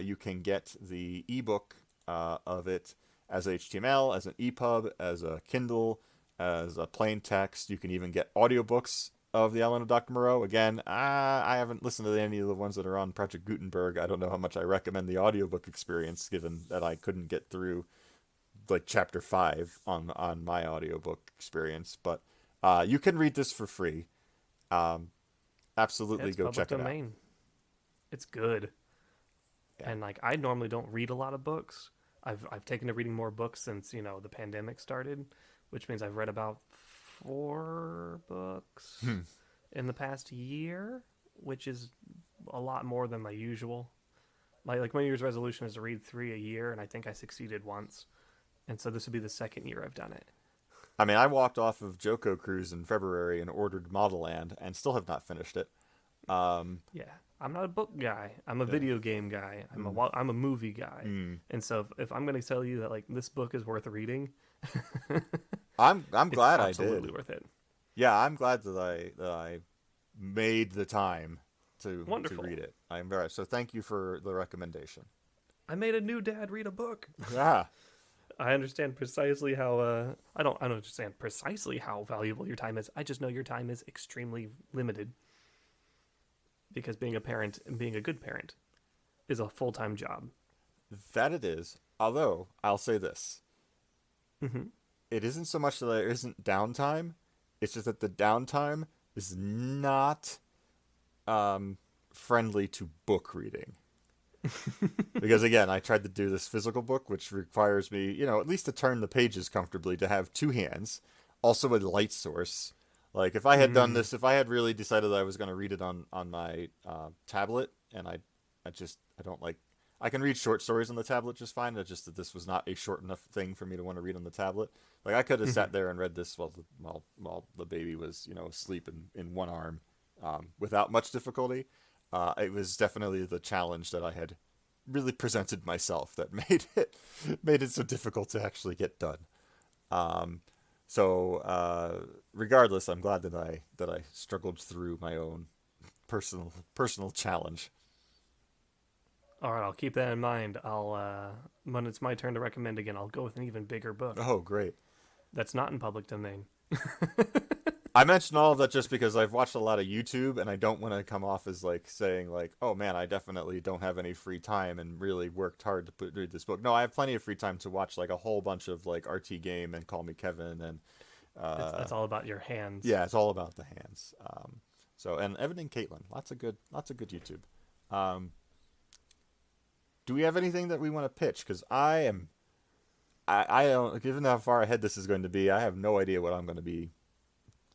You can get the ebook of it as HTML, as an EPUB, as a Kindle, as a plain text. You can even get audiobooks of The Island of Dr. Moreau. Again, I haven't listened to any of the ones that are on Project Gutenberg. I don't know how much I recommend the audiobook experience, given that I couldn't get through like chapter 5 on my audiobook experience. But you can read this for free. Absolutely, go check it out. It's good. Yeah. And like, I normally don't read a lot of books. I've taken to reading more books since, the pandemic started, which means I've read about 4 books in the past year, which is a lot more than my usual. My New Year's resolution is to read 3 a year, and I think I succeeded once. And so this would be the second year I've done it. I mean, I walked off of Joko Cruise in February and ordered Model Land and still have not finished it. Yeah, I'm not a book guy. I'm a Yeah. video game guy. I'm a movie guy. Mm. And so if I'm going to tell you that like this book is worth reading, I'm it's glad I absolutely did. worth it. Yeah, I'm glad that I made the time to Wonderful. read it. I'm very so. Thank you for the recommendation. I made a new dad read a book. Yeah. I understand precisely how I don't understand precisely how valuable your time is. I just know your time is extremely limited. Because being a parent and being a good parent is a full-time job. That it is. Although, I'll say this. Mm-hmm. It isn't so much that there isn't downtime. It's just that the downtime is not friendly to book reading. Because, again, I tried to do this physical book, which requires me, at least to turn the pages comfortably, to have two hands. Also a light source. Like, if I had done this, if I had really decided that I was going to read it on my tablet, and I don't like, I can read short stories on the tablet just fine. It's just that this was not a short enough thing for me to want to read on the tablet. Like, I could have sat there and read this while the baby was, asleep in one arm, without much difficulty. It was definitely the challenge that I had really presented myself that made it so difficult to actually get done. So regardless, I'm glad that I struggled through my own personal challenge. All right, I'll keep that in mind. When it's my turn to recommend again, I'll go with an even bigger book Oh, great. that's not in public domain. I mentioned all of that just because I've watched a lot of YouTube, and I don't want to come off as like saying like, oh man, I definitely don't have any free time and really worked hard to read this book. No, I have plenty of free time to watch like a whole bunch of like RT Game and Call Me Kevin and That's all about your hands. yeah, it's all about the hands. And Evan and Caitlin, lots of good YouTube. Do we have anything that we want to pitch? Because I don't, given how far ahead this is going to be, I have no idea what I'm going to be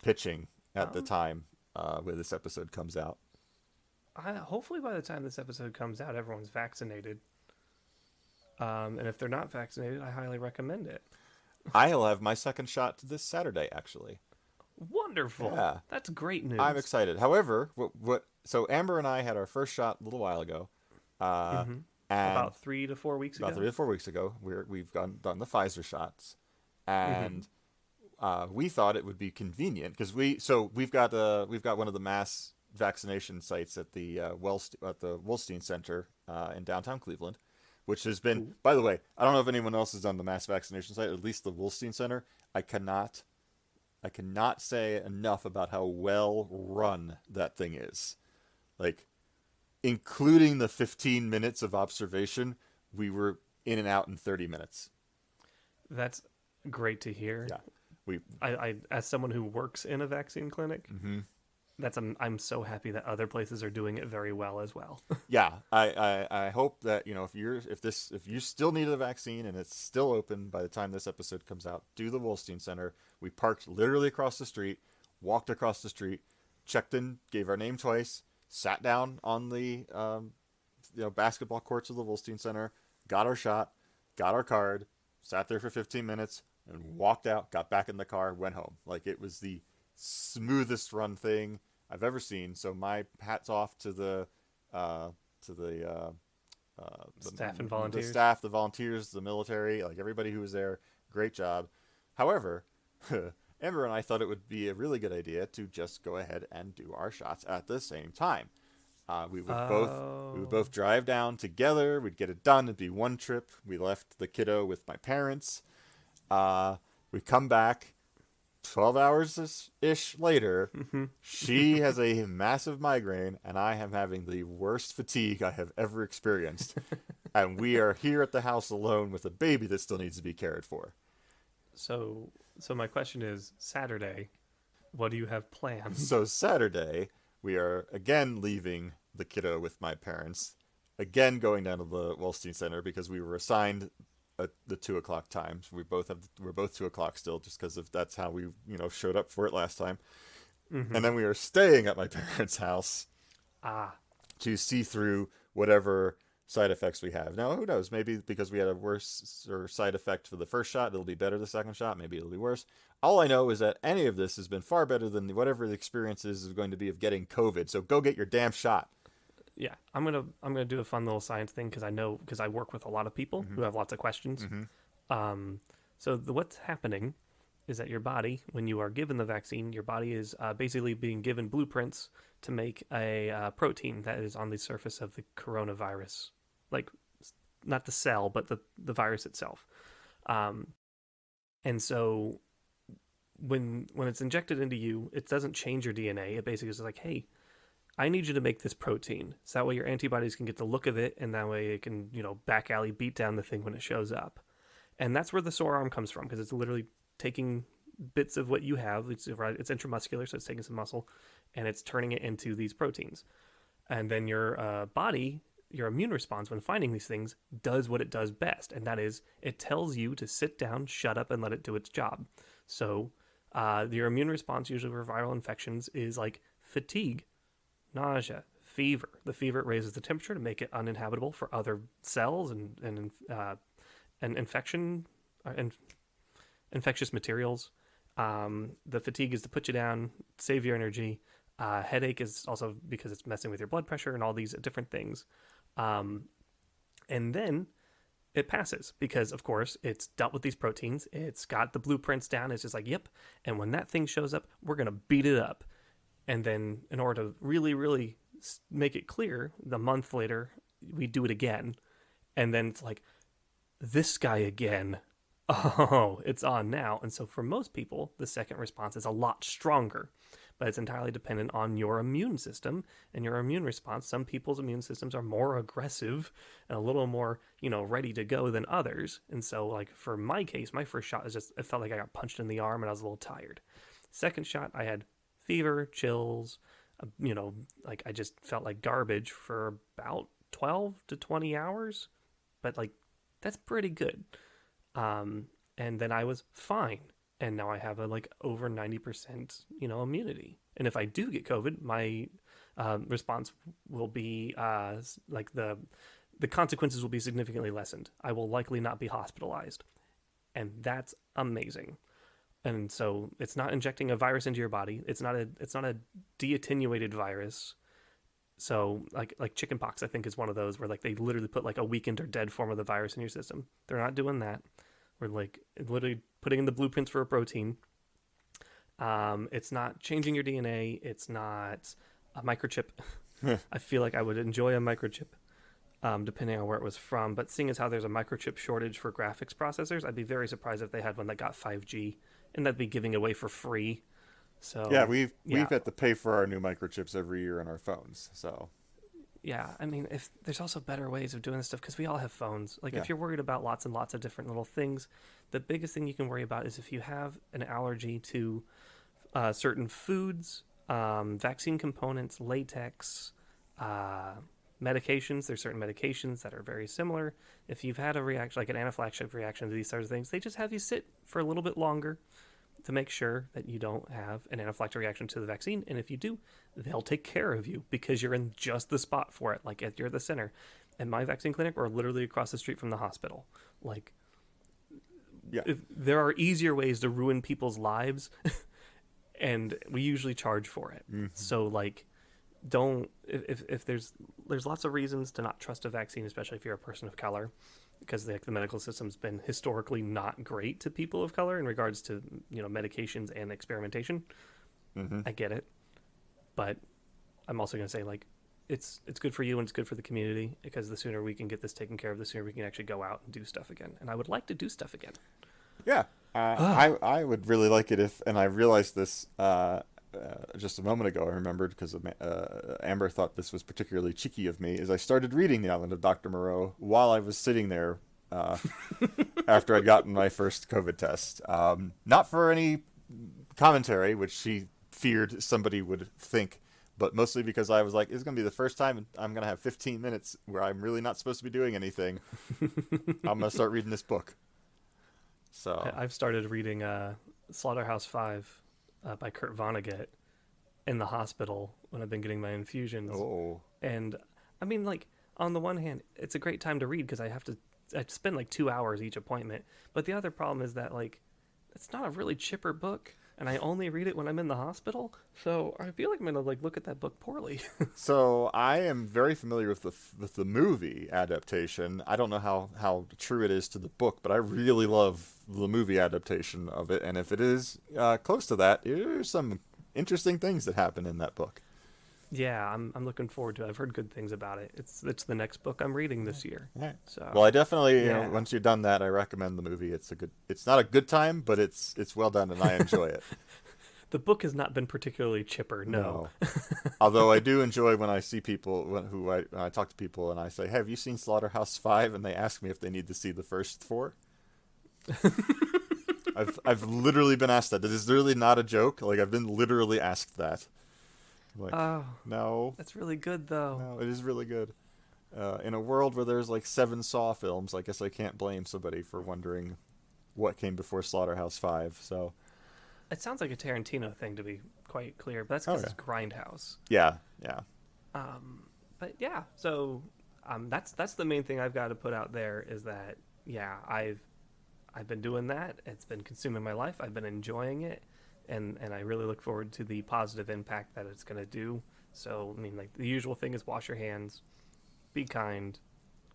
pitching at the time where this episode comes out. Hopefully by the time this episode comes out, everyone's vaccinated. And if they're not vaccinated, I highly recommend it. I'll have my second shot this Saturday, actually. Wonderful. Yeah. That's great news. I'm excited. However, so Amber and I had our first shot a little while ago. And about 3 to 4 weeks ago. About 3 to 4 weeks ago, we've done the Pfizer shots, and we thought it would be convenient because we've got one of the mass vaccination sites at the Wolstein Center in downtown Cleveland, which has been, by the way, I don't know if anyone else has done the mass vaccination site, at least the Wolstein Center. I cannot say enough about how well run that thing is, like. Including the 15 minutes of observation, we were in and out in 30 minutes. That's great to hear. Yeah, I as someone who works in a vaccine clinic, I'm so happy that other places are doing it very well as well. Yeah, I hope that if you still need a vaccine and it's still open by the time this episode comes out, do the Wolstein Center. We parked literally across the street, walked across the street, checked in, gave our name twice. Sat down on the basketball courts of the Wolstein Center, got our shot, got our card, sat there for 15 minutes, and walked out, got back in the car, went home. Like, it was the smoothest run thing I've ever seen. So my hat's off to the staff and volunteers. The staff, the volunteers, the military, like everybody who was there. Great job. However, Amber and I thought it would be a really good idea to just go ahead and do our shots at the same time. We would both drive down together. We'd get it done. It'd be one trip. We left the kiddo with my parents. We come back 12 hours ish later. She has a massive migraine, and I am having the worst fatigue I have ever experienced. And we are here at the house alone with a baby that still needs to be cared for. So my question is, Saturday, what do you have planned? So Saturday, we are again leaving the kiddo with my parents, again going down to the Wolstein Center because we were assigned the 2:00 times. We're both 2:00 still, just because that's how we showed up for it last time. And then we are staying at my parents' house to see through whatever side effects we have. Now, who knows? Maybe because we had a worse or side effect for the first shot, it'll be better the second shot. Maybe it'll be worse. All I know is that any of this has been far better than whatever the experience is going to be of getting COVID. So go get your damn shot. Yeah, I'm gonna do a fun little science thing because I work with a lot of people who have lots of questions. So what's happening is that your body, when you are given the vaccine, your body is basically being given blueprints to make a protein that is on the surface of the coronavirus, like not the cell, but the virus itself. And so when it's injected into you, it doesn't change your DNA. It basically is like, hey, I need you to make this protein, so that way your antibodies can get the look of it, and that way it can, back alley beat down the thing when it shows up. And that's where the sore arm comes from, because it's literally taking bits of what you have. It's intramuscular, so it's taking some muscle, and it's turning it into these proteins. And then your body, your immune response when finding these things, does what it does best, and that is it tells you to sit down, shut up, and let it do its job. So your immune response, usually for viral infections, is like fatigue, nausea, fever. The fever raises the temperature to make it uninhabitable for other cells and infection and infectious materials. The fatigue is to put you down, save your energy. Headache is also because it's messing with your blood pressure and all these different things. And then it passes because, of course, it's dealt with these proteins. It's got the blueprints down. It's just like, yep. And when that thing shows up, we're going to beat it up. And then in order to really, really make it clear, the month later, we do it again. And then it's like, this guy again. Oh, it's on now. And so for most people, the second response is a lot stronger. But it's entirely dependent on your immune system and your immune response. Some people's immune systems are more aggressive and a little more, ready to go than others. And so, like, for my case, my first shot was just, it felt like I got punched in the arm and I was a little tired. Second shot, I had fever, chills, like I just felt like garbage for about 12 to 20 hours. But, like, that's pretty good. And then I was fine. And now I have over 90%, immunity. And if I do get COVID, my response will be the consequences will be significantly lessened. I will likely not be hospitalized. And that's amazing. And so it's not injecting a virus into your body. It's not a de-attenuated virus. So like chickenpox, I think, is one of those where they literally put a weakened or dead form of the virus in your system. They're not doing that. We're literally putting in the blueprints for a protein. It's not changing your DNA. It's not a microchip. I feel like I would enjoy a microchip, depending on where it was from. But seeing as how there's a microchip shortage for graphics processors, I'd be very surprised if they had one that got 5G, and that'd be giving away for free. So yeah, we've had to pay for our new microchips every year on our phones. So yeah, I mean, if there's also better ways of doing this stuff, because we all have phones. If you're worried about lots and lots of different little things, the biggest thing you can worry about is if you have an allergy to certain foods, vaccine components, latex, medications. There's certain medications that are very similar. If you've had a reaction, like an anaphylactic reaction to these sorts of things, they just have you sit for a little bit longer to make sure that you don't have an anaphylactic reaction to the vaccine. And if you do, they'll take care of you because you're in just the spot for it. You're at the center. And my vaccine clinic, we're literally across the street from the hospital. There are easier ways to ruin people's lives, and we usually charge for it. Mm-hmm. So don't, if there's lots of reasons to not trust a vaccine, especially if you're a person of color, because the medical system's been historically not great to people of color in regards to medications and experimentation. Mm-hmm. I get it, but I'm also going to say it's good for you and it's good for the community, because the sooner we can get this taken care of, the sooner we can actually go out and do stuff again. And I would like to do stuff again. Yeah, I would really like it if, and I realized this just a moment ago, I remembered, because Amber thought this was particularly cheeky of me, is I started reading The Island of Dr. Moreau while I was sitting there after I'd gotten my first COVID test. Not for any commentary, which she feared somebody would think, but mostly because I was like, it's going to be the first time I'm going to have 15 minutes where I'm really not supposed to be doing anything. I'm going to start reading this book. So I've started reading Slaughterhouse-Five by Kurt Vonnegut in the hospital when I've been getting my infusions. Oh. And I mean, on the one hand, it's a great time to read because I spend like 2 hours each appointment. But the other problem is that like it's not a really chipper book, and I only read it when I'm in the hospital. So I feel like I'm gonna like look at that book poorly. So I am very familiar with the movie adaptation. I don't know how true it is to the book, but I really love the movie adaptation of it. And if it is close to that, there's some interesting things that happen in that book. Yeah, I'm looking forward to it. I've heard good things about it. It's the next book I'm reading this year. All right. So Well, I definitely yeah. once you've done that, I recommend the movie. It's not a good time, but it's well done and I enjoy it. The book has not been particularly chipper, no. No. Although I do enjoy when I see people when I talk to people and I say, hey, "Have you seen Slaughterhouse-5?" and they ask me if they need to see the first four. I've literally been asked that. It is literally not a joke. Like I've been literally asked that. Like, Oh, no, that's really good though. no, it is really good. In a world where there's like 7 Saw films, I guess I can't blame somebody for wondering what came before Slaughterhouse-5. So It sounds like a Tarantino thing to be quite clear, but that's Oh, because yeah. it's Grindhouse. yeah, yeah. But yeah, so that's the main thing I've got to put out there is that yeah, I've been doing that. It's been consuming my life. I've been enjoying it, and I really look forward to the positive impact that it's going to do. So I mean, like the usual thing is wash your hands, be kind,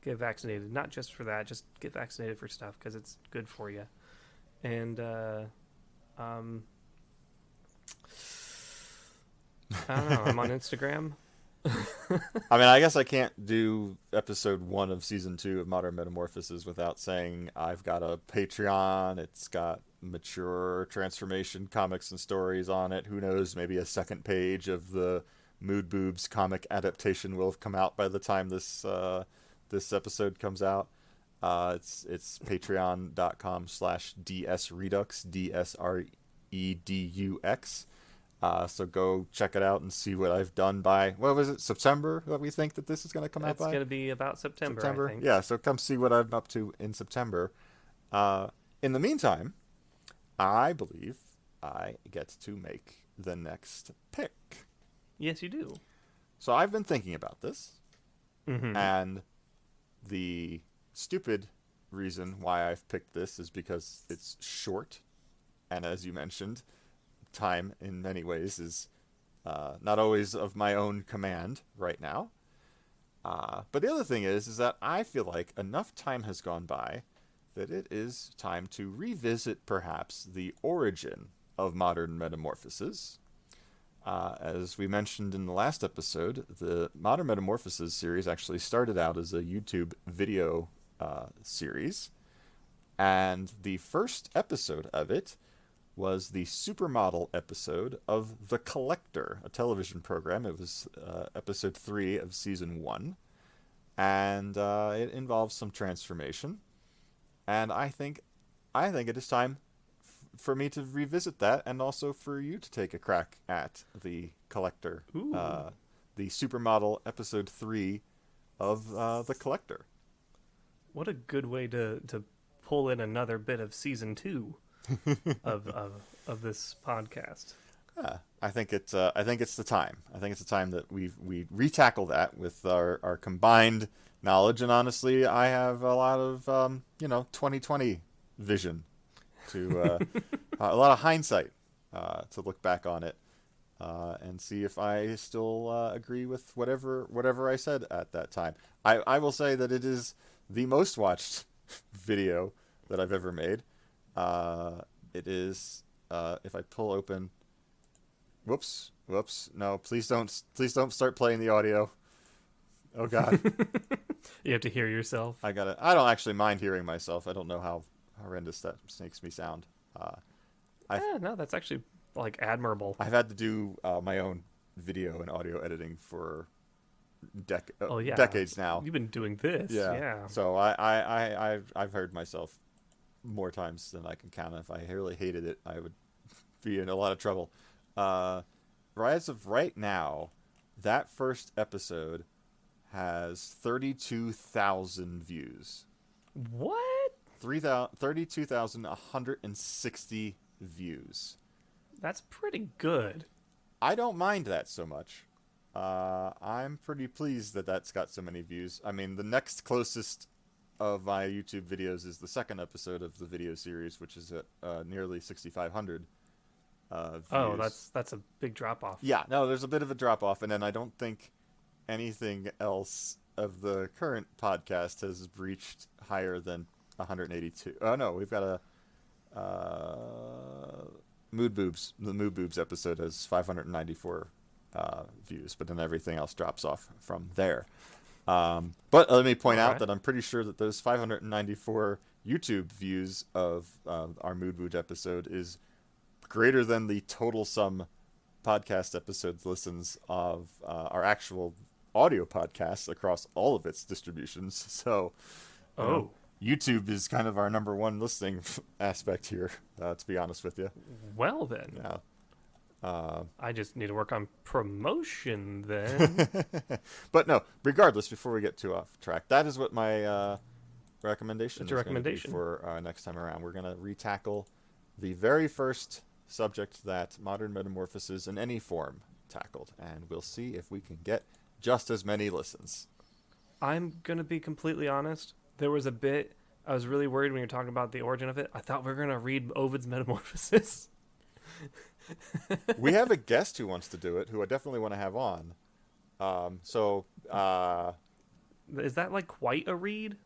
get vaccinated. Not just for that, just get vaccinated for stuff because it's good for you. And um, I don't know. I'm on Instagram. I mean, I guess I can't do episode 1 of season 2 of Modern Metamorphoses without saying I've got a Patreon. It's got mature transformation comics and stories on it. Who knows? Maybe a second page of the Mood Boobs comic adaptation will have come out by the time this episode comes out. It's patreon.com/dsredux, DSREDUX. So go check it out and see what I've done by, what was it, September that we think that this is going to come out It's by? going to be about September, I think. Yeah, so come see what I'm up to in September. In the meantime, I believe I get to make the next pick. Yes, you do. So I've been thinking about this, Mm-hmm. and the stupid reason why I've picked this is because it's short, and as you mentioned, time in many ways is not always of my own command right now. But the other thing is that I feel like enough time has gone by that it is time to revisit perhaps the origin of Modern Metamorphoses. As we mentioned in the last episode, the Modern Metamorphoses series actually started out as a YouTube video series, and the first episode of it was the supermodel episode of The Collector, a television program. It was episode 3 of season 1, and it involves some transformation. And I think it is time for me to revisit that, and also for you to take a crack at The Collector, Ooh. the supermodel episode 3 of The Collector. What a good way to pull in another bit of season 2 of this podcast. Yeah, I think it's the time. I think it's the time that we retackle that with our combined knowledge. And honestly, I have a lot of 2020 vision to a lot of hindsight to look back on it and see if I still agree with whatever I said at that time. I will say that it is the most watched video that I've ever made. It is if I pull open. Whoops. No, please don't start playing the audio. Oh God. You have to hear yourself. I don't actually mind hearing myself. I don't know how horrendous that makes me sound. No, that's actually like admirable. I've had to do my own video and audio editing for Yeah. decades now. You've been doing this. Yeah. So I've heard myself more times than I can count. If I really hated it, I would be in a lot of trouble. As of right now, that first episode has 32,000 views. What? 32,160 views. That's pretty good. I don't mind that so much. I'm pretty pleased that that's got so many views. I mean, the next closest of my YouTube videos is the second episode of the video series, which is at nearly 6,500 views. Oh, that's a big drop off. Yeah, no, there's a bit of a drop off, and then I don't think anything else of the current podcast has reached higher than 182. Oh no, we've got a Mood Boobs. The Mood Boobs episode has 594 views, but then everything else drops off from there. But let me point out that I'm pretty sure that those 594 YouTube views of our Mood Boobs episode is greater than the total sum podcast episodes listens of our actual audio podcasts across all of its distributions. So, YouTube is kind of our number one listening aspect here, to be honest with you. Well, then. Yeah. I just need to work on promotion then. But no, regardless, before we get too off track, that is what my recommendation What's your is going to be for next time around. We're going to retackle the very first subject that Modern Metamorphoses in any form tackled, and we'll see if we can get just as many listens. I'm going to be completely honest. There was a bit, I was really worried when you were talking about the origin of it. I thought we were going to read Ovid's Metamorphosis. We have a guest who wants to do it, who I definitely want to have on. Is that like quite a read?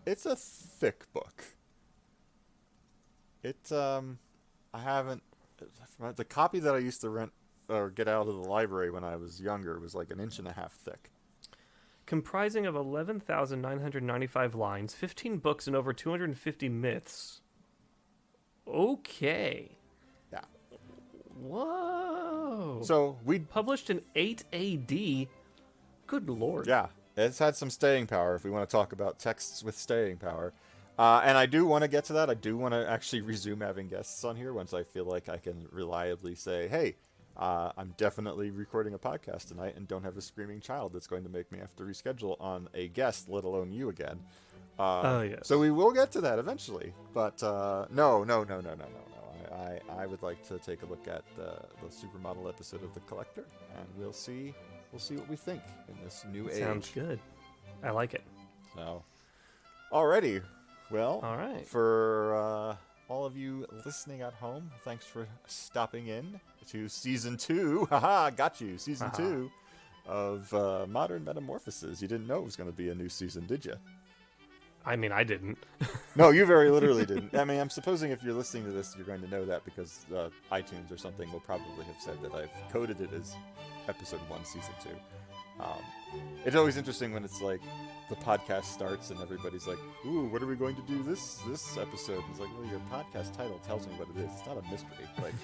It's a thick book. I haven't, the copy that I used to rent or get out of the library when I was younger was like 1.5 inches thick. Comprising of 11,995 lines, 15 books, and over 250 myths. Okay. Yeah. Whoa. So we Published in 8 AD. Good lord. Yeah, it's had some staying power if we want to talk about texts with staying power. And I do want to get to that. I do want to actually resume having guests on here once I feel like I can reliably say, hey, I'm definitely recording a podcast tonight and don't have a screaming child that's going to make me have to reschedule on a guest, let alone you again. Yes. So we will get to that eventually. But no. I would like to take a look at the supermodel episode of The Collector, and we'll see what we think in this new age. Sounds good. I like it. So, alrighty. Well, all right. For all of you listening at home, thanks for stopping in to season 2. Haha, got you. Season 2 of Modern Metamorphoses. You didn't know it was going to be a new season, did you? I mean, I didn't. No, you very literally didn't. I mean, I'm supposing if you're listening to this, you're going to know that because iTunes or something will probably have said that I've coded it as episode 1, season 2. It's always interesting when it's like the podcast starts and everybody's like, ooh, what are we going to do this episode? And it's like, well, your podcast title tells me what it is. It's not a mystery. Like,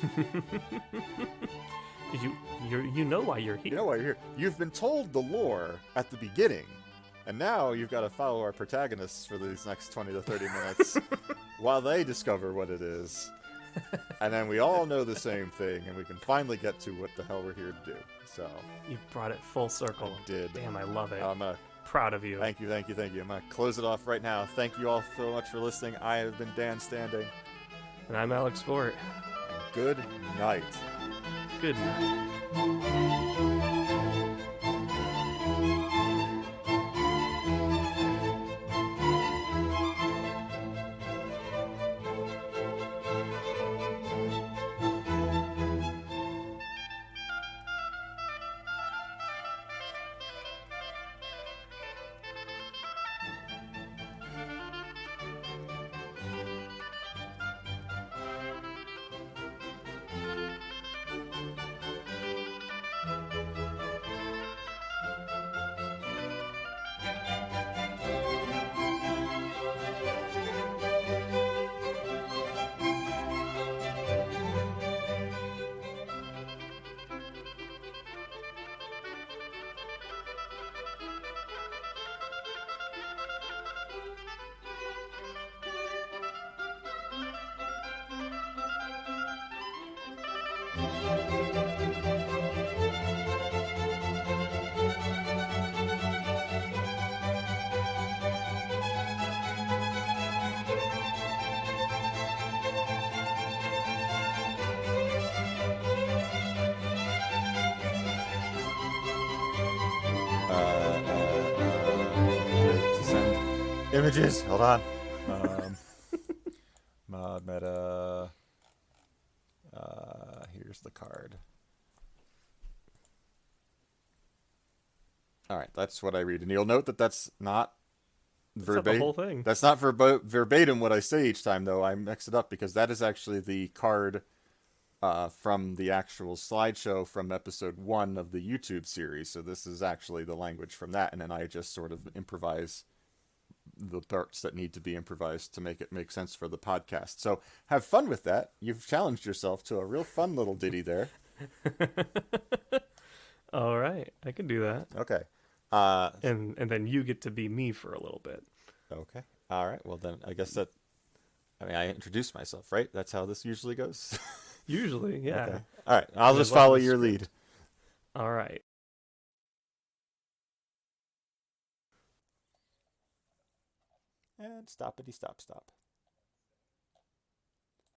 you know why you're here. You know why you're here. You've been told the lore at the beginning, and now you've got to follow our protagonists for these next 20 to 30 minutes while they discover what it is. And then we all know the same thing, and we can finally get to what the hell we're here to do. So You brought it full circle. I did. Damn, I love it. I'm proud of you. Thank you. I'm going to close it off right now. Thank you all so much for listening. I have been Dan Standing. And I'm Alex Fort. And good night. Good night. Images. Hold on. ModMeta. Here's the card. All right, that's what I read, and you'll note that that's not That's not the verbatim. whole thing. That's not verbatim what I say each time, though. I mix it up because that is actually the card from the actual slideshow from episode 1 of the YouTube series. So this is actually the language from that, and then I just sort of improvise the parts that need to be improvised to make it make sense for the podcast. So have fun with that. You've challenged yourself to a real fun little ditty there. All right, I can do that. Okay. And then you get to be me for a little bit. Okay. All right. Well, then I guess that. I mean, I introduced myself, right? That's how this usually goes. Usually, yeah. Okay. All right. I'll And just then what follow was your script? lead. All right. And stoppity stop stop.